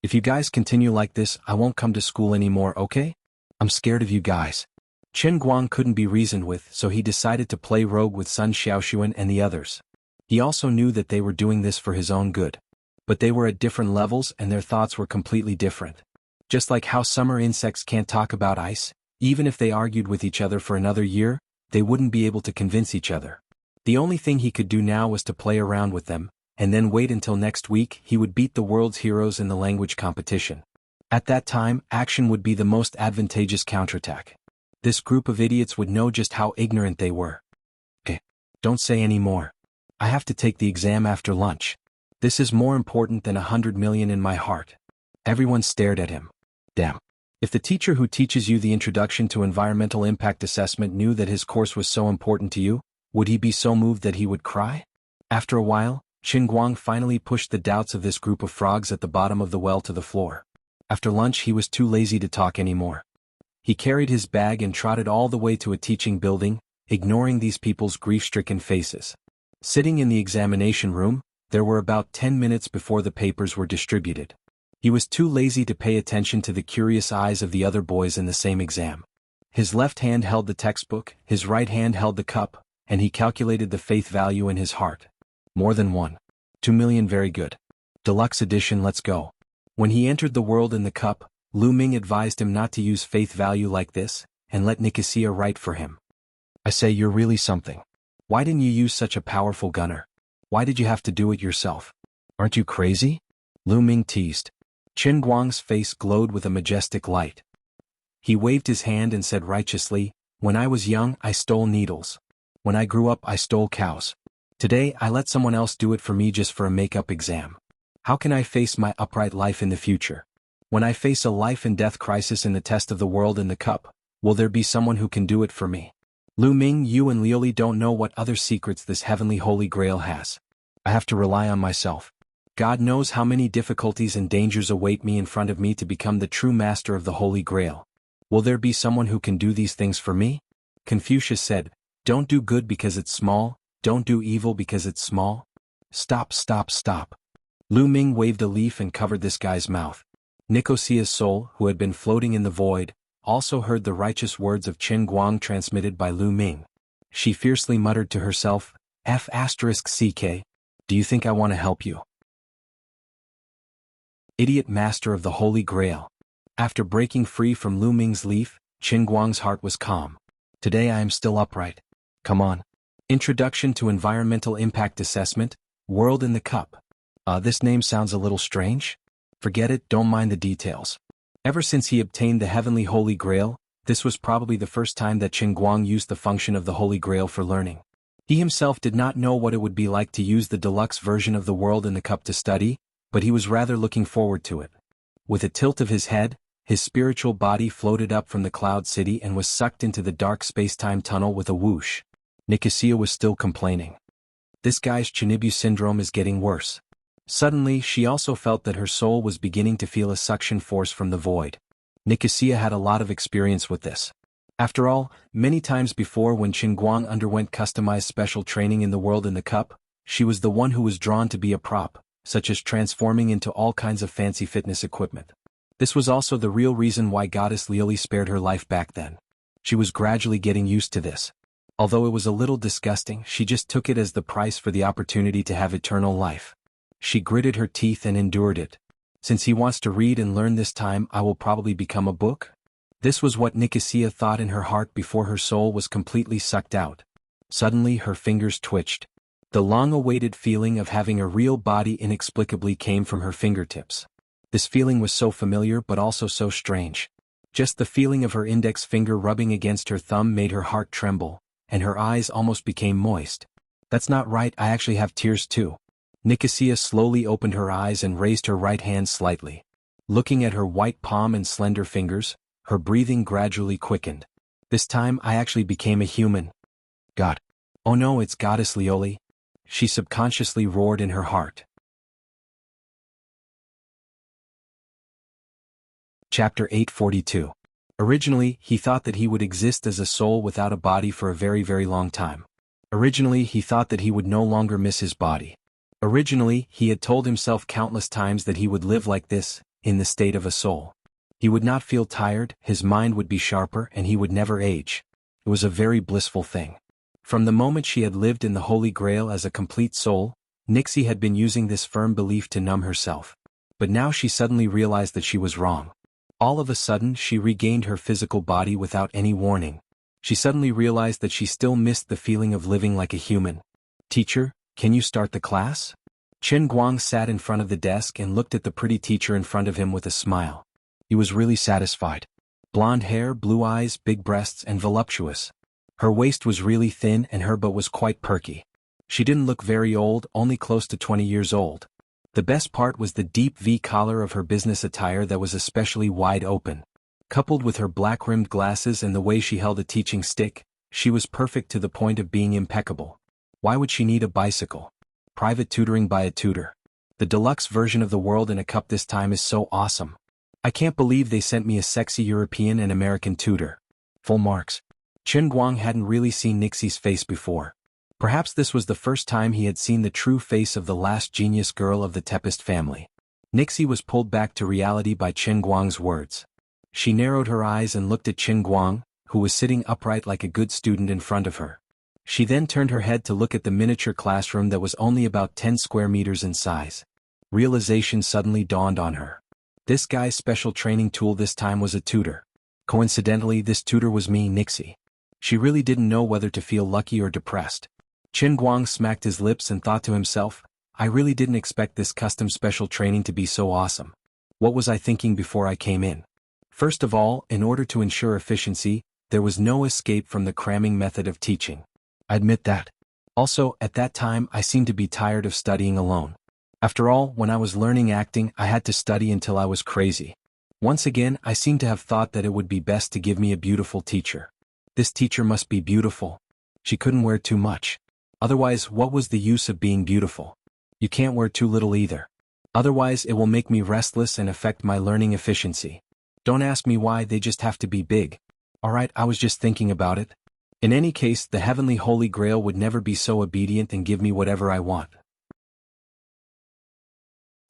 If you guys continue like this, I won't come to school anymore, okay? I'm scared of you guys. Qin Guang couldn't be reasoned with, so he decided to play rogue with Sun Xiaoxuan and the others. He also knew that they were doing this for his own good. But they were at different levels and their thoughts were completely different. Just like how summer insects can't talk about ice, even if they argued with each other for another year, they wouldn't be able to convince each other. The only thing he could do now was to play around with them, and then wait until next week he would beat the world's heroes in the language competition. At that time, action would be the most advantageous counterattack. This group of idiots would know just how ignorant they were. Okay, don't say any more. I have to take the exam after lunch. This is more important than $100 million in my heart. Everyone stared at him. Damn. If the teacher who teaches you the Introduction to Environmental Impact Assessment knew that his course was so important to you, would he be so moved that he would cry? After a while, Qin Guang finally pushed the doubts of this group of frogs at the bottom of the well to the floor. After lunch he was too lazy to talk anymore. He carried his bag and trotted all the way to a teaching building, ignoring these people's grief-stricken faces. Sitting in the examination room, there were about 10 minutes before the papers were distributed. He was too lazy to pay attention to the curious eyes of the other boys in the same exam. His left hand held the textbook, his right hand held the cup, and he calculated the faith value in his heart. More than 2 million, very good. Deluxe edition, let's go. When he entered the world in the cup, Lu Ming advised him not to use faith value like this, and let Nicosia write for him. I say, you're really something. Why didn't you use such a powerful gunner? Why did you have to do it yourself? Aren't you crazy? Lu Ming teased. Qin Guang's face glowed with a majestic light. He waved his hand and said righteously, when I was young, I stole needles. When I grew up, I stole cows. Today, I let someone else do it for me just for a make-up exam. How can I face my upright life in the future? When I face a life and death crisis in the test of the world in the cup, will there be someone who can do it for me? Lu Ming, you and Liuli don't know what other secrets this heavenly holy grail has. I have to rely on myself. God knows how many difficulties and dangers await me in front of me to become the true master of the holy grail. Will there be someone who can do these things for me? Confucius said, don't do good because it's small, don't do evil because it's small. Stop, stop, stop. Lu Ming waved a leaf and covered this guy's mouth. Nicosia's soul, who had been floating in the void, also heard the righteous words of Qin Guang transmitted by Lu Ming. She fiercely muttered to herself, F***ck, do you think I want to help you? Idiot master of the Holy Grail. After breaking free from Lu Ming's leaf, Qin Guang's heart was calm. Today I am still upright. Come on. Introduction to Environmental Impact Assessment, World in the Cup. This name sounds a little strange? Forget it, don't mind the details. Ever since he obtained the Heavenly Holy Grail, this was probably the first time that Qin Guang used the function of the Holy Grail for learning. He himself did not know what it would be like to use the deluxe version of the World in the Cup to study, but he was rather looking forward to it. With a tilt of his head, his spiritual body floated up from the Cloud City and was sucked into the dark space-time tunnel with a whoosh. Nicosia was still complaining. This guy's Chinibu syndrome is getting worse. Suddenly, she also felt that her soul was beginning to feel a suction force from the void. Nicosia had a lot of experience with this. After all, many times before when Qin Guang underwent customized special training in the World in the Cup, she was the one who was drawn to be a prop, such as transforming into all kinds of fancy fitness equipment. This was also the real reason why Goddess Lioli spared her life back then. She was gradually getting used to this. Although it was a little disgusting, she just took it as the price for the opportunity to have eternal life. She gritted her teeth and endured it. Since he wants to read and learn this time, I will probably become a book? This was what Nicosia thought in her heart before her soul was completely sucked out. Suddenly her fingers twitched. The long-awaited feeling of having a real body inexplicably came from her fingertips. This feeling was so familiar but also so strange. Just the feeling of her index finger rubbing against her thumb made her heart tremble, and her eyes almost became moist. That's not right, I actually have tears too. Nicosia slowly opened her eyes and raised her right hand slightly. Looking at her white palm and slender fingers, her breathing gradually quickened. This time I actually became a human. God. Oh no, it's Goddess Lioli. She subconsciously roared in her heart. Chapter 842. Originally, he thought that he would exist as a soul without a body for a very, very long time. Originally, he thought that he would no longer miss his body. Originally, he had told himself countless times that he would live like this, in the state of a soul. He would not feel tired, his mind would be sharper, and he would never age. It was a very blissful thing. From the moment she had lived in the Holy Grail as a complete soul, Nixie had been using this firm belief to numb herself. But now she suddenly realized that she was wrong. All of a sudden, she regained her physical body without any warning. She suddenly realized that she still missed the feeling of living like a human. Teacher, can you start the class? Qin Guang sat in front of the desk and looked at the pretty teacher in front of him with a smile. He was really satisfied. Blonde hair, blue eyes, big breasts, and voluptuous. Her waist was really thin and her butt was quite perky. She didn't look very old, only close to 20 years old. The best part was the deep V collar of her business attire that was especially wide open. Coupled with her black-rimmed glasses and the way she held a teaching stick, she was perfect to the point of being impeccable. Why would she need a bicycle? Private tutoring by a tutor. The deluxe version of the World in a Cup this time is so awesome. I can't believe they sent me a sexy European and American tutor. Full marks. Qin Guang hadn't really seen Nixie's face before. Perhaps this was the first time he had seen the true face of the last genius girl of the Tempest family. Nixie was pulled back to reality by Qin Guang's words. She narrowed her eyes and looked at Qin Guang, who was sitting upright like a good student in front of her. She then turned her head to look at the miniature classroom that was only about 10 square meters in size. Realization suddenly dawned on her. This guy's special training tool this time was a tutor. Coincidentally, this tutor was me, Nixie. She really didn't know whether to feel lucky or depressed. Qin Guang smacked his lips and thought to himself, I really didn't expect this custom special training to be so awesome. What was I thinking before I came in? First of all, in order to ensure efficiency, there was no escape from the cramming method of teaching. I admit that. Also, at that time I seemed to be tired of studying alone. After all, when I was learning acting, I had to study until I was crazy. Once again, I seemed to have thought that it would be best to give me a beautiful teacher. This teacher must be beautiful. She couldn't wear too much. Otherwise, what was the use of being beautiful? You can't wear too little either. Otherwise, it will make me restless and affect my learning efficiency. Don't ask me why, they just have to be big. Alright, I was just thinking about it. In any case, the Heavenly Holy Grail would never be so obedient and give me whatever I want.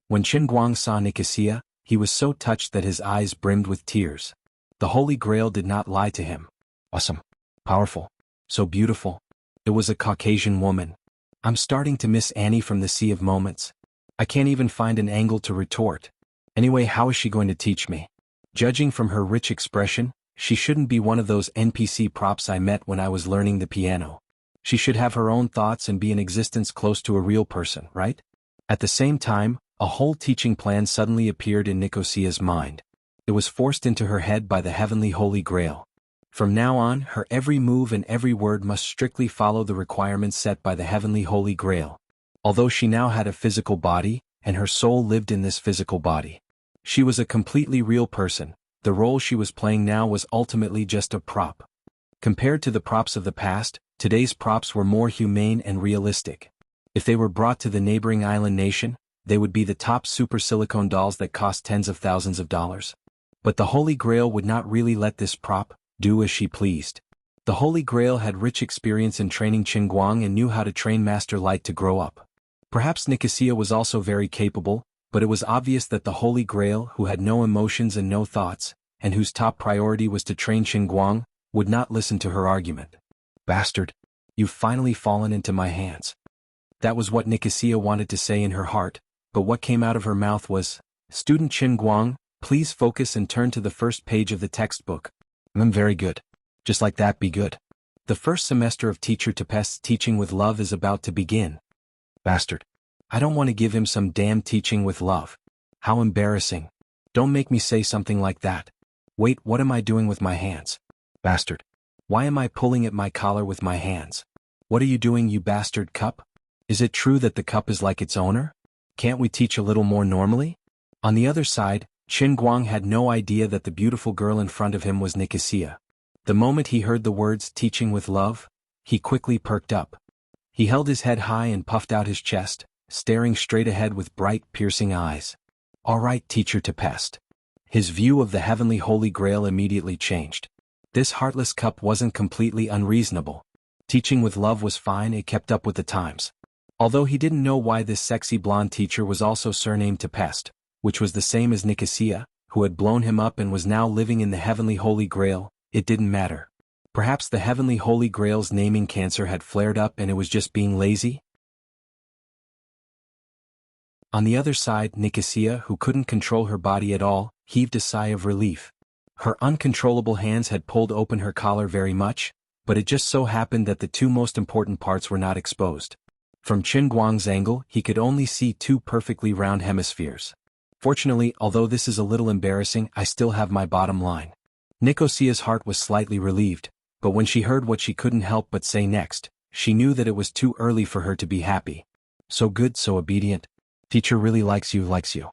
When Qin Guang saw Nicosia, he was so touched that his eyes brimmed with tears. The Holy Grail did not lie to him. Awesome. Powerful. So beautiful. It was a Caucasian woman. I'm starting to miss Annie from the Sea of Moments. I can't even find an angle to retort. Anyway, how is she going to teach me? Judging from her rich expression, she shouldn't be one of those NPC props I met when I was learning the piano. She should have her own thoughts and be in existence close to a real person, right? At the same time, a whole teaching plan suddenly appeared in Nicosia's mind. It was forced into her head by the heavenly Holy Grail. From now on, her every move and every word must strictly follow the requirements set by the heavenly Holy Grail. Although she now had a physical body, and her soul lived in this physical body. She was a completely real person. The role she was playing now was ultimately just a prop. Compared to the props of the past, today's props were more humane and realistic. If they were brought to the neighboring island nation, they would be the top super silicone dolls that cost tens of thousands of dollars. But the Holy Grail would not really let this prop do as she pleased. The Holy Grail had rich experience in training Qin Guang and knew how to train Master Light to grow up. Perhaps Nicosia was also very capable, but it was obvious that the Holy Grail, who had no emotions and no thoughts, and whose top priority was to train Qin Guang, would not listen to her argument. Bastard! You've finally fallen into my hands. That was what Nicosia wanted to say in her heart, but what came out of her mouth was, Student Qin Guang, please focus and turn to the first page of the textbook. Very good. Just like that, be good. The first semester of Teacher Tempest's Teaching with Love is about to begin. Bastard. I don't want to give him some damn teaching with love. How embarrassing. Don't make me say something like that. Wait, what am I doing with my hands? Bastard. Why am I pulling at my collar with my hands? What are you doing, you bastard cup? Is it true that the cup is like its owner? Can't we teach a little more normally? On the other side, Qin Guang had no idea that the beautiful girl in front of him was Nicosia. The moment he heard the words teaching with love, he quickly perked up. He held his head high and puffed out his chest, staring straight ahead with bright, piercing eyes. All right, Teacher Tempest. His view of the heavenly Holy Grail immediately changed. This heartless cup wasn't completely unreasonable. Teaching with love was fine, it kept up with the times. Although he didn't know why this sexy blonde teacher was also surnamed Tempest, which was the same as Nicosia, who had blown him up and was now living in the heavenly Holy Grail, it didn't matter. Perhaps the heavenly Holy Grail's naming cancer had flared up and it was just being lazy? On the other side, Nicosia, who couldn't control her body at all, heaved a sigh of relief. Her uncontrollable hands had pulled open her collar very much, but it just so happened that the two most important parts were not exposed. From Qin Guang's angle, he could only see two perfectly round hemispheres. Fortunately, although this is a little embarrassing, I still have my bottom line. Nicosia's heart was slightly relieved, but when she heard what she couldn't help but say next, she knew that it was too early for her to be happy. So good, so obedient. Teacher really likes you.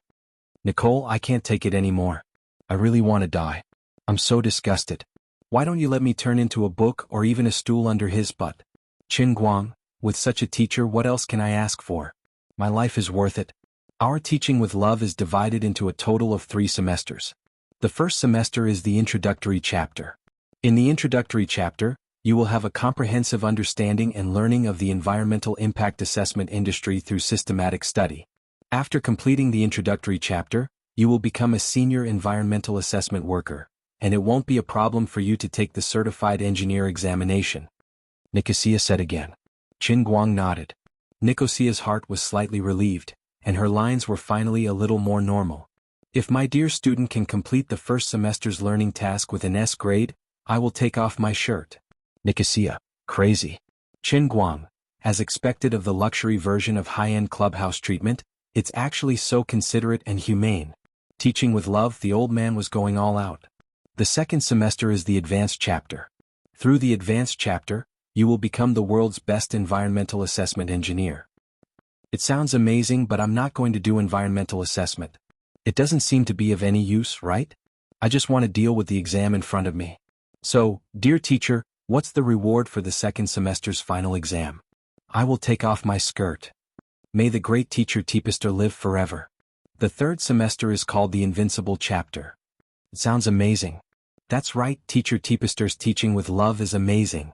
Nicole, I can't take it anymore. I really want to die. I'm so disgusted. Why don't you let me turn into a book or even a stool under his butt? Qin Guang, with such a teacher, what else can I ask for? My life is worth it. Our teaching with love is divided into a total of 3 semesters. The first semester is the introductory chapter. In the introductory chapter, you will have a comprehensive understanding and learning of the environmental impact assessment industry through systematic study. After completing the introductory chapter, you will become a senior environmental assessment worker, and it won't be a problem for you to take the certified engineer examination. Nicosia said again. Qin Guang nodded. Nicosia's heart was slightly relieved, and her lines were finally a little more normal. If my dear student can complete the first semester's learning task with an S grade, I will take off my shirt. Nicosia, crazy. Qin Guang, as expected of the luxury version of high-end clubhouse treatment, it's actually so considerate and humane. Teaching with love, the old man was going all out. The second semester is the advanced chapter. Through the advanced chapter, you will become the world's best environmental assessment engineer. It sounds amazing, but I'm not going to do environmental assessment. It doesn't seem to be of any use, right? I just want to deal with the exam in front of me. So, dear teacher, what's the reward for the second semester's final exam? I will take off my skirt. May the great Teacher Tempest live forever. The third semester is called the Invincible Chapter. It sounds amazing. That's right, Teacher Tempest's teaching with love is amazing.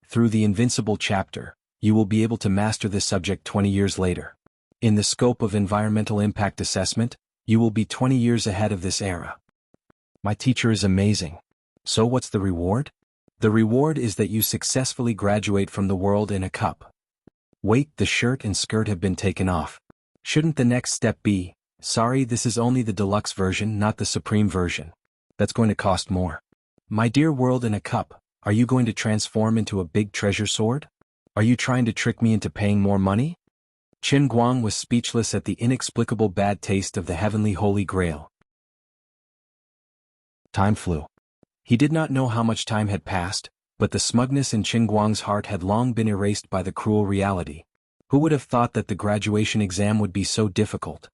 Through the Invincible Chapter, you will be able to master this subject 20 years later. In the scope of environmental impact assessment, you will be 20 years ahead of this era. My teacher is amazing. So what's the reward? The reward is that you successfully graduate from the world in a cup. Wait, the shirt and skirt have been taken off. Shouldn't the next step be, Sorry, this is only the deluxe version, not the supreme version. That's going to cost more. My dear world in a cup, are you going to transform into a big treasure sword? Are you trying to trick me into paying more money? Qin Guang was speechless at the inexplicable bad taste of the heavenly Holy Grail. Time flew. He did not know how much time had passed, but the smugness in Qin Guang's heart had long been erased by the cruel reality. Who would have thought that the graduation exam would be so difficult?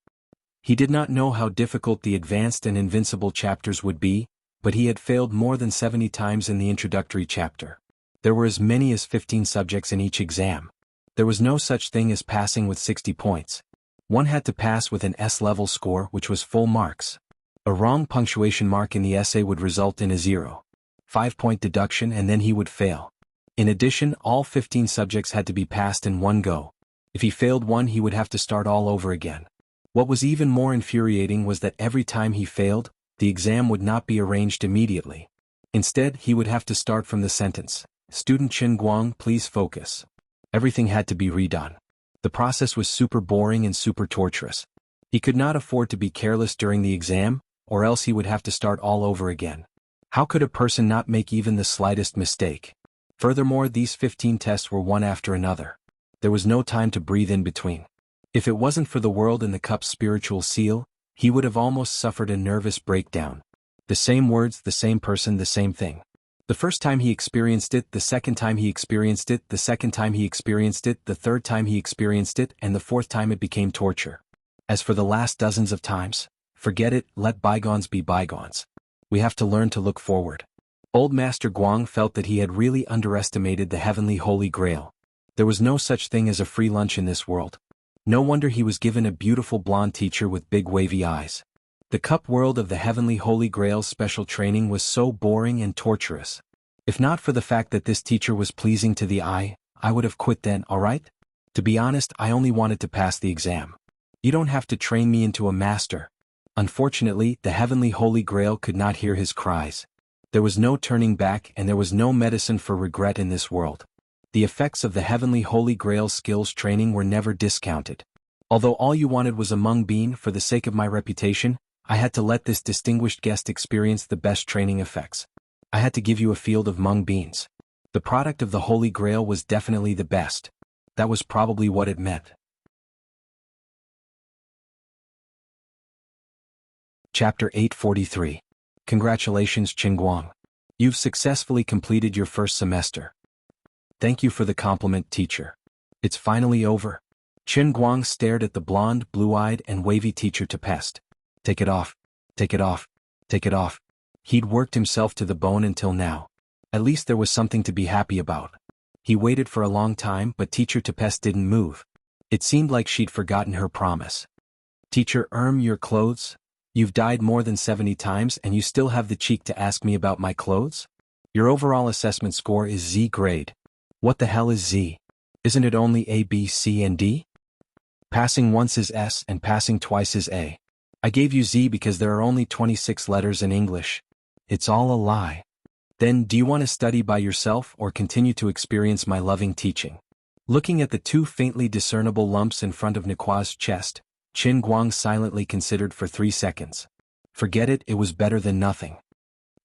He did not know how difficult the advanced and invincible chapters would be, but he had failed more than 70 times in the introductory chapter. There were as many as 15 subjects in each exam. There was no such thing as passing with 60 points. One had to pass with an S-level score, which was full marks. A wrong punctuation mark in the essay would result in a 0.5-point deduction, and then he would fail. In addition, all 15 subjects had to be passed in one go. If he failed one, he would have to start all over again. What was even more infuriating was that every time he failed, the exam would not be arranged immediately. Instead, he would have to start from the sentence, "Student Qin Guang, please focus." Everything had to be redone. The process was super boring and super torturous. He could not afford to be careless during the exam, or else he would have to start all over again. How could a person not make even the slightest mistake? Furthermore, these 15 tests were one after another. There was no time to breathe in between. If it wasn't for the world in the cup's spiritual seal, he would have almost suffered a nervous breakdown. The same words, the same person, the same thing. The first time he experienced it, the second time he experienced it, the second time he experienced it, the third time he experienced it, and the fourth time it became torture. As for the last dozens of times, forget it, let bygones be bygones. We have to learn to look forward. Old Master Guang felt that he had really underestimated the heavenly Holy Grail. There was no such thing as a free lunch in this world. No wonder he was given a beautiful blonde teacher with big wavy eyes. The cup world of the heavenly Holy Grail's special training was so boring and torturous. If not for the fact that this teacher was pleasing to the eye, I would have quit then, alright? To be honest, I only wanted to pass the exam. You don't have to train me into a master. Unfortunately, the heavenly Holy Grail could not hear his cries. There was no turning back, and there was no medicine for regret in this world. The effects of the heavenly Holy Grail skills training were never discounted. Although all you wanted was a mung bean for the sake of my reputation, I had to let this distinguished guest experience the best training effects. I had to give you a field of mung beans. The product of the Holy Grail was definitely the best. That was probably what it meant. Chapter 843. Congratulations, Qin Guang. You've successfully completed your first semester. Thank you for the compliment, teacher. It's finally over. Qin Guang stared at the blonde, blue-eyed, and wavy teacher to pest. Take it off. Take it off. Take it off. He'd worked himself to the bone until now. At least there was something to be happy about. He waited for a long time, but Teacher Tempest didn't move. It seemed like she'd forgotten her promise. Teacher, your clothes? You've died more than 70 times and you still have the cheek to ask me about my clothes? Your overall assessment score is Z grade. What the hell is Z? Isn't it only A, B, C, and D? Passing once is S and passing twice is A. I gave you Z because there are only 26 letters in English. It's all a lie. Then, do you want to study by yourself or continue to experience my loving teaching? Looking at the two faintly discernible lumps in front of Nikwa's chest, Qin Guang silently considered for 3 seconds. Forget it, it was better than nothing.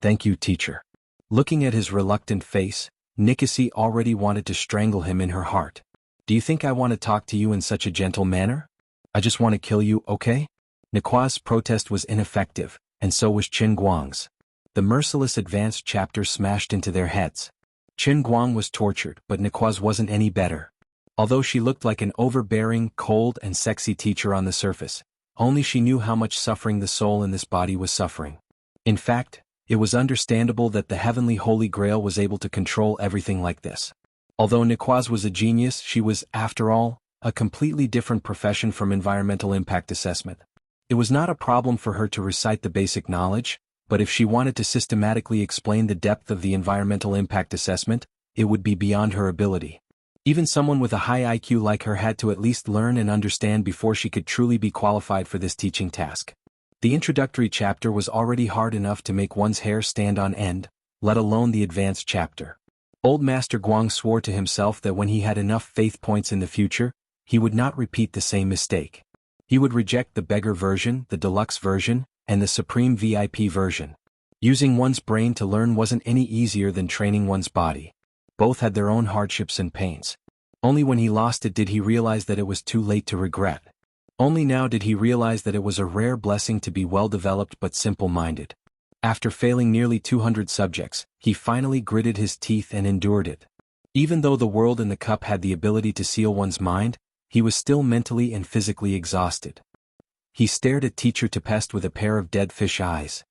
Thank you, teacher. Looking at his reluctant face, Nikisi already wanted to strangle him in her heart. Do you think I want to talk to you in such a gentle manner? I just want to kill you, okay? Nikwa's protest was ineffective, and so was Qin Guang's. The merciless advanced chapter smashed into their heads. Qin Guang was tortured, but Nikwa's wasn't any better. Although she looked like an overbearing, cold, and sexy teacher on the surface, only she knew how much suffering the soul in this body was suffering. In fact, it was understandable that the heavenly Holy Grail was able to control everything like this. Although Nikwa's was a genius, she was, after all, a completely different profession from environmental impact assessment. It was not a problem for her to recite the basic knowledge, but if she wanted to systematically explain the depth of the environmental impact assessment, it would be beyond her ability. Even someone with a high IQ like her had to at least learn and understand before she could truly be qualified for this teaching task. The introductory chapter was already hard enough to make one's hair stand on end, let alone the advanced chapter. Old Master Guang swore to himself that when he had enough faith points in the future, he would not repeat the same mistake. He would reject the beggar version, the deluxe version, and the supreme VIP version. Using one's brain to learn wasn't any easier than training one's body. Both had their own hardships and pains. Only when he lost it did he realize that it was too late to regret. Only now did he realize that it was a rare blessing to be well-developed but simple-minded. After failing nearly 200 subjects, he finally gritted his teeth and endured it. Even though the world in the cup had the ability to seal one's mind, he was still mentally and physically exhausted. He stared at Teacher Tempest with a pair of dead fish eyes.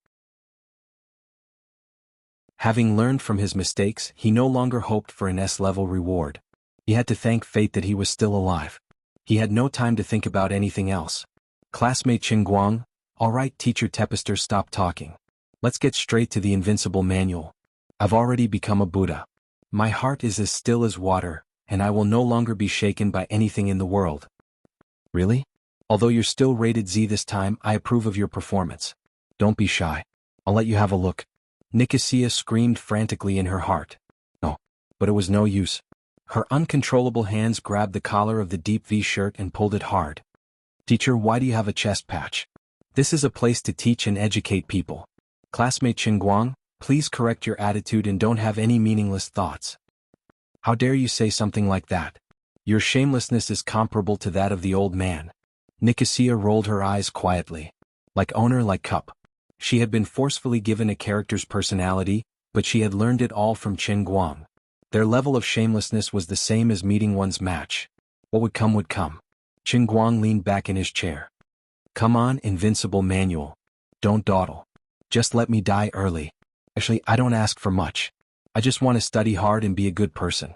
Having learned from his mistakes, he no longer hoped for an S-level reward. He had to thank fate that he was still alive. He had no time to think about anything else. Classmate Qingguang, all right, Teacher Tempest, stop talking. Let's get straight to the invincible manual. I've already become a Buddha. My heart is as still as water, and I will no longer be shaken by anything in the world. Really? Although you're still rated Z this time, I approve of your performance. Don't be shy. I'll let you have a look. Nicosia screamed frantically in her heart. No. But it was no use. Her uncontrollable hands grabbed the collar of the deep V shirt and pulled it hard. Teacher, why do you have a chest patch? This is a place to teach and educate people. Classmate Qingguang, please correct your attitude and don't have any meaningless thoughts. How dare you say something like that? Your shamelessness is comparable to that of the old man. Nicosia rolled her eyes quietly. Like owner, like cup. She had been forcefully given a character's personality, but she had learned it all from Qingguang. Their level of shamelessness was the same as meeting one's match. What would come would come. Qingguang leaned back in his chair. Come on, invincible manual. Don't dawdle. Just let me die early. Actually, I don't ask for much. I just want to study hard and be a good person.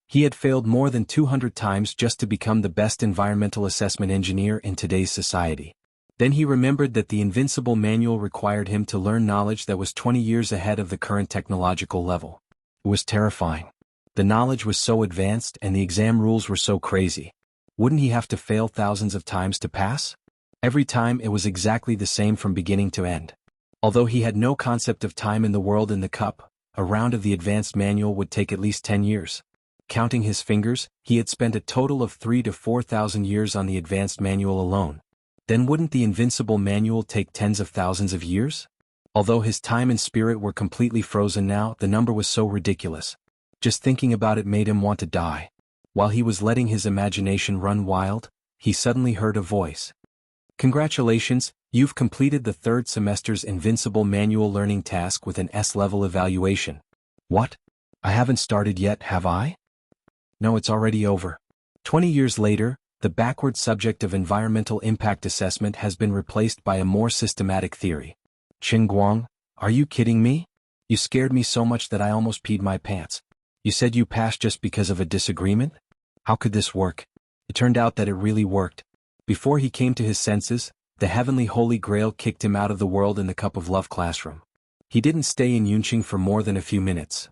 He had failed more than 200 times just to become the best environmental assessment engineer in today's society. Then he remembered that the invincible manual required him to learn knowledge that was 20 years ahead of the current technological level. It was terrifying. The knowledge was so advanced and the exam rules were so crazy. Wouldn't he have to fail thousands of times to pass? Every time it was exactly the same from beginning to end. Although he had no concept of time in the world in the cup, a round of the advanced manual would take at least 10 years. Counting his fingers, he had spent a total of 3,000 to 4,000 years on the advanced manual alone. Then wouldn't the invincible manual take tens of thousands of years? Although his time and spirit were completely frozen now, the number was so ridiculous. Just thinking about it made him want to die. While he was letting his imagination run wild, he suddenly heard a voice. Congratulations, you've completed the third semester's invincible manual learning task with an S-level evaluation. What? I haven't started yet, have I? No, it's already over. 20 years later, the backward subject of environmental impact assessment has been replaced by a more systematic theory. Qingguang, are you kidding me? You scared me so much that I almost peed my pants. You said you passed just because of a disagreement? How could this work? It turned out that it really worked. Before he came to his senses, the heavenly Holy Grail kicked him out of the world in the Cup of Love classroom. He didn't stay in Yunqing for more than a few minutes.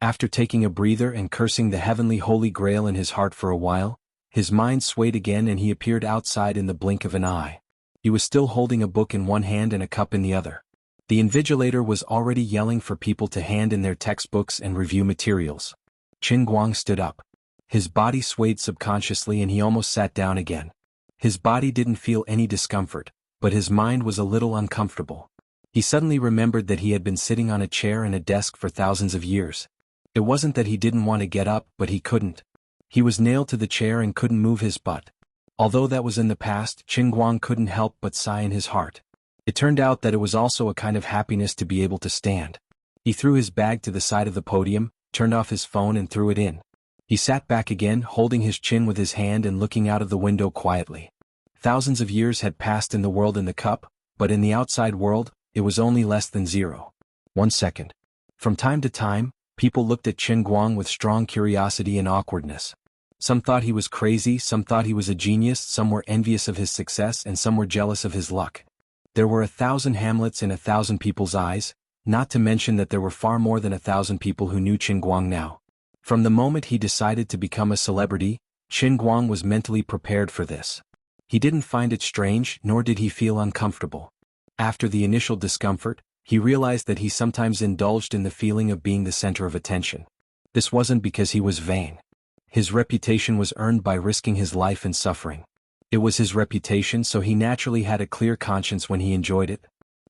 After taking a breather and cursing the heavenly Holy Grail in his heart for a while, his mind swayed again and he appeared outside in the blink of an eye. He was still holding a book in one hand and a cup in the other. The invigilator was already yelling for people to hand in their textbooks and review materials. Qingguang stood up. His body swayed subconsciously and he almost sat down again. His body didn't feel any discomfort, but his mind was a little uncomfortable. He suddenly remembered that he had been sitting on a chair and a desk for thousands of years. It wasn't that he didn't want to get up, but he couldn't. He was nailed to the chair and couldn't move his butt. Although that was in the past, Qingguang couldn't help but sigh in his heart. It turned out that it was also a kind of happiness to be able to stand. He threw his bag to the side of the podium, turned off his phone and threw it in. He sat back again, holding his chin with his hand and looking out of the window quietly. Thousands of years had passed in the world in the cup, but in the outside world, it was only less than 0. 1 second. From time to time, people looked at Qingguang with strong curiosity and awkwardness. Some thought he was crazy, some thought he was a genius, some were envious of his success and some were jealous of his luck. There were 1,000 Hamlets in 1,000 people's eyes, not to mention that there were far more than 1,000 people who knew Qingguang now. From the moment he decided to become a celebrity, Qingguang was mentally prepared for this. He didn't find it strange, nor did he feel uncomfortable. After the initial discomfort, he realized that he sometimes indulged in the feeling of being the center of attention. This wasn't because he was vain. His reputation was earned by risking his life and suffering. It was his reputation, so he naturally had a clear conscience when he enjoyed it.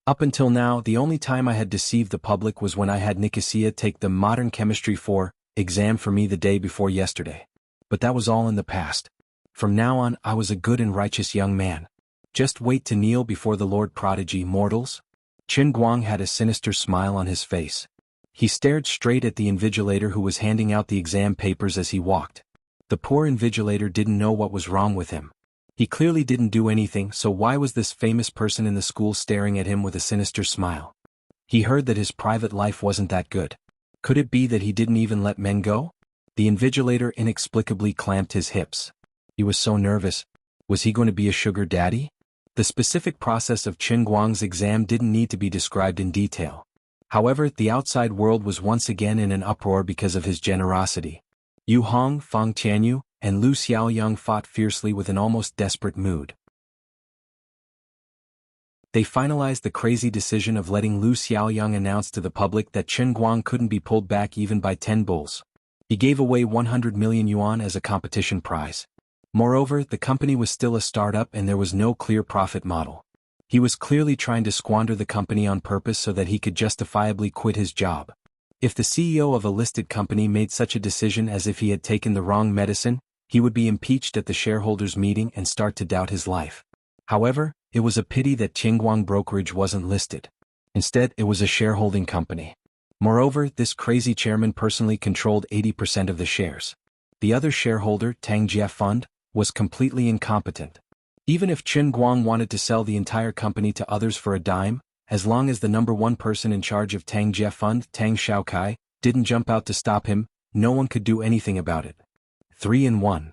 Up until now, the only time I had deceived the public was when I had Nicosia take the Modern Chemistry 4 exam for me the day before yesterday. But that was all in the past. From now on, I was a good and righteous young man. Just wait to kneel before the Lord Prodigy, mortals. Qin Guang had a sinister smile on his face. He stared straight at the invigilator who was handing out the exam papers as he walked. The poor invigilator didn't know what was wrong with him. He clearly didn't do anything, so why was this famous person in the school staring at him with a sinister smile? He heard that his private life wasn't that good. Could it be that he didn't even let men go? The invigilator inexplicably clamped his hips. He was so nervous. Was he going to be a sugar daddy? The specific process of Qin Guang's exam didn't need to be described in detail. However, the outside world was once again in an uproar because of his generosity. Yu Hong, Fang Tianyu, and Lu Xiaoyang fought fiercely with an almost desperate mood. They finalized the crazy decision of letting Lu Xiaoyang announce to the public that Qin Guang couldn't be pulled back even by 10 bulls. He gave away 100 million yuan as a competition prize. Moreover, the company was still a startup and there was no clear profit model. He was clearly trying to squander the company on purpose so that he could justifiably quit his job. If the CEO of a listed company made such a decision as if he had taken the wrong medicine, he would be impeached at the shareholders' meeting and start to doubt his life. However, it was a pity that Qingguang Brokerage wasn't listed. Instead, it was a shareholding company. Moreover, this crazy chairman personally controlled 80% of the shares. The other shareholder, Tangjia Fund, was completely incompetent. Even if Qin Guang wanted to sell the entire company to others for a dime, as long as the number one person in charge of Tangjia Fund, Tang Xiaokai, didn't jump out to stop him, no one could do anything about it. 3-1.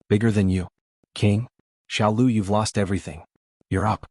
Bigger than you. King? Xiaolu, you've lost everything. You're up.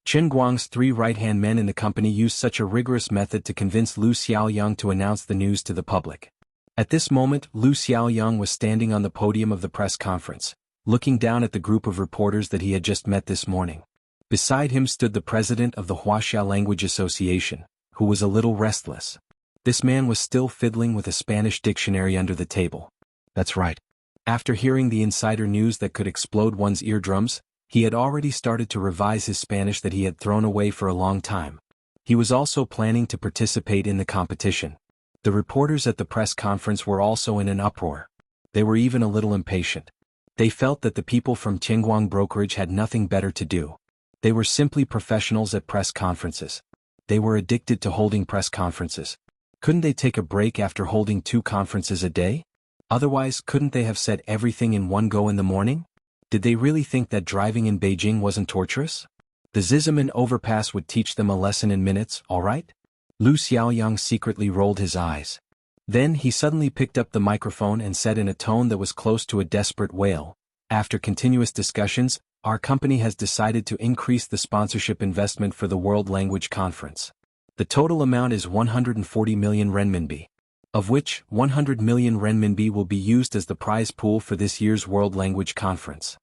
Qin Guang's 3 right-hand men in the company used such a rigorous method to convince Lu Xiaoyang to announce the news to the public. At this moment, Lu Xiaoyang was standing on the podium of the press conference, looking down at the group of reporters that he had just met this morning. Beside him stood the president of the Wuxia Language Association, who was a little restless. This man was still fiddling with a Spanish dictionary under the table. That's right. After hearing the insider news that could explode one's eardrums, he had already started to revise his Spanish that he had thrown away for a long time. He was also planning to participate in the competition. The reporters at the press conference were also in an uproar. They were even a little impatient. They felt that the people from Qingguang Brokerage had nothing better to do. They were simply professionals at press conferences. They were addicted to holding press conferences. Couldn't they take a break after holding 2 conferences a day? Otherwise, couldn't they have said everything in one go in the morning? Did they really think that driving in Beijing wasn't torturous? The Ziziman overpass would teach them a lesson in minutes, all right? Lu Xiaoyang secretly rolled his eyes. Then he suddenly picked up the microphone and said in a tone that was close to a desperate wail, "After continuous discussions, our company has decided to increase the sponsorship investment for the World Language Conference. The total amount is 140 million renminbi. Of which, 100 million renminbi will be used as the prize pool for this year's World Language Conference."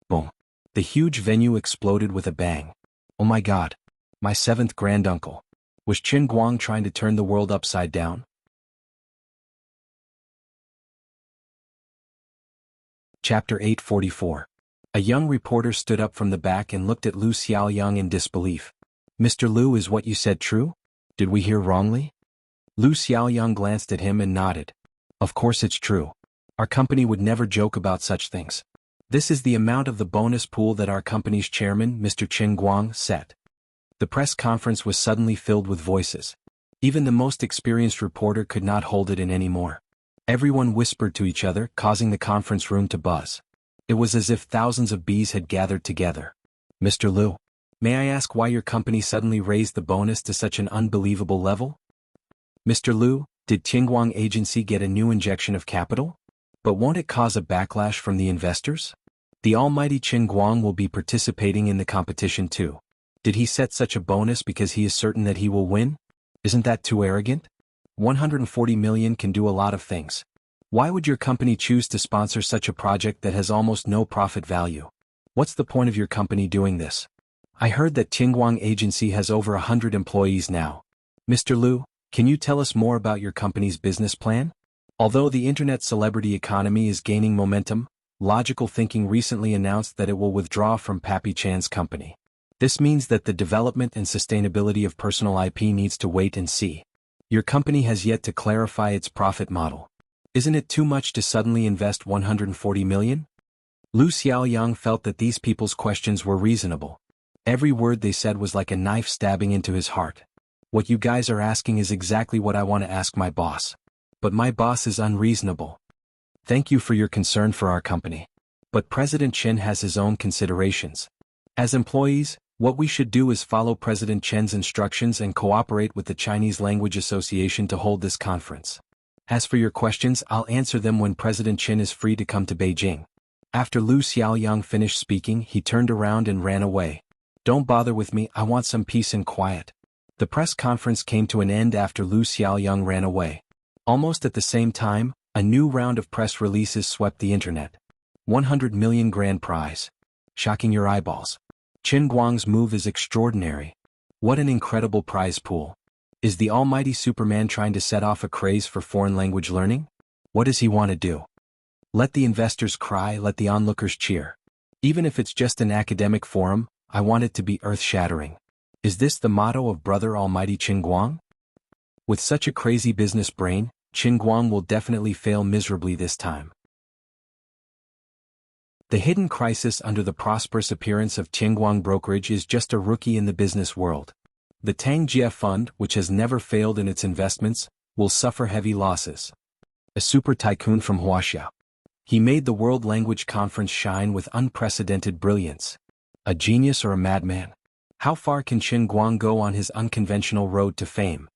Boom. The huge venue exploded with a bang. Oh my God. My 7th granduncle. Was Qin Guang trying to turn the world upside down? Chapter 844. A young reporter stood up from the back and looked at Lu Xiaoyang in disbelief. "Mr. Lu, is what you said true? Did we hear wrongly?" Lu Xiaoyang glanced at him and nodded. "Of course it's true. Our company would never joke about such things. This is the amount of the bonus pool that our company's chairman, Mr. Qin Guang, set." The press conference was suddenly filled with voices. Even the most experienced reporter could not hold it in anymore. Everyone whispered to each other, causing the conference room to buzz. It was as if thousands of bees had gathered together. "Mr. Lu, may I ask why your company suddenly raised the bonus to such an unbelievable level?" "Mr. Lu, did Qingguang Agency get a new injection of capital? But won't it cause a backlash from the investors? The almighty Qingguang will be participating in the competition too. Did he set such a bonus because he is certain that he will win? Isn't that too arrogant? 140 million can do a lot of things. Why would your company choose to sponsor such a project that has almost no profit value? What's the point of your company doing this? I heard that Qingguang Agency has over 100 employees now. Mr. Lu, can you tell us more about your company's business plan? Although the internet celebrity economy is gaining momentum, Logical Thinking recently announced that it will withdraw from Pappy Chan's company. This means that the development and sustainability of personal IP needs to wait and see. Your company has yet to clarify its profit model. Isn't it too much to suddenly invest 140 million? Lu Xiaoyang felt that these people's questions were reasonable. Every word they said was like a knife stabbing into his heart. What you guys are asking is exactly what I want to ask my boss. But my boss is unreasonable. Thank you for your concern for our company. But President Chen has his own considerations. As employees, what we should do is follow President Chen's instructions and cooperate with the Chinese Language Association to hold this conference. As for your questions, I'll answer them when President Chen is free to come to Beijing. After Lu Xiaoyang finished speaking, he turned around and ran away. Don't bother with me, I want some peace and quiet. The press conference came to an end after Lu Xiaoyang ran away. Almost at the same time, a new round of press releases swept the internet. 100 million grand prize. Shocking your eyeballs. Qin Guang's move is extraordinary. What an incredible prize pool. Is the almighty Superman trying to set off a craze for foreign language learning? What does he want to do? Let the investors cry, let the onlookers cheer. Even if it's just an academic forum, I want it to be earth-shattering. Is this the motto of Brother Almighty Qin Guang? With such a crazy business brain, Qin Guang will definitely fail miserably this time. The hidden crisis under the prosperous appearance of Tianguang Brokerage is just a rookie in the business world. The Tangjie Fund, which has never failed in its investments, will suffer heavy losses. A super tycoon from Wuxia. He made the World Language Conference shine with unprecedented brilliance. A genius or a madman? How far can Qin Guang go on his unconventional road to fame?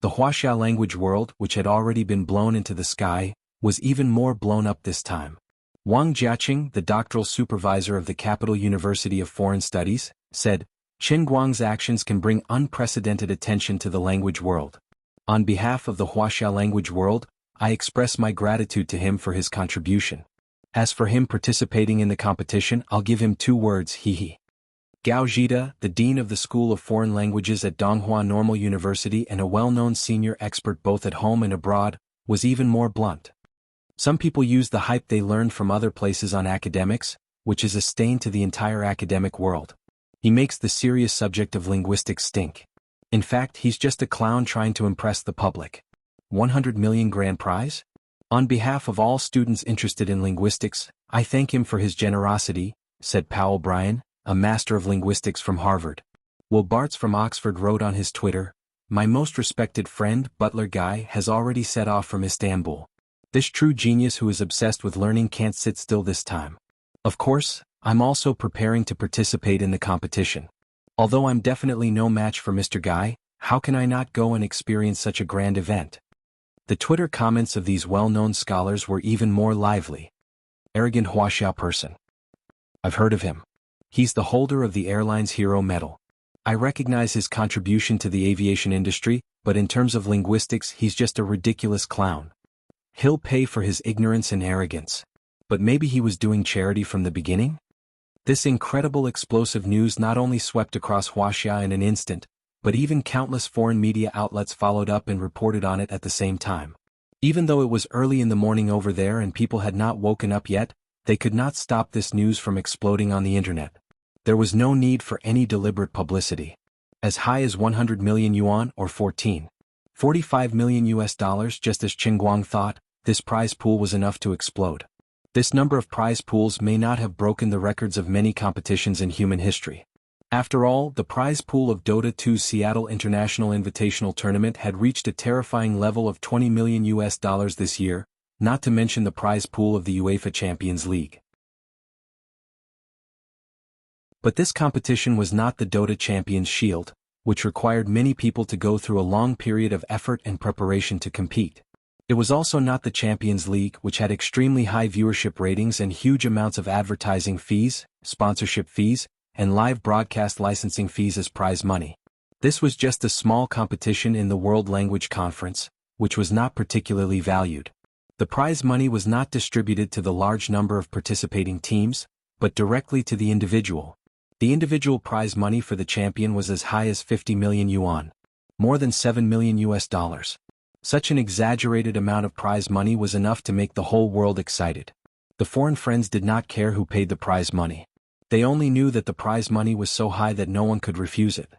The Wuxia language world, which had already been blown into the sky, was even more blown up this time. Wang Jiaqing, the doctoral supervisor of the Capital University of Foreign Studies, said, Qin Guang's actions can bring unprecedented attention to the language world. On behalf of the Wuxia language world, I express my gratitude to him for his contribution. As for him participating in the competition, I'll give him 2 words, he. Gao Zhida, the dean of the School of Foreign Languages at Donghua Normal University and a well-known senior expert both at home and abroad, was even more blunt. Some people use the hype they learned from other places on academics, which is a stain to the entire academic world. He makes the serious subject of linguistics stink. In fact, he's just a clown trying to impress the public. 100 million grand prize? On behalf of all students interested in linguistics, I thank him for his generosity, said Powell Bryan, a master of linguistics from Harvard. Will Bartz from Oxford wrote on his Twitter, my most respected friend, Butler Guy, has already set off from Istanbul. This true genius who is obsessed with learning can't sit still this time. Of course, I'm also preparing to participate in the competition. Although I'm definitely no match for Mr. Guy, how can I not go and experience such a grand event? The Twitter comments of these well-known scholars were even more lively. Arrogant Wuxia person. I've heard of him. He's the holder of the airline's Hero Medal. I recognize his contribution to the aviation industry, but in terms of linguistics he's just a ridiculous clown. He'll pay for his ignorance and arrogance. But maybe he was doing charity from the beginning? This incredible explosive news not only swept across Wuxia in an instant, but even countless foreign media outlets followed up and reported on it at the same time. Even though it was early in the morning over there and people had not woken up yet, they could not stop this news from exploding on the internet. There was no need for any deliberate publicity. As high as 100 million yuan or 45 million US dollars, just as Qin Guang thought, this prize pool was enough to explode. This number of prize pools may not have broken the records of many competitions in human history. After all, the prize pool of Dota 2's Seattle International Invitational Tournament had reached a terrifying level of 20 million US dollars this year, not to mention the prize pool of the UEFA Champions League. But this competition was not the Dota Champions Shield, which required many people to go through a long period of effort and preparation to compete. It was also not the Champions League, which had extremely high viewership ratings and huge amounts of advertising fees, sponsorship fees, and live broadcast licensing fees as prize money. This was just a small competition in the World Language Conference, which was not particularly valued. The prize money was not distributed to the large number of participating teams, but directly to the individual. The individual prize money for the champion was as high as 50 million yuan, more than 7 million US dollars. Such an exaggerated amount of prize money was enough to make the whole world excited. The foreign friends did not care who paid the prize money. They only knew that the prize money was so high that no one could refuse it.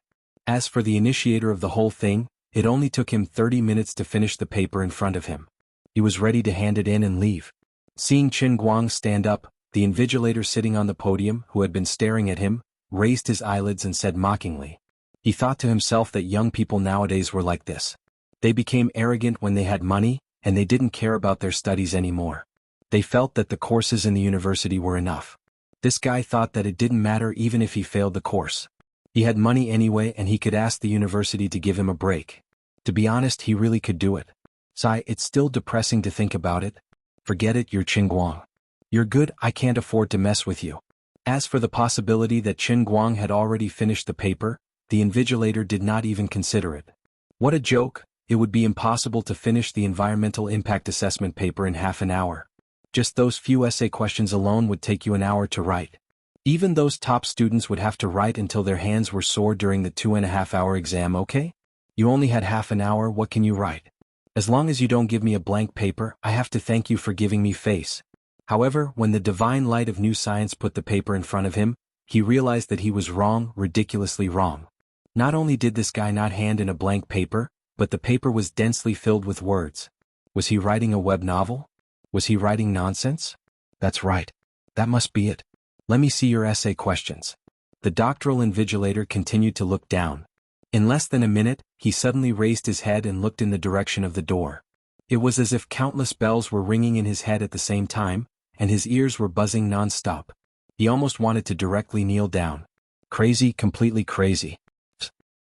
As for the initiator of the whole thing, it only took him 30 minutes to finish the paper in front of him. He was ready to hand it in and leave. Seeing Qin Guang stand up, the invigilator sitting on the podium, who had been staring at him, raised his eyelids and said mockingly. He thought to himself that young people nowadays were like this. They became arrogant when they had money, and they didn't care about their studies anymore. They felt that the courses in the university were enough. This guy thought that it didn't matter even if he failed the course. He had money anyway and he could ask the university to give him a break. To be honest, he really could do it. Sigh, it's still depressing to think about it. Forget it, you're Qin Guang. You're good, I can't afford to mess with you. As for the possibility that Qin Guang had already finished the paper, the invigilator did not even consider it. What a joke, it would be impossible to finish the environmental impact assessment paper in half an hour. Just those few essay questions alone would take you an hour to write. Even those top students would have to write until their hands were sore during the 2.5-hour exam, okay? You only had half an hour, what can you write? As long as you don't give me a blank paper, I have to thank you for giving me face. However, when the divine light of new science put the paper in front of him, he realized that he was wrong, ridiculously wrong. Not only did this guy not hand in a blank paper, but the paper was densely filled with words. Was he writing a web novel? Was he writing nonsense? That's right. That must be it. Let me see your essay questions. The doctoral invigilator continued to look down. In less than a minute, he suddenly raised his head and looked in the direction of the door. It was as if countless bells were ringing in his head at the same time, and his ears were buzzing non-stop. He almost wanted to directly kneel down. Crazy, completely crazy.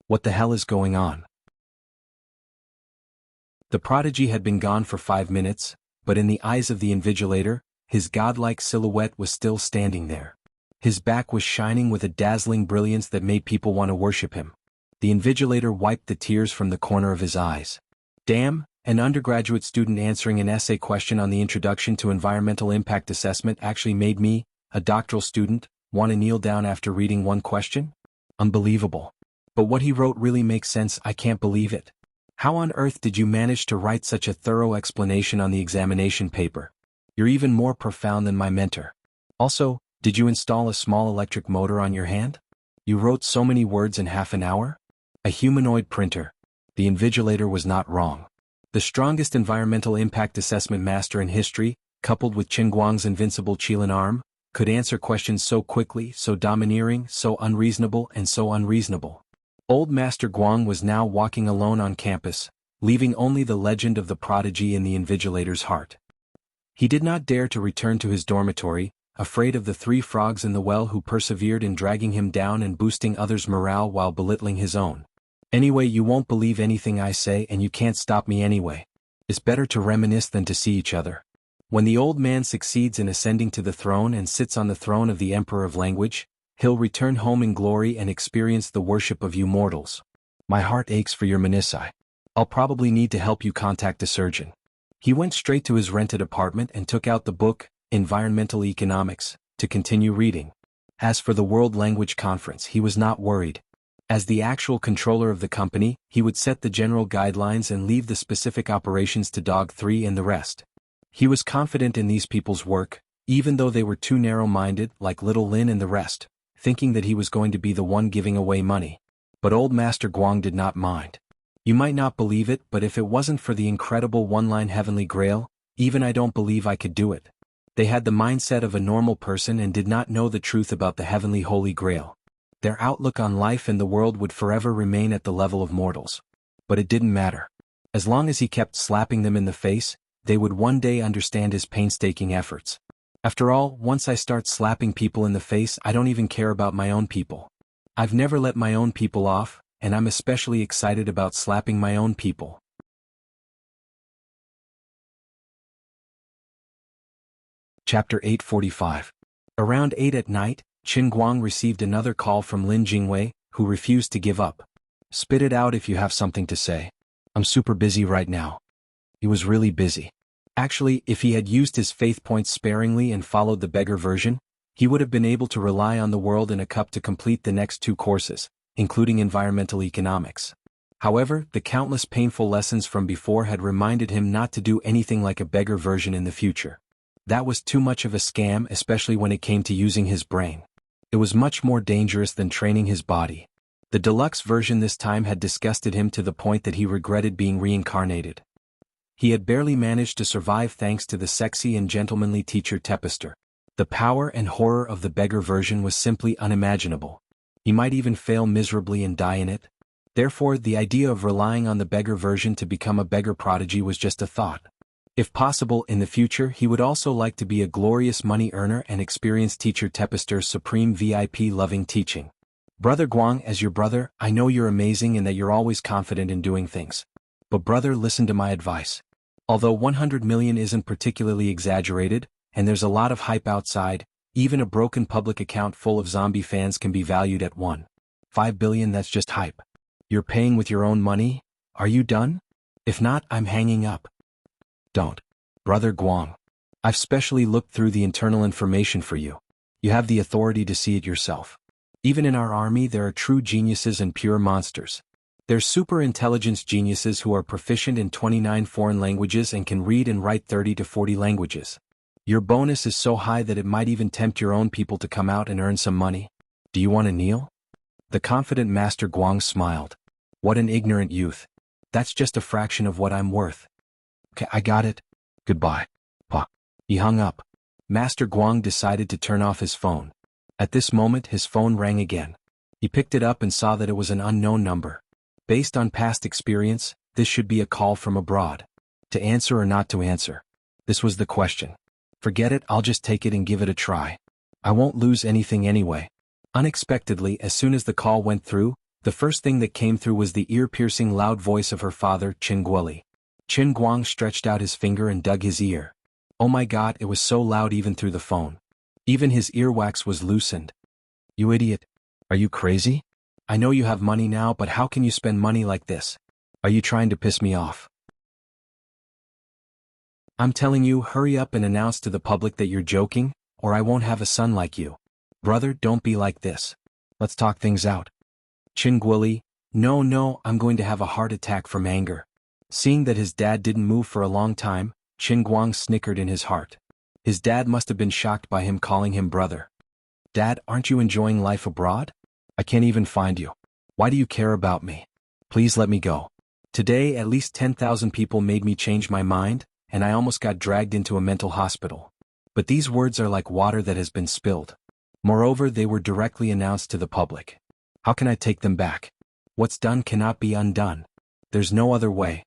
What the hell is going on? The prodigy had been gone for 5 minutes, but in the eyes of the invigilator, his godlike silhouette was still standing there. His back was shining with a dazzling brilliance that made people want to worship him. The invigilator wiped the tears from the corner of his eyes. Damn, an undergraduate student answering an essay question on the Introduction to Environmental Impact Assessment actually made me, a doctoral student, want to kneel down after reading one question? Unbelievable. But what he wrote really makes sense, I can't believe it. How on earth did you manage to write such a thorough explanation on the examination paper? You're even more profound than my mentor. Also, did you install a small electric motor on your hand? You wrote so many words in half an hour? A humanoid printer. The invigilator was not wrong. The strongest environmental impact assessment master in history, coupled with Qin Guang's invincible Qilin arm, could answer questions so quickly, so domineering, so unreasonable, and so unreasonable. Old Master Guang was now walking alone on campus, leaving only the legend of the prodigy in the invigilator's heart. He did not dare to return to his dormitory, afraid of the 3 frogs in the well who persevered in dragging him down and boosting others' morale while belittling his own. Anyway, you won't believe anything I say and you can't stop me anyway. It's better to reminisce than to see each other. When the old man succeeds in ascending to the throne and sits on the throne of the Emperor of Language, he'll return home in glory and experience the worship of you mortals. My heart aches for your menisci. I'll probably need to help you contact a surgeon. He went straight to his rented apartment and took out the book, Environmental Economics, to continue reading. As for the World Language Conference, he was not worried. As the actual controller of the company, he would set the general guidelines and leave the specific operations to Dog 3 and the rest. He was confident in these people's work, even though they were too narrow-minded, like Little Lin and the rest, thinking that he was going to be the one giving away money. But old Master Guang did not mind. You might not believe it, but if it wasn't for the incredible one-line heavenly grail, even I don't believe I could do it. They had the mindset of a normal person and did not know the truth about the heavenly holy grail. Their outlook on life and the world would forever remain at the level of mortals. But it didn't matter. As long as he kept slapping them in the face, they would one day understand his painstaking efforts. After all, once I start slapping people in the face, I don't even care about my own people. I've never let my own people off, and I'm especially excited about slapping my own people. Chapter 845. Around 8 at night, Qin Guang received another call from Lin Jingwei, who refused to give up. Spit it out if you have something to say. I'm super busy right now. He was really busy. Actually, if he had used his faith points sparingly and followed the beggar version, he would have been able to rely on the world in a cup to complete the next 2 courses, including environmental economics. However, the countless painful lessons from before had reminded him not to do anything like a beggar version in the future. That was too much of a scam, especially when it came to using his brain. It was much more dangerous than training his body. The deluxe version this time had disgusted him to the point that he regretted being reincarnated. He had barely managed to survive thanks to the sexy and gentlemanly teacher Tepester. The power and horror of the beggar version was simply unimaginable. He might even fail miserably and die in it. Therefore, the idea of relying on the beggar version to become a beggar prodigy was just a thought. If possible, in the future he would also like to be a glorious money earner and experience teacher Tepester's supreme VIP loving teaching. Brother Guang, as your brother, I know you're amazing and that you're always confident in doing things. But brother, listen to my advice. Although 100 million isn't particularly exaggerated, and there's a lot of hype outside, even a broken public account full of zombie fans can be valued at 1.5 billion. That's just hype. You're paying with your own money? Are you done? If not, I'm hanging up. Don't. Brother Guang. I've specially looked through the internal information for you. You have the authority to see it yourself. Even in our army there are true geniuses and pure monsters. There's super intelligence geniuses who are proficient in 29 foreign languages and can read and write 30 to 40 languages. Your bonus is so high that it might even tempt your own people to come out and earn some money. Do you want to kneel? The confident Master Guang smiled. What an ignorant youth. That's just a fraction of what I'm worth. Okay, I got it. Goodbye. Pa. He hung up. Master Guang decided to turn off his phone. At this moment his phone rang again. He picked it up and saw that it was an unknown number. Based on past experience, this should be a call from abroad. To answer or not to answer? This was the question. Forget it, I'll just take it and give it a try. I won't lose anything anyway. Unexpectedly, as soon as the call went through, the first thing that came through was the ear-piercing loud voice of her father, Qin Guoli. Qin Guang stretched out his finger and dug his ear. Oh my god, it was so loud even through the phone. Even his earwax was loosened. You idiot. Are you crazy? I know you have money now, but how can you spend money like this? Are you trying to piss me off? I'm telling you, hurry up and announce to the public that you're joking, or I won't have a son like you. Brother, don't be like this. Let's talk things out. Qin Guoli, no, I'm going to have a heart attack from anger. Seeing that his dad didn't move for a long time, Qin Guang snickered in his heart. His dad must have been shocked by him calling him brother. Dad, aren't you enjoying life abroad? I can't even find you. Why do you care about me? Please let me go. Today at least 10,000 people made me change my mind, and I almost got dragged into a mental hospital. But these words are like water that has been spilled. Moreover, they were directly announced to the public. How can I take them back? What's done cannot be undone. There's no other way.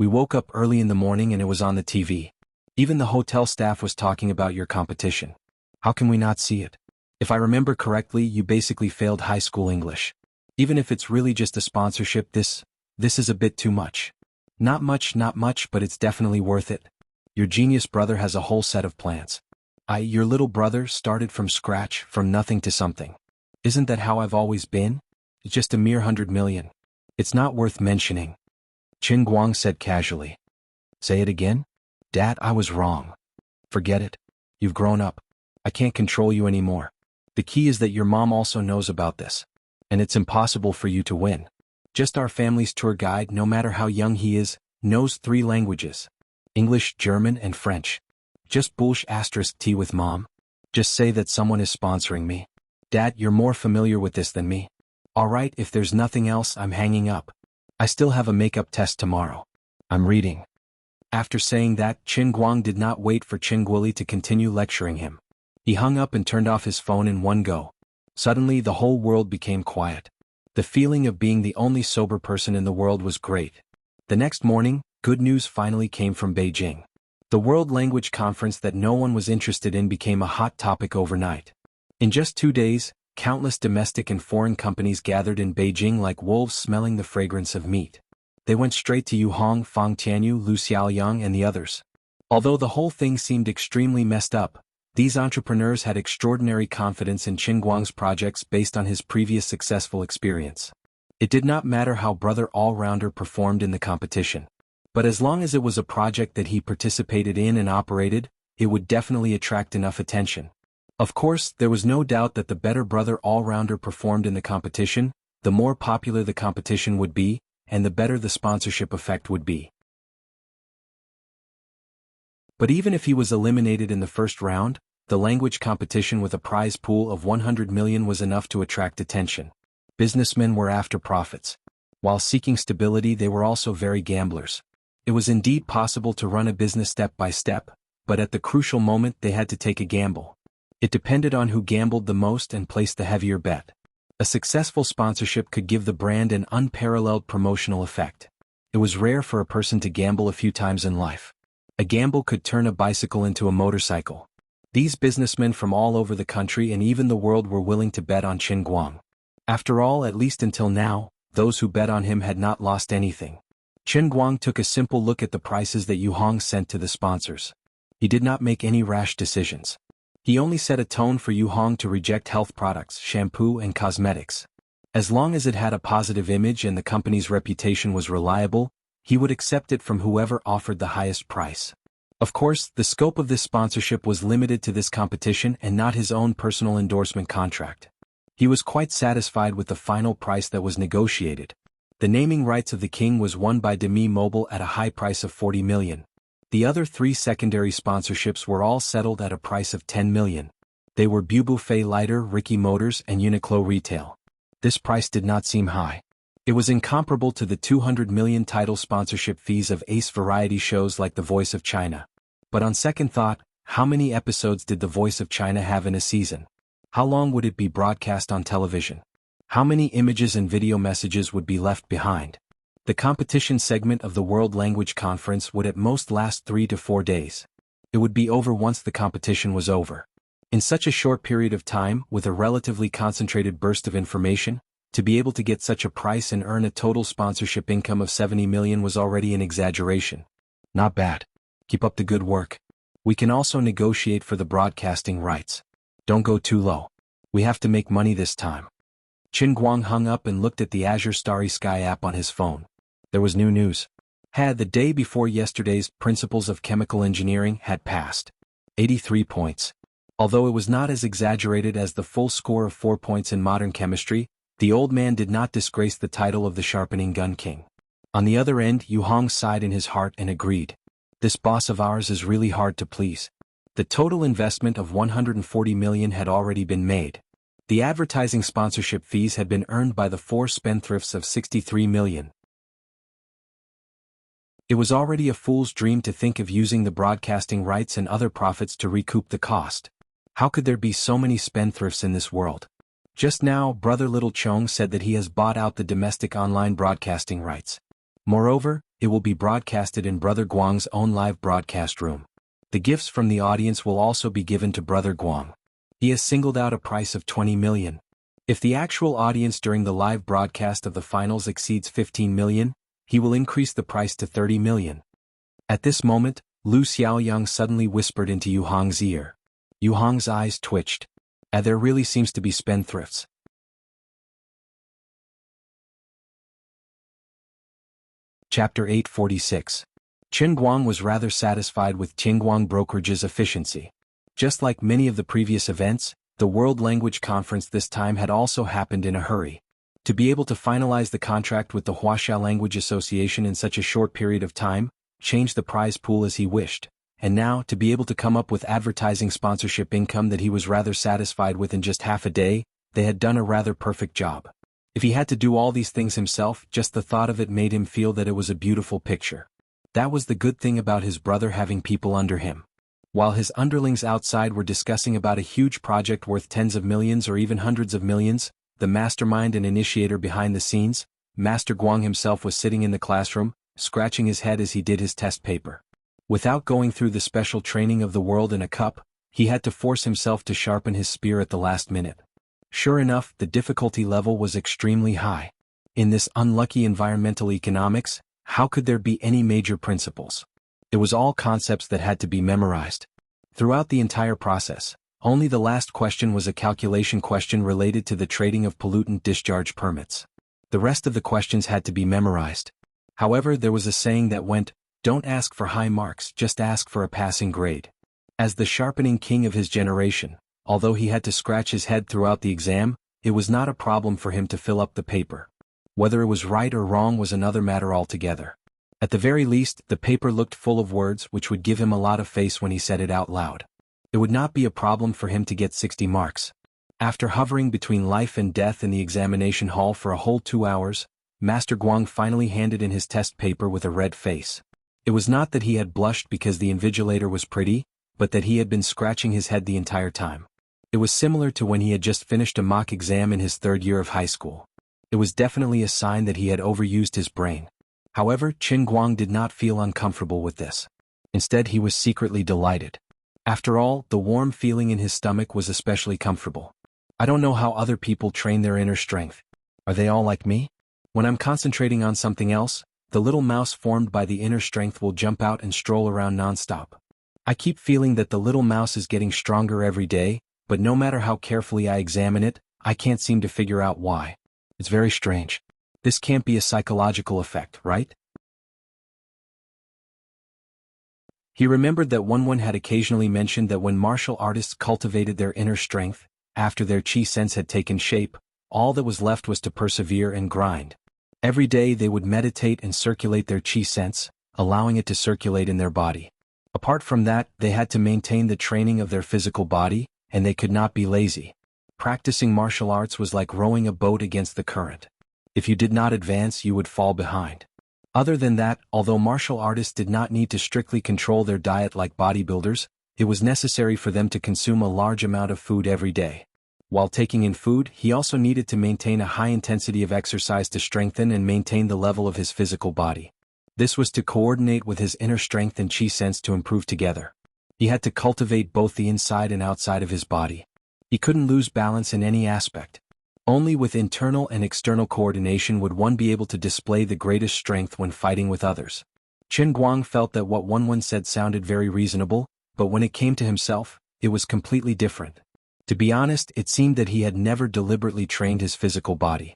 We woke up early in the morning and it was on the TV. Even the hotel staff was talking about your competition. How can we not see it? If I remember correctly, you basically failed high school English. Even if it's really just a sponsorship, this is a bit too much. Not much, but it's definitely worth it. Your genius brother has a whole set of plans. Your little brother, started from scratch, from nothing to something. Isn't that how I've always been? It's just a mere 100 million. It's not worth mentioning. Qin Guang said casually. Say it again? Dad, I was wrong. Forget it. You've grown up. I can't control you anymore. The key is that your mom also knows about this. And it's impossible for you to win. Just our family's tour guide, no matter how young he is, knows 3 languages. English, German, and French. Just *T with mom. Just say that someone is sponsoring me. Dad, you're more familiar with this than me. Alright, if there's nothing else, I'm hanging up. I still have a makeup test tomorrow. I'm reading. After saying that, Qin Guang did not wait for Qin Guoli to continue lecturing him. He hung up and turned off his phone in one go. Suddenly the whole world became quiet. The feeling of being the only sober person in the world was great. The next morning, good news finally came from Beijing. The World Language Conference that no one was interested in became a hot topic overnight. In just 2 days, countless domestic and foreign companies gathered in Beijing like wolves smelling the fragrance of meat. They went straight to Yu Hong, Fang Tianyu, Lu Xiaoyang and the others. Although the whole thing seemed extremely messed up, these entrepreneurs had extraordinary confidence in Qin Guang's projects based on his previous successful experience. It did not matter how Brother All-Rounder performed in the competition. But as long as it was a project that he participated in and operated, it would definitely attract enough attention. Of course, there was no doubt that the better Brother All-Rounder performed in the competition, the more popular the competition would be, and the better the sponsorship effect would be. But even if he was eliminated in the first round, the language competition with a prize pool of 100 million was enough to attract attention. Businessmen were after profits. While seeking stability, they were also very gamblers. It was indeed possible to run a business step by step, but at the crucial moment they had to take a gamble. It depended on who gambled the most and placed the heavier bet. A successful sponsorship could give the brand an unparalleled promotional effect. It was rare for a person to gamble a few times in life. A gamble could turn a bicycle into a motorcycle. These businessmen from all over the country and even the world were willing to bet on Qin Guang. After all, at least until now, those who bet on him had not lost anything. Qin Guang took a simple look at the prices that Yu Hong sent to the sponsors. He did not make any rash decisions. He only set a tone for Yu Hong to reject health products, shampoo and cosmetics. As long as it had a positive image and the company's reputation was reliable, he would accept it from whoever offered the highest price. Of course, the scope of this sponsorship was limited to this competition and not his own personal endorsement contract. He was quite satisfied with the final price that was negotiated. The naming rights of the king was won by Demi Mobile at a high price of 40 million. The other 3 secondary sponsorships were all settled at a price of 10 million. They were Bubuffet Lighter, Ricky Motors and Uniqlo Retail. This price did not seem high. It was incomparable to the 200 million title sponsorship fees of ace variety shows like The Voice of China. But on second thought, how many episodes did The Voice of China have in a season? How long would it be broadcast on television? How many images and video messages would be left behind? The competition segment of the World Language Conference would at most last 3 to 4 days. It would be over once the competition was over. In such a short period of time, with a relatively concentrated burst of information, to be able to get such a price and earn a total sponsorship income of 70 million was already an exaggeration. Not bad. Keep up the good work. We can also negotiate for the broadcasting rights. Don't go too low. We have to make money this time. Qin Guang hung up and looked at the Azure Starry Sky app on his phone. There was new news. The day before yesterday's Principles of Chemical Engineering had passed. 83 points. Although it was not as exaggerated as the full score of 4 points in modern chemistry, the old man did not disgrace the title of the sharpening gun king. On the other end, Yu Hong sighed in his heart and agreed. This boss of ours is really hard to please. The total investment of 140 million had already been made. The advertising sponsorship fees had been earned by the 4 spendthrifts of 63 million. It was already a fool's dream to think of using the broadcasting rights and other profits to recoup the cost. How could there be so many spendthrifts in this world? Just now, Brother Little Chong said that he has bought out the domestic online broadcasting rights. Moreover, it will be broadcasted in Brother Guang's own live broadcast room. The gifts from the audience will also be given to Brother Guang. He has singled out a price of 20 million. If the actual audience during the live broadcast of the finals exceeds 15 million, he will increase the price to 30 million. At this moment, Lu Xiaoyang suddenly whispered into Yu Hong's ear. Yu Hong's eyes twitched. There really seems to be spendthrifts. Chapter 846. Qin Guang was rather satisfied with Qingguang Brokerage's efficiency. Just like many of the previous events, the World Language Conference this time had also happened in a hurry. To be able to finalize the contract with the Wuxia Language Association in such a short period of time, change the prize pool as he wished, and now to be able to come up with advertising sponsorship income that he was rather satisfied with in just half a day, they had done a rather perfect job. If he had to do all these things himself, just the thought of it made him feel that it was a beautiful picture. That was the good thing about his brother having people under him. While his underlings outside were discussing about a huge project worth tens of millions or even hundreds of millions, the mastermind and initiator behind the scenes, Master Guang himself was sitting in the classroom, scratching his head as he did his test paper. Without going through the special training of the world in a cup, he had to force himself to sharpen his spear at the last minute. Sure enough, the difficulty level was extremely high. In this unlucky environmental economics, how could there be any major principles? It was all concepts that had to be memorized. Throughout the entire process, only the last question was a calculation question related to the trading of pollutant discharge permits. The rest of the questions had to be memorized. However, there was a saying that went, "Don't ask for high marks, just ask for a passing grade." As the sharpening king of his generation, although he had to scratch his head throughout the exam, it was not a problem for him to fill up the paper. Whether it was right or wrong was another matter altogether. At the very least, the paper looked full of words which would give him a lot of face when he said it out loud. It would not be a problem for him to get 60 marks. After hovering between life and death in the examination hall for a whole 2 hours, Master Guang finally handed in his test paper with a red face. It was not that he had blushed because the invigilator was pretty, but that he had been scratching his head the entire time. It was similar to when he had just finished a mock exam in his 3rd year of high school. It was definitely a sign that he had overused his brain. However, Qin Guang did not feel uncomfortable with this. Instead, he was secretly delighted. After all, the warm feeling in his stomach was especially comfortable. I don't know how other people train their inner strength. Are they all like me? When I'm concentrating on something else, the little mouse formed by the inner strength will jump out and stroll around non-stop. I keep feeling that the little mouse is getting stronger every day, but no matter how carefully I examine it, I can't seem to figure out why. It's very strange. This can't be a psychological effect, right? He remembered that Wenwen had occasionally mentioned that when martial artists cultivated their inner strength, after their chi sense had taken shape, all that was left was to persevere and grind. Every day they would meditate and circulate their chi sense, allowing it to circulate in their body. Apart from that, they had to maintain the training of their physical body, and they could not be lazy. Practicing martial arts was like rowing a boat against the current. If you did not advance, you would fall behind. Other than that, although martial artists did not need to strictly control their diet like bodybuilders, it was necessary for them to consume a large amount of food every day. While taking in food, he also needed to maintain a high intensity of exercise to strengthen and maintain the level of his physical body. This was to coordinate with his inner strength and chi sense to improve together. He had to cultivate both the inside and outside of his body. He couldn't lose balance in any aspect. Only with internal and external coordination would one be able to display the greatest strength when fighting with others. Qin Guang felt that what Wenwen said sounded very reasonable, but when it came to himself, it was completely different. To be honest, it seemed that he had never deliberately trained his physical body.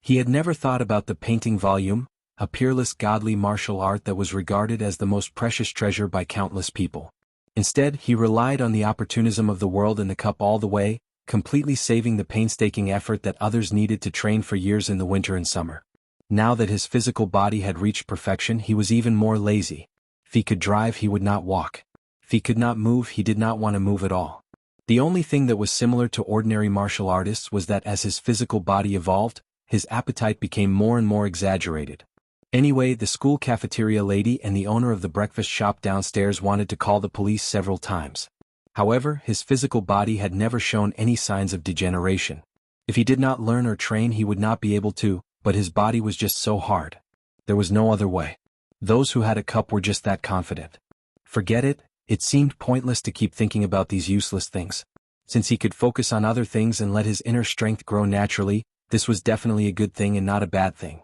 He had never thought about the painting volume, a peerless godly martial art that was regarded as the most precious treasure by countless people. Instead, he relied on the opportunism of the world and the cup all the way, completely saving the painstaking effort that others needed to train for years in the winter and summer. Now that his physical body had reached perfection, he was even more lazy. If he could drive, he would not walk. If he could not move, he did not want to move at all. The only thing that was similar to ordinary martial artists was that as his physical body evolved, his appetite became more and more exaggerated. Anyway, the school cafeteria lady and the owner of the breakfast shop downstairs wanted to call the police several times. However, his physical body had never shown any signs of degeneration. If he did not learn or train, he would not be able to, but his body was just so hard. There was no other way. Those who had a cup were just that confident. Forget it, it seemed pointless to keep thinking about these useless things. Since he could focus on other things and let his inner strength grow naturally, this was definitely a good thing and not a bad thing.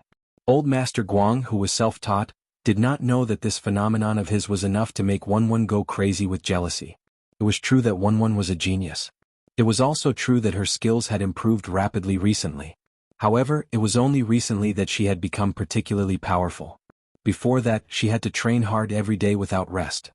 Old Master Guang, who was self-taught, did not know that this phenomenon of his was enough to make Wenwen go crazy with jealousy. It was true that Wenwen was a genius. It was also true that her skills had improved rapidly recently. However, it was only recently that she had become particularly powerful. Before that, she had to train hard every day without rest.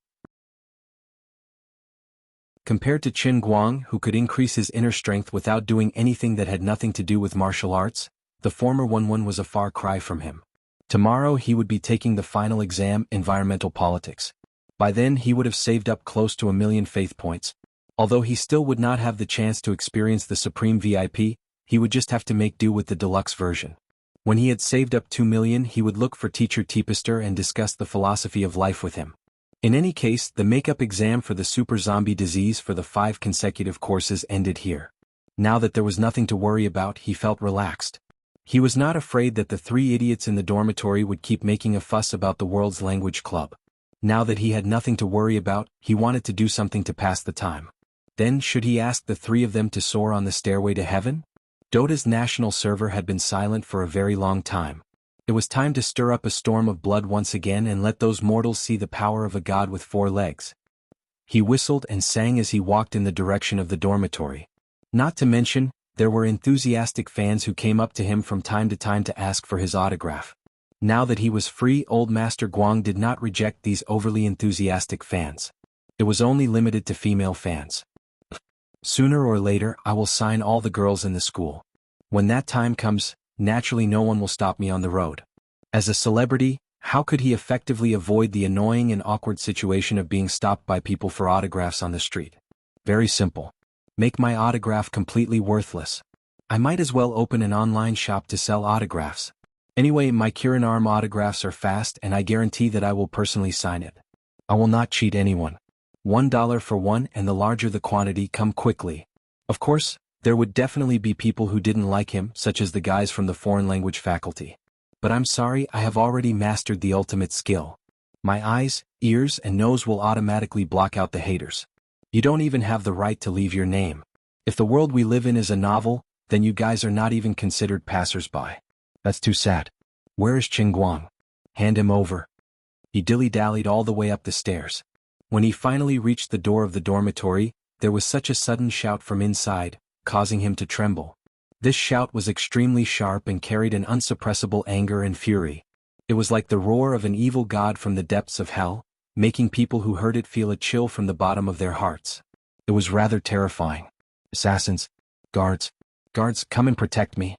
Compared to Qin Guang, who could increase his inner strength without doing anything that had nothing to do with martial arts, the former Wenwen was a far cry from him. Tomorrow he would be taking the final exam, environmental politics. By then he would have saved up close to 1 million faith points. Although he still would not have the chance to experience the Supreme VIP, he would just have to make do with the deluxe version. When he had saved up 2 million, he would look for Teacher Teepister and discuss the philosophy of life with him. In any case, the makeup exam for the super zombie disease for the 5 consecutive courses ended here. Now that there was nothing to worry about, he felt relaxed. He was not afraid that the 3 idiots in the dormitory would keep making a fuss about the world's language club. Now that he had nothing to worry about, he wanted to do something to pass the time. Then should he ask the 3 of them to soar on the stairway to heaven? Dota's national server had been silent for a very long time. It was time to stir up a storm of blood once again and let those mortals see the power of a god with 4 legs. He whistled and sang as he walked in the direction of the dormitory. Not to mention, there were enthusiastic fans who came up to him from time to ask for his autograph. Now that he was free, old Master Guang did not reject these overly enthusiastic fans. It was only limited to female fans. Sooner or later, I will sign all the girls in the school. When that time comes, naturally no one will stop me on the road. As a celebrity, how could he effectively avoid the annoying and awkward situation of being stopped by people for autographs on the street? Very simple. Make my autograph completely worthless. I might as well open an online shop to sell autographs. Anyway, my Kirin Arm autographs are fast and I guarantee that I will personally sign it. I will not cheat anyone. $1 for one, and the larger the quantity, come quickly. Of course, there would definitely be people who didn't like him, such as the guys from the foreign language faculty. But I'm sorry, I have already mastered the ultimate skill. My eyes, ears, and nose will automatically block out the haters. You don't even have the right to leave your name. If the world we live in is a novel, then you guys are not even considered passers-by. That's too sad. Where is Qin Guang? Hand him over. He dilly-dallied all the way up the stairs. When he finally reached the door of the dormitory, there was such a sudden shout from inside, causing him to tremble. This shout was extremely sharp and carried an unsuppressible anger and fury. It was like the roar of an evil god from the depths of hell, making people who heard it feel a chill from the bottom of their hearts. It was rather terrifying. Assassins, guards, come and protect me.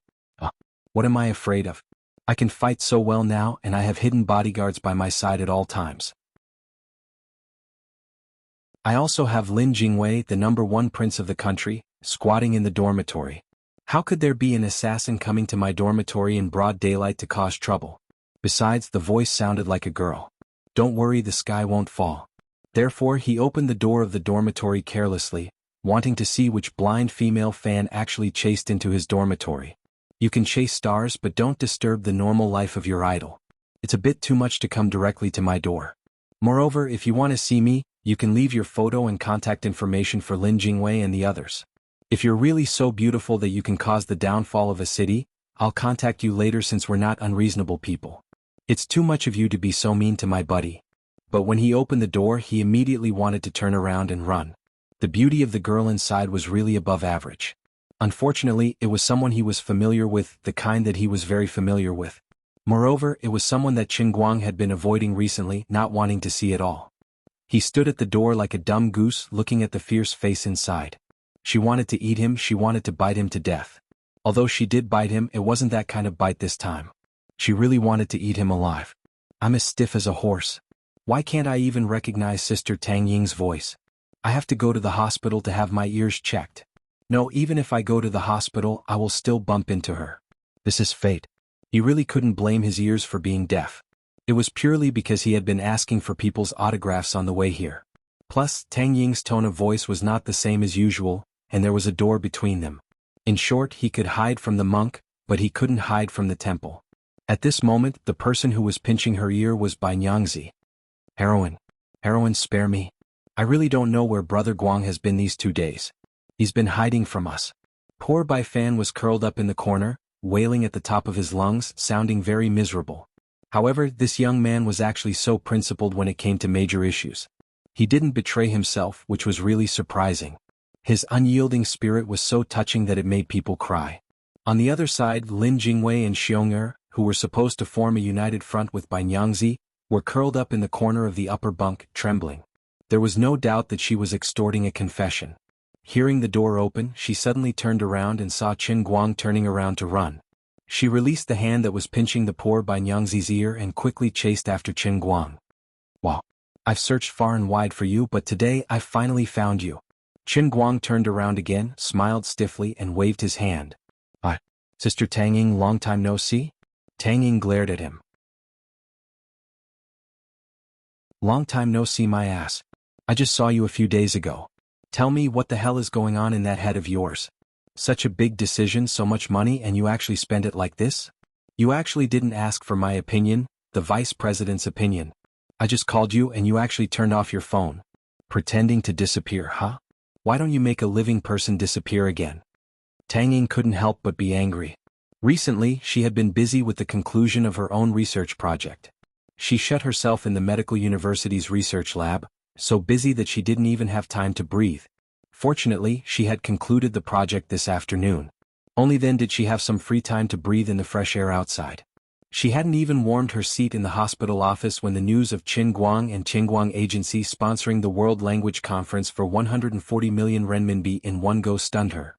What am I afraid of? I can fight so well now, and I have hidden bodyguards by my side at all times. I also have Lin Jingwei, the #1 prince of the country, squatting in the dormitory. How could there be an assassin coming to my dormitory in broad daylight to cause trouble? Besides, the voice sounded like a girl. Don't worry, the sky won't fall. Therefore, he opened the door of the dormitory carelessly, wanting to see which blind female fan actually chased into his dormitory. You can chase stars, but don't disturb the normal life of your idol. It's a bit too much to come directly to my door. Moreover, if you want to see me, you can leave your photo and contact information for Lin Jingwei and the others. If you're really so beautiful that you can cause the downfall of a city, I'll contact you later since we're not unreasonable people. It's too much of you to be so mean to my buddy. But when he opened the door, he immediately wanted to turn around and run. The beauty of the girl inside was really above average. Unfortunately, it was someone he was familiar with, the kind that he was very familiar with. Moreover, it was someone that Qin Guang had been avoiding recently, not wanting to see at all. He stood at the door like a dumb goose, looking at the fierce face inside. She wanted to eat him, she wanted to bite him to death. Although she did bite him, it wasn't that kind of bite this time. She really wanted to eat him alive. I'm as stiff as a horse. Why can't I even recognize Sister Tang Ying's voice? I have to go to the hospital to have my ears checked. No, even if I go to the hospital, I will still bump into her. This is fate. He really couldn't blame his ears for being deaf. It was purely because he had been asking for people's autographs on the way here. Plus, Tang Ying's tone of voice was not the same as usual, and there was a door between them. In short, he could hide from the monk, but he couldn't hide from the temple. At this moment, the person who was pinching her ear was Bai Nyangzi. Heroine, spare me. I really don't know where Brother Guang has been these 2 days. He's been hiding from us. Poor Bai Fan was curled up in the corner, wailing at the top of his lungs, sounding very miserable. However, this young man was actually so principled when it came to major issues. He didn't betray himself, which was really surprising. His unyielding spirit was so touching that it made people cry. On the other side, Lin Jingwei and Xiong'er, who were supposed to form a united front with Bai Nyangzi, were curled up in the corner of the upper bunk, trembling. There was no doubt that she was extorting a confession. Hearing the door open, she suddenly turned around and saw Qin Guang turning around to run. She released the hand that was pinching the poor Bai Nyangzi's ear and quickly chased after Qin Guang. Wow. I've searched far and wide for you, but today I finally found you. Qin Guang turned around again, smiled stiffly and waved his hand. Sister Tang Ying, long time no see? Tang Ying glared at him. Long time no see my ass. I just saw you a few days ago. Tell me what the hell is going on in that head of yours. Such a big decision, so much money, and you actually spend it like this? You actually didn't ask for my opinion, the vice president's opinion. I just called you and you actually turned off your phone. Pretending to disappear, huh? Why don't you make a living person disappear again? Tang Ying couldn't help but be angry. Recently, she had been busy with the conclusion of her own research project. She shut herself in the medical university's research lab, so busy that she didn't even have time to breathe. Fortunately, she had concluded the project this afternoon. Only then did she have some free time to breathe in the fresh air outside. She hadn't even warmed her seat in the hospital office when the news of Qin Guang and Qinguang Agency sponsoring the World Language Conference for 140 million renminbi in one go stunned her.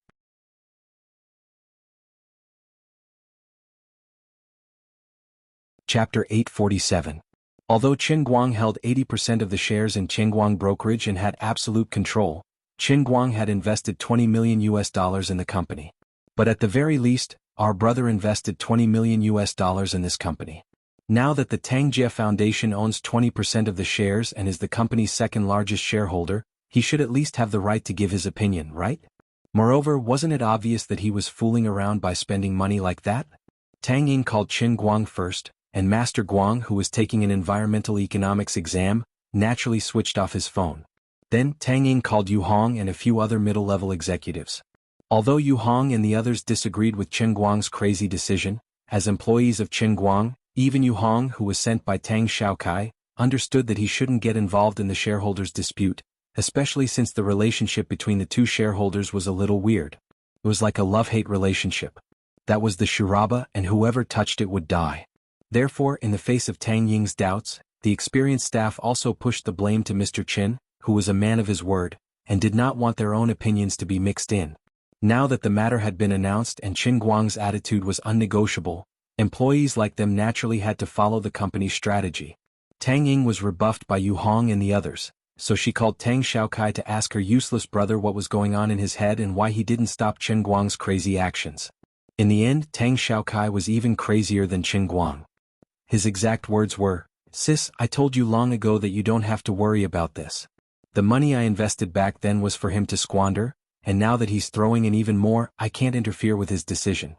Chapter 847. Although Qin Guang held 80% of the shares in Qingguang Brokerage and had absolute control, Qin Guang had invested $20 million in the company. But at the very least, our brother invested $20 million in this company. Now that the Tangjie Foundation owns 20% of the shares and is the company's second largest shareholder, he should at least have the right to give his opinion, right? Moreover, wasn't it obvious that he was fooling around by spending money like that? Tang Ying called Qin Guang first, and Master Guang, who was taking an environmental economics exam, naturally switched off his phone. Then Tang Ying called Yu Hong and a few other middle-level executives. Although Yu Hong and the others disagreed with Qin Guang's crazy decision, as employees of Qin Guang, even Yu Hong, who was sent by Tang Xiaokai, understood that he shouldn't get involved in the shareholders' dispute, especially since the relationship between the two shareholders was a little weird. It was like a love-hate relationship. That was the shuraba, and whoever touched it would die. Therefore, in the face of Tang Ying's doubts, the experienced staff also pushed the blame to Mr. Qin, who was a man of his word, and did not want their own opinions to be mixed in. Now that the matter had been announced and Qin Guang's attitude was unnegotiable, employees like them naturally had to follow the company's strategy. Tang Ying was rebuffed by Yu Hong and the others, so she called Tang Xiaokai to ask her useless brother what was going on in his head and why he didn't stop Qin Guang's crazy actions. In the end, Tang Xiaokai was even crazier than Qin Guang. His exact words were, "Sis, I told you long ago that you don't have to worry about this. The money I invested back then was for him to squander, and now that he's throwing in even more, I can't interfere with his decision.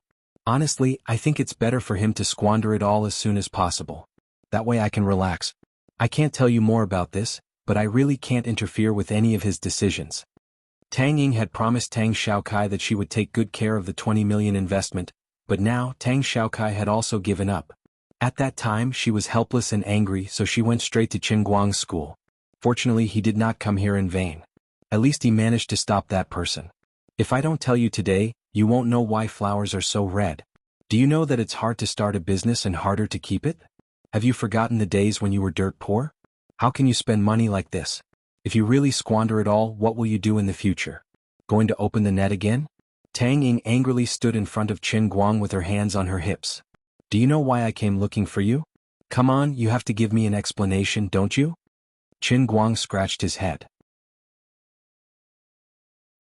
Honestly, I think it's better for him to squander it all as soon as possible. That way I can relax. I can't tell you more about this, but I really can't interfere with any of his decisions." Tang Ying had promised Tang Xiaokai that she would take good care of the 20 million investment, but now Tang Xiaokai had also given up. At that time she was helpless and angry, so she went straight to Qin Guang's school. Fortunately, he did not come here in vain. At least he managed to stop that person. "If I don't tell you today, you won't know why flowers are so red. Do you know that it's hard to start a business and harder to keep it? Have you forgotten the days when you were dirt poor? How can you spend money like this? If you really squander it all, what will you do in the future? Going to open the net again?" Tang Ying angrily stood in front of Qin Guang with her hands on her hips. "Do you know why I came looking for you? Come on, you have to give me an explanation, don't you?" Qin Guang scratched his head.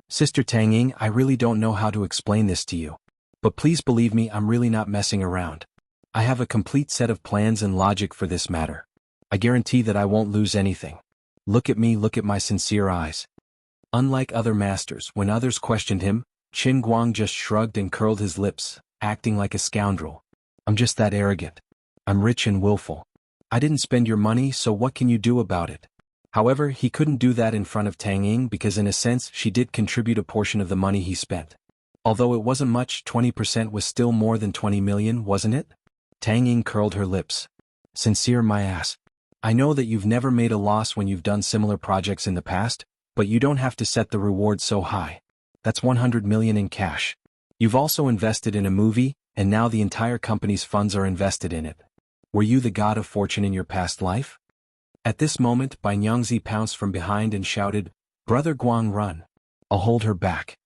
"Sister Tang Ying, I really don't know how to explain this to you. But please believe me, I'm really not messing around. I have a complete set of plans and logic for this matter. I guarantee that I won't lose anything. Look at me, look at my sincere eyes." Unlike other masters, when others questioned him, Qin Guang just shrugged and curled his lips, acting like a scoundrel. "I'm just that arrogant. I'm rich and willful. I didn't spend your money, so what can you do about it?" However, he couldn't do that in front of Tang Ying because in a sense she did contribute a portion of the money he spent. Although it wasn't much, 20% was still more than 20 million, wasn't it? Tang Ying curled her lips. "Sincere my ass. I know that you've never made a loss when you've done similar projects in the past, but you don't have to set the reward so high. That's 100 million in cash. You've also invested in a movie, and now the entire company's funds are invested in it. Were you the god of fortune in your past life?" At this moment, Bai Nyangzi pounced from behind and shouted, "Brother Guang, run. I'll hold her back."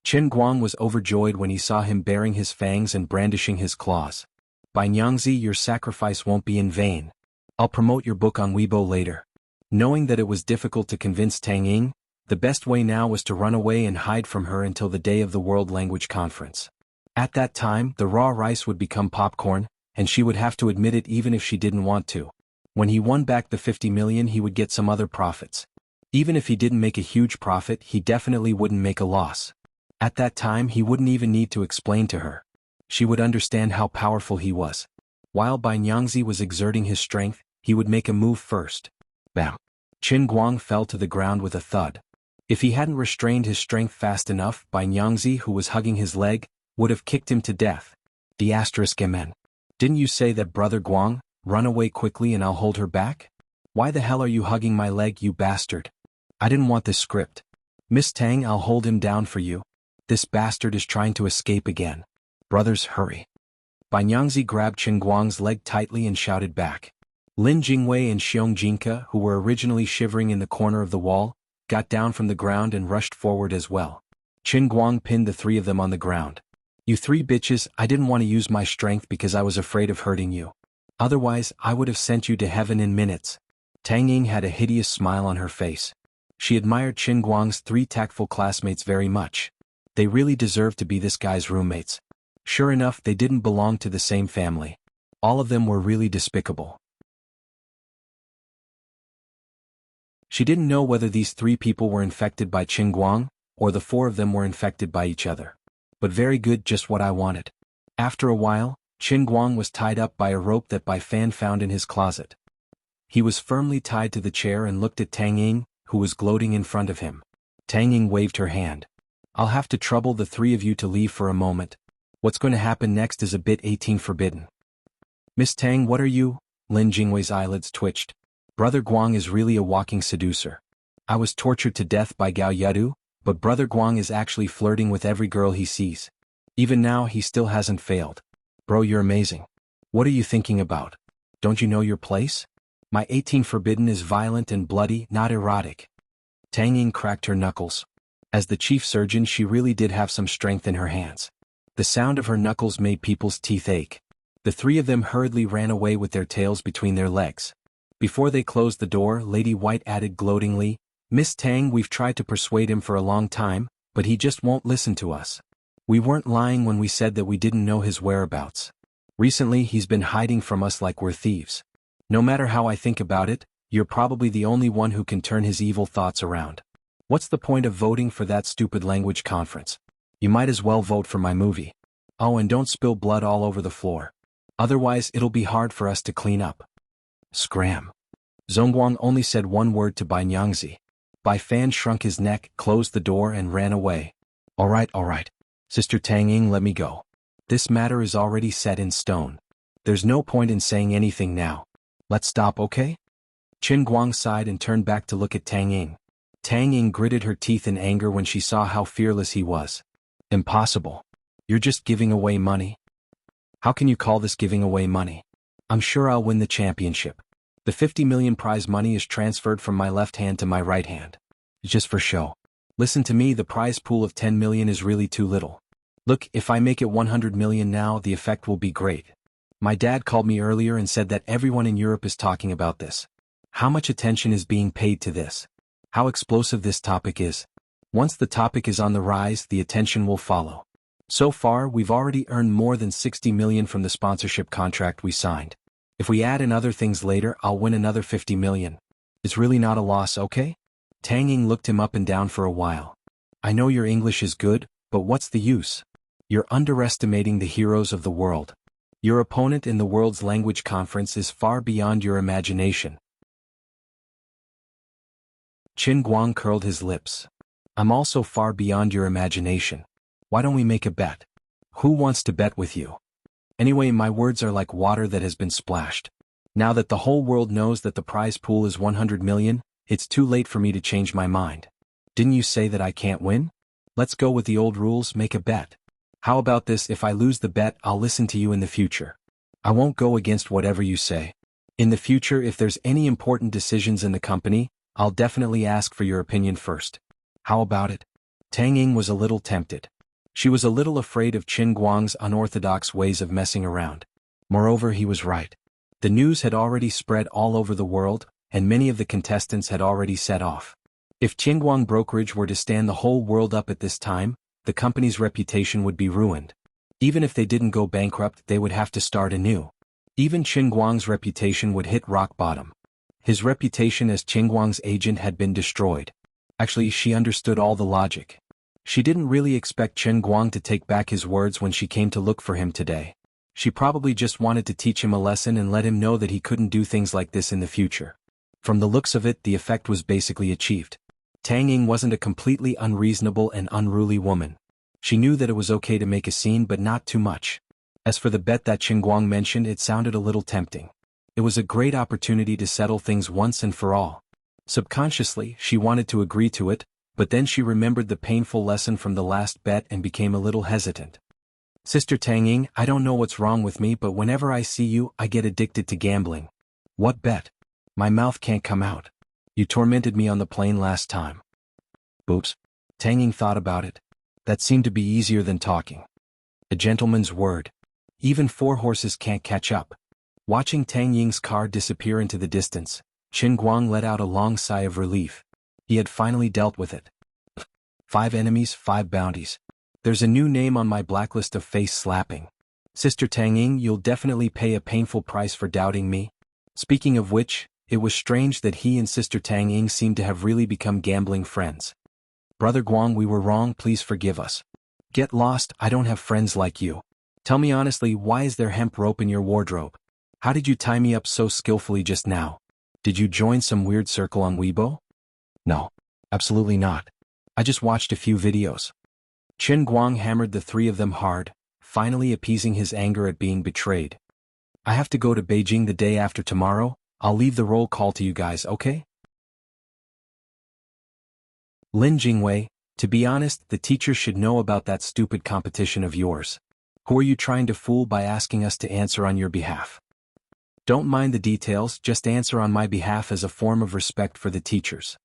Qin Guang was overjoyed when he saw him baring his fangs and brandishing his claws. "Bai Nyangzi, your sacrifice won't be in vain. I'll promote your book on Weibo later." Knowing that it was difficult to convince Tang Ying, the best way now was to run away and hide from her until the day of the World Language Conference. At that time, the raw rice would become popcorn, and she would have to admit it even if she didn't want to. When he won back the 50 million, he would get some other profits. Even if he didn't make a huge profit, he definitely wouldn't make a loss. At that time, he wouldn't even need to explain to her. She would understand how powerful he was. While Bai Nyangzi was exerting his strength, he would make a move first. Bam! Qin Guang fell to the ground with a thud. If he hadn't restrained his strength fast enough, Bai Nyangzi, who was hugging his leg, would have kicked him to death. The asterisk MN. "Didn't you say that, Brother Guang? Run away quickly and I'll hold her back? Why the hell are you hugging my leg, you bastard? I didn't want this script. Miss Tang, I'll hold him down for you. This bastard is trying to escape again. Brothers, hurry." Bai Nyangzi grabbed Qin Guang's leg tightly and shouted back. Lin Jingwei and Xiong Jinka, who were originally shivering in the corner of the wall, got down from the ground and rushed forward as well. Qin Guang pinned the three of them on the ground. "You three bitches, I didn't want to use my strength because I was afraid of hurting you. Otherwise, I would have sent you to heaven in minutes. Tang Ying had a hideous smile on her face. She admired Qin Guang's 3 tactful classmates very much. They really deserved to be this guy's roommates. Sure enough, they didn't belong to the same family. All of them were really despicable. She didn't know whether these 3 people were infected by Qin Guang, or the 4 of them were infected by each other. But very good, just what I wanted. After a while, Qin Guang was tied up by a rope that Bai Fan found in his closet. He was firmly tied to the chair and looked at Tang Ying, who was gloating in front of him. Tang Ying waved her hand. I'll have to trouble the 3 of you to leave for a moment. What's going to happen next is a bit 18 forbidden. Miss Tang, what are you? Lin Jingwei's eyelids twitched. Brother Guang is really a walking seducer. I was tortured to death by Gao Yudu, but Brother Guang is actually flirting with every girl he sees. Even now he still hasn't failed. Bro, you're amazing. What are you thinking about? Don't you know your place? My 18 forbidden is violent and bloody, not erotic. Tang Ying cracked her knuckles. As the chief surgeon, she really did have some strength in her hands. The sound of her knuckles made people's teeth ache. The 3 of them hurriedly ran away with their tails between their legs. Before they closed the door, Lady White added gloatingly, Miss Tang, we've tried to persuade him for a long time, but he just won't listen to us. We weren't lying when we said that we didn't know his whereabouts. Recently he's been hiding from us like we're thieves. No matter how I think about it, you're probably the only one who can turn his evil thoughts around. What's the point of voting for that stupid language conference? You might as well vote for my movie. Oh, and don't spill blood all over the floor. Otherwise it'll be hard for us to clean up. Scram. Zhongguang only said one word to Bai Nyangzi. Bai Fan shrunk his neck, closed the door and ran away. All right. Sister Tang Ying, let me go. This matter is already set in stone. There's no point in saying anything now. Let's stop, okay? Qin Guang sighed and turned back to look at Tang Ying. Tang Ying gritted her teeth in anger when she saw how fearless he was. Impossible. You're just giving away money. How can you call this giving away money? I'm sure I'll win the championship. The 50 million prize money is transferred from my left hand to my right hand. It's just for show. Listen to me, the prize pool of 10 million is really too little. Look, if I make it 100 million now, the effect will be great. My dad called me earlier and said that everyone in Europe is talking about this. How much attention is being paid to this? How explosive this topic is. Once the topic is on the rise, the attention will follow. So far, we've already earned more than 60 million from the sponsorship contract we signed. If we add in other things later, I'll win another 50 million. It's really not a loss, okay? Tang Ying looked him up and down for a while. I know your English is good, but what's the use? You're underestimating the heroes of the world. Your opponent in the world's language conference is far beyond your imagination. Qin Guang curled his lips. I'm also far beyond your imagination. Why don't we make a bet? Who wants to bet with you? Anyway, my words are like water that has been splashed. Now that the whole world knows that the prize pool is 100 million, it's too late for me to change my mind. Didn't you say that I can't win? Let's go with the old rules, make a bet. How about this, if I lose the bet, I'll listen to you in the future. I won't go against whatever you say. In the future, if there's any important decisions in the company, I'll definitely ask for your opinion first. How about it? Tang Ying was a little tempted. She was a little afraid of Qin Guang's unorthodox ways of messing around. Moreover, he was right. The news had already spread all over the world, and many of the contestants had already set off. If Qin Guang Brokerage were to stand the whole world up at this time, the company's reputation would be ruined. Even if they didn't go bankrupt, they would have to start anew. Even Qin Guang's reputation would hit rock bottom. His reputation as Qin Guang's agent had been destroyed. Actually, she understood all the logic. She didn't really expect Qin Guang to take back his words when she came to look for him today. She probably just wanted to teach him a lesson and let him know that he couldn't do things like this in the future. From the looks of it, the effect was basically achieved. Tang Ying wasn't a completely unreasonable and unruly woman. She knew that it was okay to make a scene, but not too much. As for the bet that Qin Guang mentioned, it sounded a little tempting. It was a great opportunity to settle things once and for all. Subconsciously, she wanted to agree to it, but then she remembered the painful lesson from the last bet and became a little hesitant. Sister Tang Ying, I don't know what's wrong with me, but whenever I see you, I get addicted to gambling. What bet? My mouth can't come out. You tormented me on the plane last time. Oops. Tang Ying thought about it. That seemed to be easier than talking. A gentleman's word. Even 4 horses can't catch up. Watching Tang Ying's car disappear into the distance, Qin Guang let out a long sigh of relief. He had finally dealt with it. 5 enemies, 5 bounties. There's a new name on my blacklist of face slapping. Sister Tang Ying, you'll definitely pay a painful price for doubting me. Speaking of which, it was strange that he and Sister Tang Ying seemed to have really become gambling friends. Brother Guang, we were wrong, please forgive us. Get lost, I don't have friends like you. Tell me honestly, why is there hemp rope in your wardrobe? How did you tie me up so skillfully just now? Did you join some weird circle on Weibo? No. Absolutely not. I just watched a few videos. Qin Guang hammered the 3 of them hard, finally appeasing his anger at being betrayed. I have to go to Beijing the day after tomorrow, I'll leave the roll call to you guys, okay? Lin Jingwei, to be honest, the teacher should know about that stupid competition of yours. Who are you trying to fool by asking us to answer on your behalf? Don't mind the details, just answer on my behalf as a form of respect for the teachers.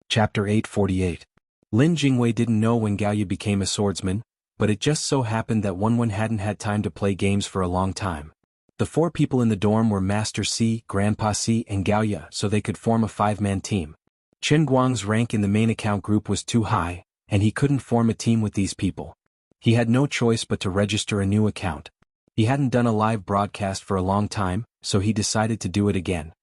Chapter 848. Lin Jingwei didn't know when Gaoya became a swordsman, but it just so happened that Wenwen hadn't had time to play games for a long time. The 4 people in the dorm were Master C, Grandpa C, and Gaoya, so they could form a 5-man team. Qin Guang's rank in the main account group was too high, and he couldn't form a team with these people. He had no choice but to register a new account. He hadn't done a live broadcast for a long time, so he decided to do it again.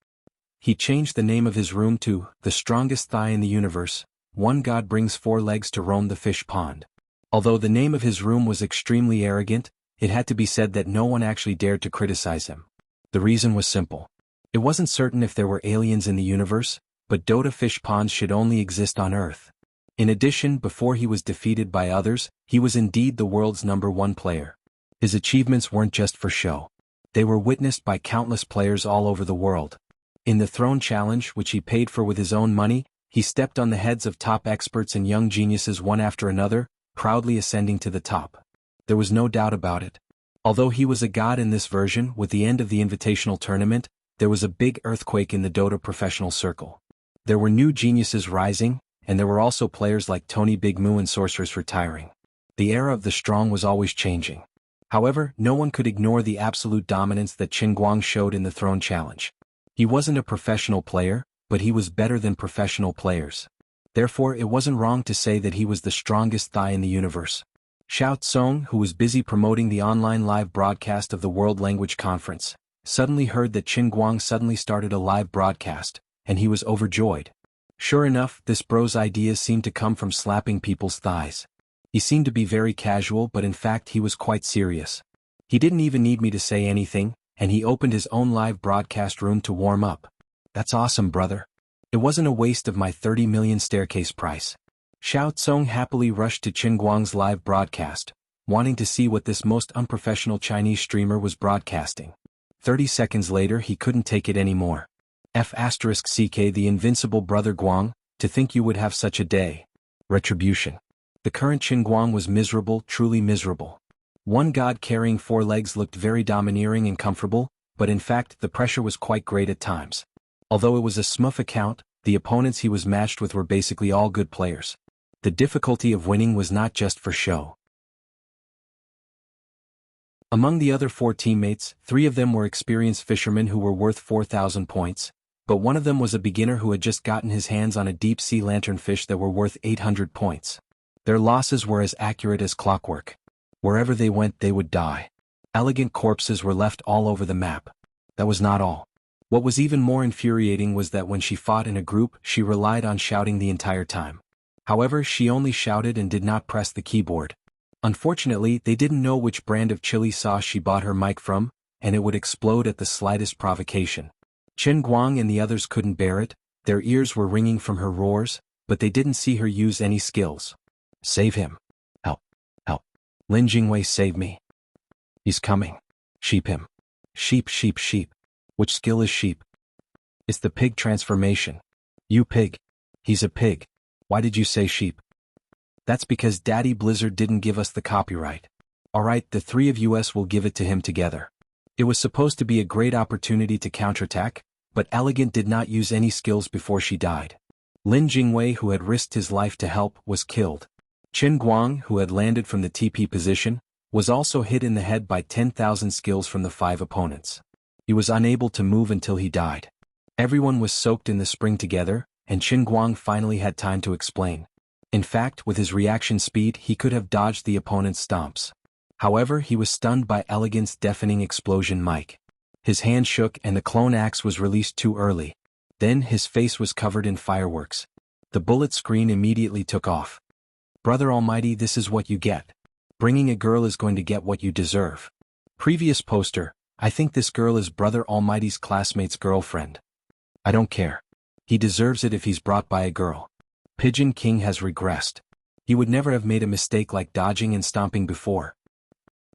He changed the name of his room to The Strongest Thigh in the Universe. One god brings 4 legs to roam the fish pond. Although the name of his room was extremely arrogant, it had to be said that no one actually dared to criticize him. The reason was simple. It wasn't certain if there were aliens in the universe, but Dota fish ponds should only exist on Earth. In addition, before he was defeated by others, he was indeed the world's #1 player. His achievements weren't just for show. They were witnessed by countless players all over the world. In the Throne Challenge, which he paid for with his own money, he stepped on the heads of top experts and young geniuses one after another, proudly ascending to the top. There was no doubt about it. Although he was a god in this version, with the end of the invitational tournament, there was a big earthquake in the Dota professional circle. There were new geniuses rising, and there were also players like Tony Big Moo and Sorceress retiring. The era of the strong was always changing. However, no one could ignore the absolute dominance that Qin Guang showed in the Throne Challenge. He wasn't a professional player, but he was better than professional players. Therefore, it wasn't wrong to say that he was the strongest thigh in the universe. Xiao Tsong, who was busy promoting the online live broadcast of the World Language Conference, suddenly heard that Qin Guang suddenly started a live broadcast, and he was overjoyed. Sure enough, this bro's ideas seemed to come from slapping people's thighs. He seemed to be very casual, but in fact he was quite serious. He didn't even need me to say anything, and he opened his own live broadcast room to warm up. That's awesome, brother. It wasn't a waste of my 30 million staircase price. Xiao Tsong happily rushed to Qin Guang's live broadcast, wanting to see what this most unprofessional Chinese streamer was broadcasting. 30 seconds later he couldn't take it anymore. F***CK, the invincible brother Guang, to think you would have such a day. Retribution. The current Qin Guang was miserable, truly miserable. One god carrying 4 legs looked very domineering and comfortable, but in fact the pressure was quite great at times. Although it was a smurf account, the opponents he was matched with were basically all good players. The difficulty of winning was not just for show. Among the other 4 teammates, 3 of them were experienced fishermen who were worth 4,000 points, but one of them was a beginner who had just gotten his hands on a deep-sea lanternfish that were worth 800 points. Their losses were as accurate as clockwork. Wherever they went they would die. Elegant corpses were left all over the map. That was not all. What was even more infuriating was that when she fought in a group, she relied on shouting the entire time. However, she only shouted and did not press the keyboard. Unfortunately, they didn't know which brand of chili sauce she bought her mic from, and it would explode at the slightest provocation. Qin Guang and the others couldn't bear it, their ears were ringing from her roars, but they didn't see her use any skills. Save him. Help. Help. Lin Jingwei, save me. He's coming. Sheep him. Sheep, sheep, sheep. Which skill is sheep? It's the pig transformation. You pig. He's a pig. Why did you say sheep? That's because Daddy Blizzard didn't give us the copyright. Alright, the 3 of us will give it to him together. It was supposed to be a great opportunity to counterattack, but Elegant did not use any skills before she died. Lin Jingwei, who had risked his life to help, was killed. Qin Guang, who had landed from the TP position, was also hit in the head by 10,000 skills from the 5 opponents. He was unable to move until he died. Everyone was soaked in the spring together, and Qin Guang finally had time to explain. In fact, with his reaction speed he could have dodged the opponent's stomps. However, he was stunned by Elegant's deafening explosion mic. His hand shook and the clone axe was released too early. Then his face was covered in fireworks. The bullet screen immediately took off. Brother Almighty, this is what you get. Bringing a girl is going to get what you deserve. Previous poster, I think this girl is Brother Almighty's classmate's girlfriend. I don't care. He deserves it if he's brought by a girl. Pigeon King has regressed. He would never have made a mistake like dodging and stomping before.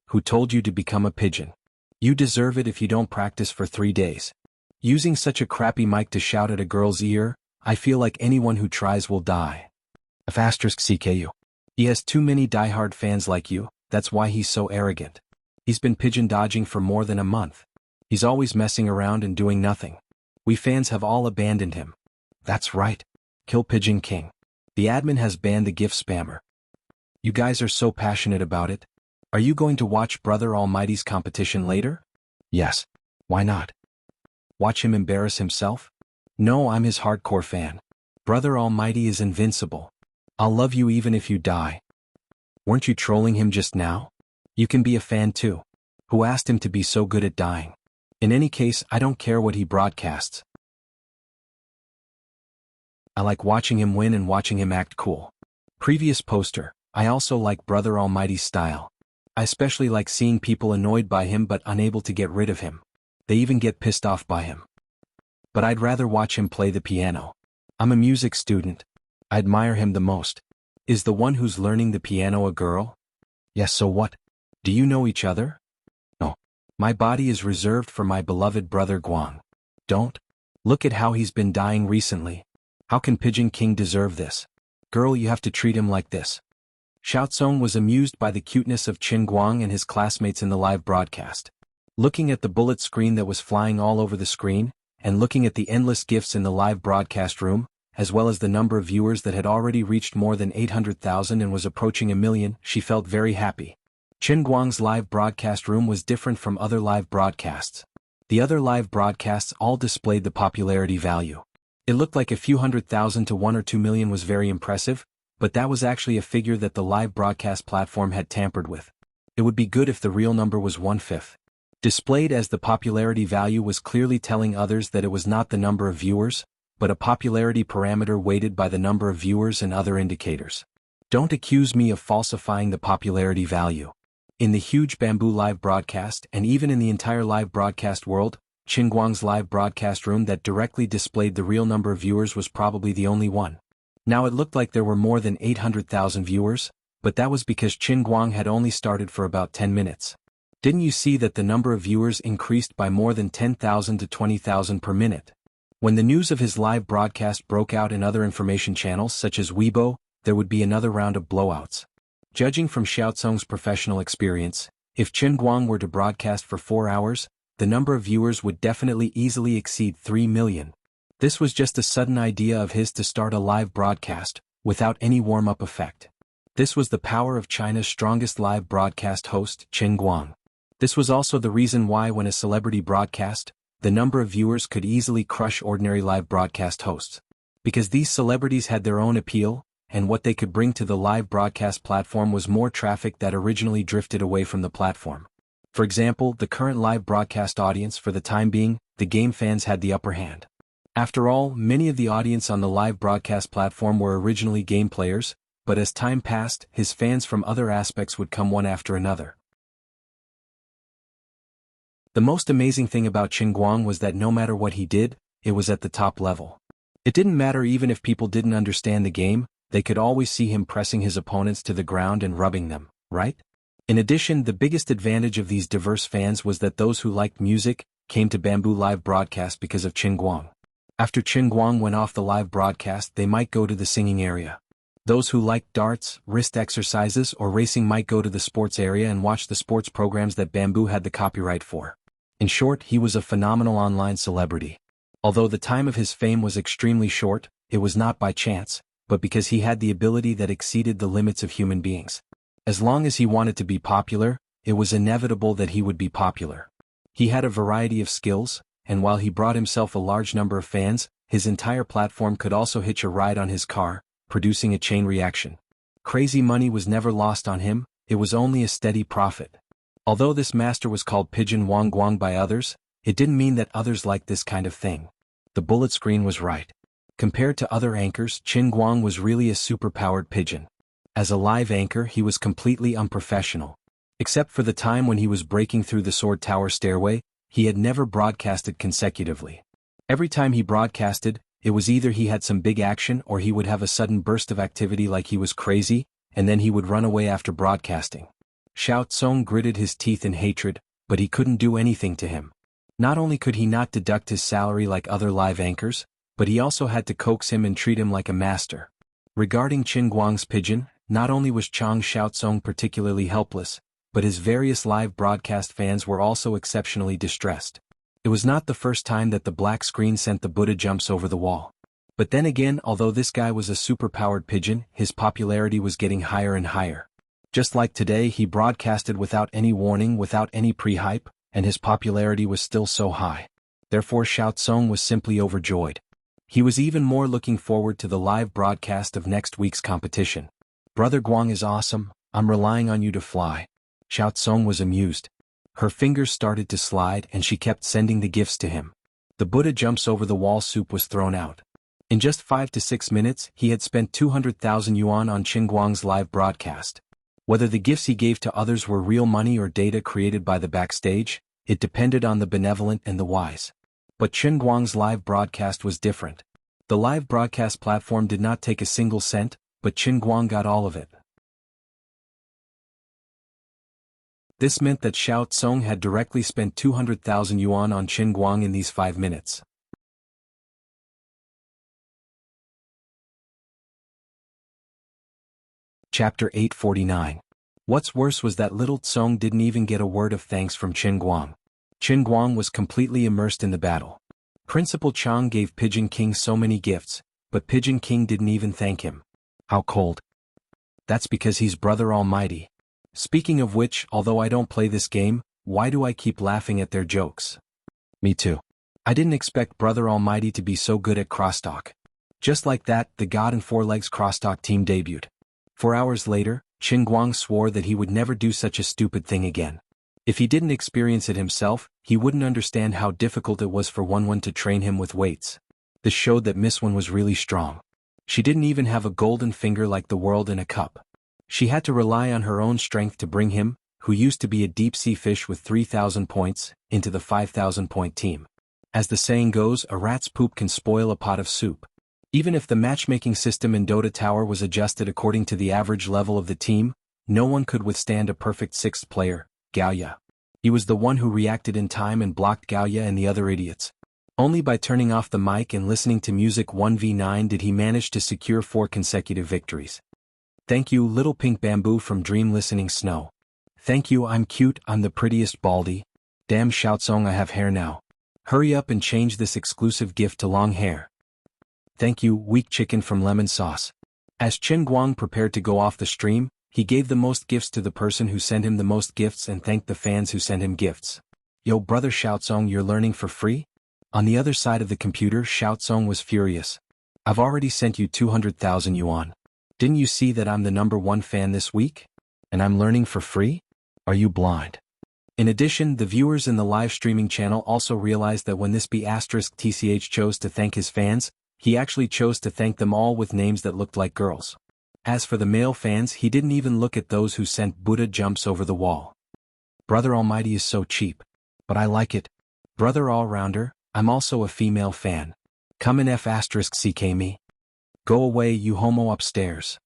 Who told you to become a pigeon? You deserve it if you don't practice for 3 days. Using such a crappy mic to shout at a girl's ear, I feel like anyone who tries will die. *CKU. He has too many diehard fans like you, that's why he's so arrogant. He's been pigeon dodging for more than a month. He's always messing around and doing nothing. We fans have all abandoned him. That's right. Kill Pigeon King. The admin has banned the gift spammer. You guys are so passionate about it. Are you going to watch Brother Almighty's competition later? Yes. Why not? Watch him embarrass himself? No, I'm his hardcore fan. Brother Almighty is invincible. I'll love you even if you die. Weren't you trolling him just now? You can be a fan too. Who asked him to be so good at dying? In any case, I don't care what he broadcasts. I like watching him win and watching him act cool. Previous poster, I also like Brother Almighty's style. I especially like seeing people annoyed by him but unable to get rid of him. They even get pissed off by him. But I'd rather watch him play the piano. I'm a music student. I admire him the most. Is the one who's learning the piano a girl? Yes, so what? Do you know each other? No. My body is reserved for my beloved brother Guang. Don't? Look at how he's been dying recently. How can Pigeon King deserve this? Girl, you have to treat him like this. Xiaozong was amused by the cuteness of Qin Guang and his classmates in the live broadcast. Looking at the bullet screen that was flying all over the screen, and looking at the endless gifts in the live broadcast room, as well as the number of viewers that had already reached more than 800,000 and was approaching 1 million, she felt very happy. Qin Guang's live broadcast room was different from other live broadcasts. The other live broadcasts all displayed the popularity value. It looked like a few 100,000 to 1 or 2 million was very impressive, but that was actually a figure that the live broadcast platform had tampered with. It would be good if the real number was 1/5. Displayed as the popularity value was clearly telling others that it was not the number of viewers, but a popularity parameter weighted by the number of viewers and other indicators. Don't accuse me of falsifying the popularity value. In the huge Bamboo live broadcast and even in the entire live broadcast world, Qin Guang's live broadcast room that directly displayed the real number of viewers was probably the only one. Now it looked like there were more than 800,000 viewers, but that was because Qin Guang had only started for about 10 minutes. Didn't you see that the number of viewers increased by more than 10,000 to 20,000 per minute? When the news of his live broadcast broke out in other information channels such as Weibo, there would be another round of blowouts. Judging from Xiaozong's professional experience, if Qin Guang were to broadcast for 4 hours, the number of viewers would definitely easily exceed 3 million. This was just a sudden idea of his to start a live broadcast, without any warm-up effect. This was the power of China's strongest live broadcast host, Qin Guang. This was also the reason why when a celebrity broadcast, the number of viewers could easily crush ordinary live broadcast hosts. Because these celebrities had their own appeal, and what they could bring to the live broadcast platform was more traffic that originally drifted away from the platform. For example, the current live broadcast audience for the time being, the game fans had the upper hand. After all, many of the audience on the live broadcast platform were originally game players, but as time passed, his fans from other aspects would come one after another. The most amazing thing about Qin Guang was that no matter what he did, it was at the top level. It didn't matter even if people didn't understand the game, they could always see him pressing his opponents to the ground and rubbing them, right? In addition, the biggest advantage of these diverse fans was that those who liked music came to Bamboo live broadcast because of Qin Guang. After Qin Guang went off the live broadcast, they might go to the singing area. Those who liked darts, wrist exercises, or racing might go to the sports area and watch the sports programs that Bamboo had the copyright for. In short, he was a phenomenal online celebrity. Although the time of his fame was extremely short, it was not by chance. but because he had the ability that exceeded the limits of human beings. As long as he wanted to be popular, it was inevitable that he would be popular. He had a variety of skills, and while he brought himself a large number of fans, his entire platform could also hitch a ride on his car, producing a chain reaction. Crazy money was never lost on him, it was only a steady profit. Although this master was called Pigeon Wang Guang by others, it didn't mean that others liked this kind of thing. The bullet screen was right. Compared to other anchors, Qin Guang was really a super-powered pigeon. As a live anchor, he was completely unprofessional. Except for the time when he was breaking through the Sword Tower stairway, he had never broadcasted consecutively. Every time he broadcasted, it was either he had some big action or he would have a sudden burst of activity like he was crazy, and then he would run away after broadcasting. Xiao Tsong gritted his teeth in hatred, but he couldn't do anything to him. Not only could he not deduct his salary like other live anchors, but he also had to coax him and treat him like a master. Regarding Qin Guang's pigeon, not only was Chang Xiaotsong particularly helpless, but his various live broadcast fans were also exceptionally distressed. It was not the first time that the black screen sent the Buddha jumps over the wall. But then again, although this guy was a super-powered pigeon, his popularity was getting higher and higher. Just like today, he broadcasted without any warning, without any pre-hype, and his popularity was still so high. Therefore Xiaotsong was simply overjoyed. He was even more looking forward to the live broadcast of next week's competition. Brother Guang is awesome, I'm relying on you to fly. Xiaotsong was amused. Her fingers started to slide and she kept sending the gifts to him. The Buddha jumps over the wall soup was thrown out. In just 5 to 6 minutes, he had spent 200,000 yuan on Qin Guang's live broadcast. Whether the gifts he gave to others were real money or data created by the backstage, it depended on the benevolent and the wise. But Qin Guang's live broadcast was different. The live broadcast platform did not take a single cent, but Qin Guang got all of it. This meant that Xiao Tsong had directly spent 200,000 yuan on Qin Guang in these 5 minutes. Chapter 849. What's worse was that little Tsong didn't even get a word of thanks from Qin Guang. Qin Guang was completely immersed in the battle. Principal Chang gave Pigeon King so many gifts, but Pigeon King didn't even thank him. How cold. That's because he's Brother Almighty. Speaking of which, although I don't play this game, why do I keep laughing at their jokes? Me too. I didn't expect Brother Almighty to be so good at crosstalk. Just like that, the God and Four Legs crosstalk team debuted. 4 hours later, Qin Guang swore that he would never do such a stupid thing again. If he didn't experience it himself, he wouldn't understand how difficult it was for Wenwen to train him with weights. This showed that Miss Wen was really strong. She didn't even have a golden finger like the world in a cup. She had to rely on her own strength to bring him, who used to be a deep-sea fish with 3,000 points, into the 5,000-point team. As the saying goes, a rat's poop can spoil a pot of soup. Even if the matchmaking system in Dota Tower was adjusted according to the average level of the team, no one could withstand a perfect sixth player, Gaoya. He was the one who reacted in time and blocked Gaoya and the other idiots. Only by turning off the mic and listening to music 1v9 did he manage to secure 4 consecutive victories. Thank you, Little Pink Bamboo from Dream Listening Snow. Thank you, I'm cute, I'm the prettiest baldy. Damn Xiaotsong, I have hair now. Hurry up and change this exclusive gift to long hair. Thank you, Weak Chicken from Lemon Sauce. As Qin Guang prepared to go off the stream, he gave the most gifts to the person who sent him the most gifts and thanked the fans who sent him gifts. Yo brother Xiaotsong, you're learning for free? On the other side of the computer, Xiaotsong was furious. I've already sent you 200,000 yuan. Didn't you see that I'm the #1 fan this week? And I'm learning for free? Are you blind? In addition, the viewers in the live streaming channel also realized that when this B*TCH chose to thank his fans, he actually chose to thank them all with names that looked like girls. As for the male fans, he didn't even look at those who sent Buddha jumps over the wall. Brother Almighty is so cheap. But I like it. Brother All-Rounder, I'm also a female fan. Come in F*CK me. Go away, you homo upstairs.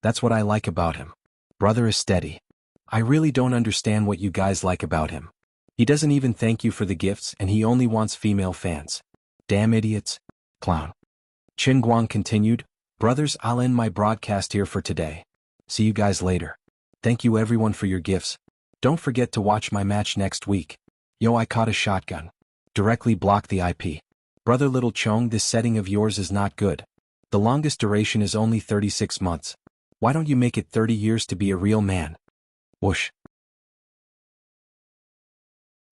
That's what I like about him. Brother is steady. I really don't understand what you guys like about him. He doesn't even thank you for the gifts and he only wants female fans. Damn idiots. Clown. Qin Guang continued, Brothers, I'll end my broadcast here for today. See you guys later. Thank you everyone for your gifts. Don't forget to watch my match next week. Yo, I caught a shotgun. Directly block the IP. Brother Little Chong, this setting of yours is not good. The longest duration is only 36 months. Why don't you make it 30 years to be a real man? Whoosh.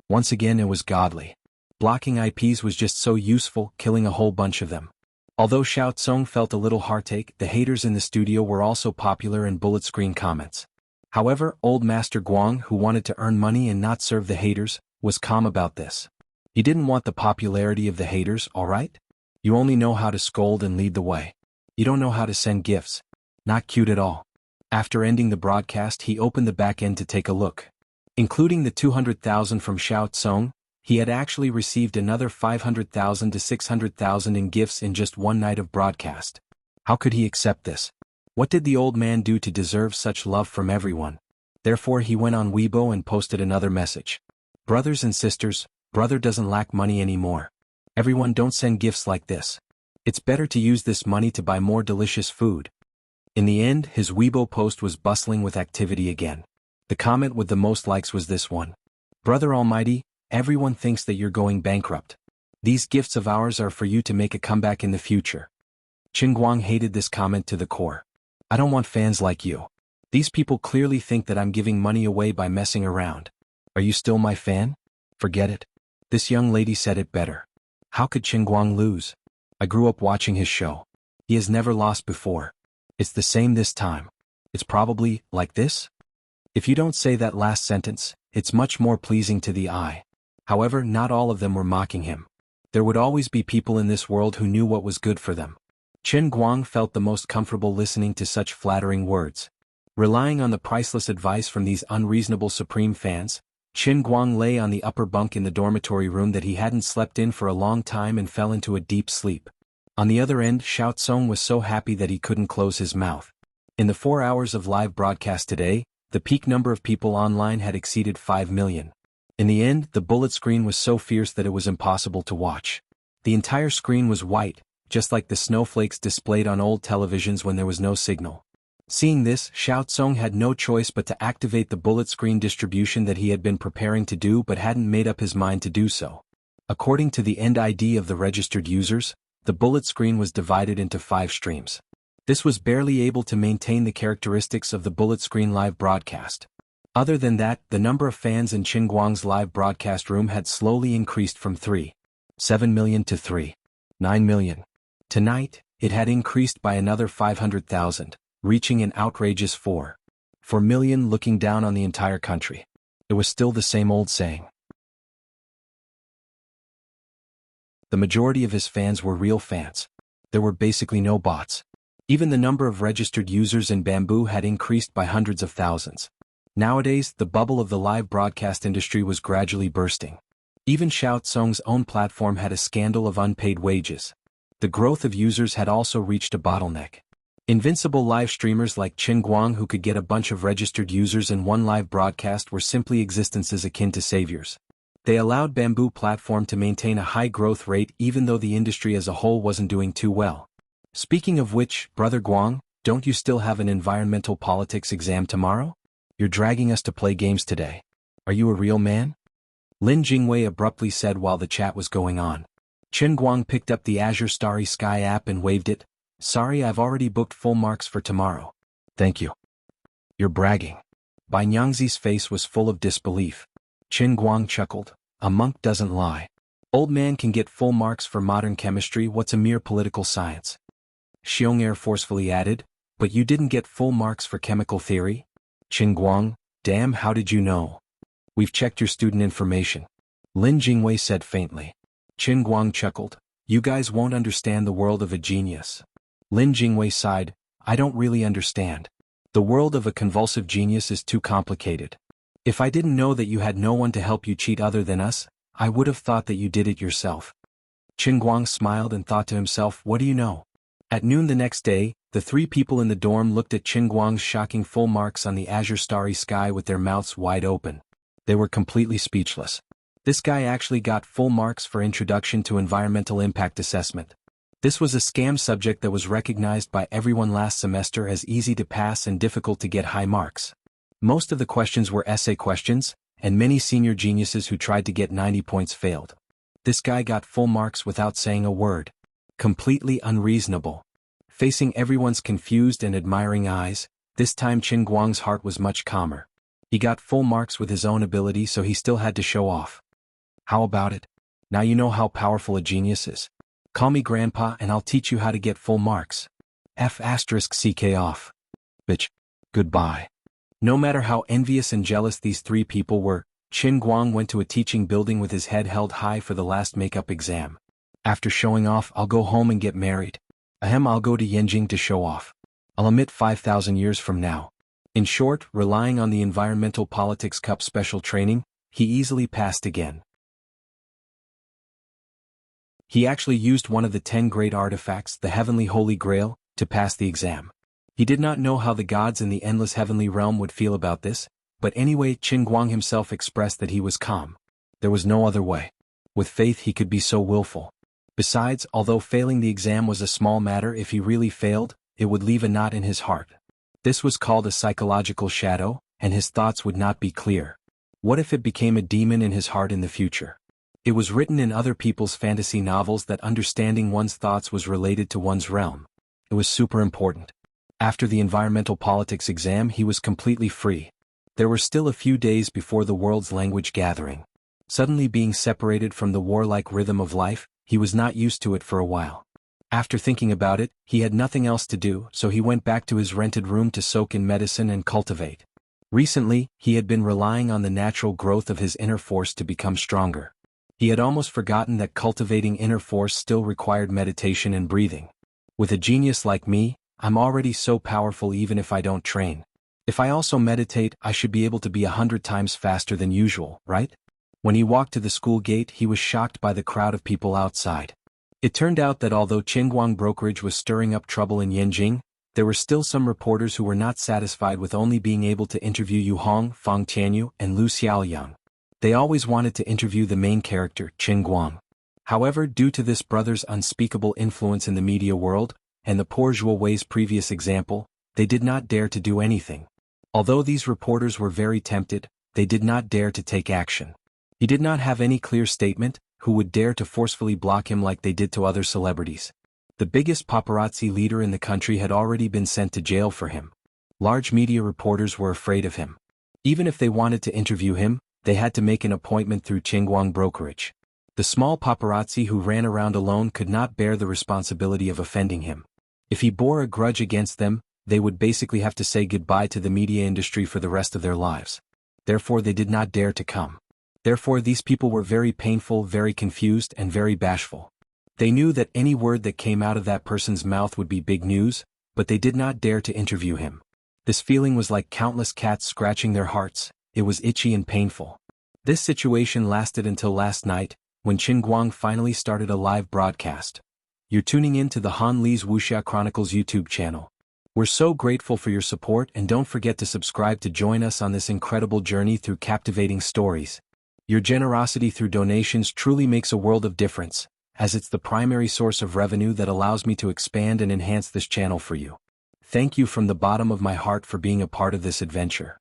Once again it was godly. Blocking IPs was just so useful, killing a whole bunch of them. Although Xiao Tsong felt a little heartache, the haters in the studio were also popular in bullet screen comments. However, old Master Guang, who wanted to earn money and not serve the haters, was calm about this. He didn't want the popularity of the haters, alright? You only know how to scold and lead the way. You don't know how to send gifts. Not cute at all. After ending the broadcast, he opened the back end to take a look. Including the 200,000 from Xiao Tsong, he had actually received another 500,000 to 600,000 in gifts in just one night of broadcast. How could he accept this? What did the old man do to deserve such love from everyone? Therefore he went on Weibo and posted another message. Brothers and sisters, brother doesn't lack money anymore. Everyone don't send gifts like this. It's better to use this money to buy more delicious food. In the end, his Weibo post was bustling with activity again. The comment with the most likes was this one. Brother Almighty, everyone thinks that you're going bankrupt. These gifts of ours are for you to make a comeback in the future. Qin Guang hated this comment to the core. I don't want fans like you. These people clearly think that I'm giving money away by messing around. Are you still my fan? Forget it. This young lady said it better. How could Qin Guang lose? I grew up watching his show. He has never lost before. It's the same this time. It's probably like this? If you don't say that last sentence, it's much more pleasing to the eye. However, not all of them were mocking him. There would always be people in this world who knew what was good for them. Qin Guang felt the most comfortable listening to such flattering words. Relying on the priceless advice from these unreasonable supreme fans, Qin Guang lay on the upper bunk in the dormitory room that he hadn't slept in for a long time and fell into a deep sleep. On the other end, Xiao Tsong was so happy that he couldn't close his mouth. In the 4 hours of live broadcast today, the peak number of people online had exceeded 5 million. In the end, the bullet screen was so fierce that it was impossible to watch. The entire screen was white, just like the snowflakes displayed on old televisions when there was no signal. Seeing this, Xiao Tsong had no choice but to activate the bullet screen distribution that he had been preparing to do but hadn't made up his mind to do so. According to the end ID of the registered users, the bullet screen was divided into 5 streams. This was barely able to maintain the characteristics of the bullet screen live broadcast. Other than that, the number of fans in Qin Guang's live broadcast room had slowly increased from 3.7 million to 3.9 million. Tonight, it had increased by another 500,000, reaching an outrageous 4 million, looking down on the entire country. It was still the same old saying. The majority of his fans were real fans. There were basically no bots. Even the number of registered users in Bamboo had increased by hundreds of thousands. Nowadays, the bubble of the live broadcast industry was gradually bursting. Even Xiao Tsong's own platform had a scandal of unpaid wages. The growth of users had also reached a bottleneck. Invincible live streamers like Qin Guang who could get a bunch of registered users in one live broadcast were simply existences akin to saviors. They allowed Bamboo platform to maintain a high growth rate even though the industry as a whole wasn't doing too well. Speaking of which, Brother Guang, don't you still have an environmental politics exam tomorrow? You're dragging us to play games today. Are you a real man? Lin Jingwei abruptly said while the chat was going on. Qin Guang picked up the Azure Starry Sky app and waved it. Sorry, I've already booked full marks for tomorrow. Thank you. You're bragging. Bai Nyangzi's face was full of disbelief. Qin Guang chuckled. A monk doesn't lie. Old man can get full marks for modern chemistry, what's a mere political science? Xiong'er forcefully added, but you didn't get full marks for chemical theory? Qin Guang, damn, how did you know? We've checked your student information. Lin Jingwei said faintly. Qin Guang chuckled. You guys won't understand the world of a genius. Lin Jingwei sighed. I don't really understand. The world of a convulsive genius is too complicated. If I didn't know that you had no one to help you cheat other than us, I would have thought that you did it yourself. Qin Guang smiled and thought to himself, what do you know? At noon the next day, the 3 people in the dorm looked at Qin Guang's shocking full marks on the Azure Starry Sky with their mouths wide open. They were completely speechless. This guy actually got full marks for Introduction to Environmental Impact Assessment. This was a scam subject that was recognized by everyone last semester as easy to pass and difficult to get high marks. Most of the questions were essay questions, and many senior geniuses who tried to get 90 points failed. This guy got full marks without saying a word. Completely unreasonable. Facing everyone's confused and admiring eyes, this time Qin Guang's heart was much calmer. He got full marks with his own ability, so he still had to show off. How about it? Now you know how powerful a genius is. Call me Grandpa and I'll teach you how to get full marks. F***ck off. Bitch. Goodbye. No matter how envious and jealous these three people were, Qin Guang went to a teaching building with his head held high for the last makeup exam. After showing off, I'll go home and get married. I'll go to Yanjing to show off. I'll emit 5,000 years from now. In short, relying on the Environmental Politics Cup special training, he easily passed again. He actually used one of the 10 great artifacts, the Heavenly Holy Grail, to pass the exam. He did not know how the gods in the endless heavenly realm would feel about this, but anyway, Qin Guang himself expressed that he was calm. There was no other way. With faith he could be so willful. Besides, although failing the exam was a small matter, if he really failed, it would leave a knot in his heart. This was called a psychological shadow, and his thoughts would not be clear. What if it became a demon in his heart in the future? It was written in other people's fantasy novels that understanding one's thoughts was related to one's realm. It was super important. After the environmental politics exam, he was completely free. There were still a few days before the world's language gathering. Suddenly being separated from the warlike rhythm of life, he was not used to it for a while. After thinking about it, he had nothing else to do, so he went back to his rented room to soak in medicine and cultivate. Recently, he had been relying on the natural growth of his inner force to become stronger. He had almost forgotten that cultivating inner force still required meditation and breathing. With a genius like me, I'm already so powerful even if I don't train. If I also meditate, I should be able to be 100 times faster than usual, right? When he walked to the school gate, he was shocked by the crowd of people outside. It turned out that although Qinguang Brokerage was stirring up trouble in Yanjing, there were still some reporters who were not satisfied with only being able to interview Yu Hong, Fang Tianyu, and Lu Xiaoyang. They always wanted to interview the main character, Qinguang. However, due to this brother's unspeakable influence in the media world, and the poor Zhuo Wei's previous example, they did not dare to do anything. Although these reporters were very tempted, they did not dare to take action. He did not have any clear statement, who would dare to forcefully block him like they did to other celebrities. The biggest paparazzi leader in the country had already been sent to jail for him. Large media reporters were afraid of him. Even if they wanted to interview him, they had to make an appointment through Qinguang Brokerage. The small paparazzi who ran around alone could not bear the responsibility of offending him. If he bore a grudge against them, they would basically have to say goodbye to the media industry for the rest of their lives. Therefore they did not dare to come. Therefore these people were very painful, very confused, and very bashful. They knew that any word that came out of that person's mouth would be big news, but they did not dare to interview him. This feeling was like countless cats scratching their hearts. It was itchy and painful. This situation lasted until last night, when Qinguang finally started a live broadcast. You're tuning in to the Han Li's Wuxia Chronicles YouTube channel. We're so grateful for your support, and don't forget to subscribe to join us on this incredible journey through captivating stories. Your generosity through donations truly makes a world of difference, as it's the primary source of revenue that allows me to expand and enhance this channel for you. Thank you from the bottom of my heart for being a part of this adventure.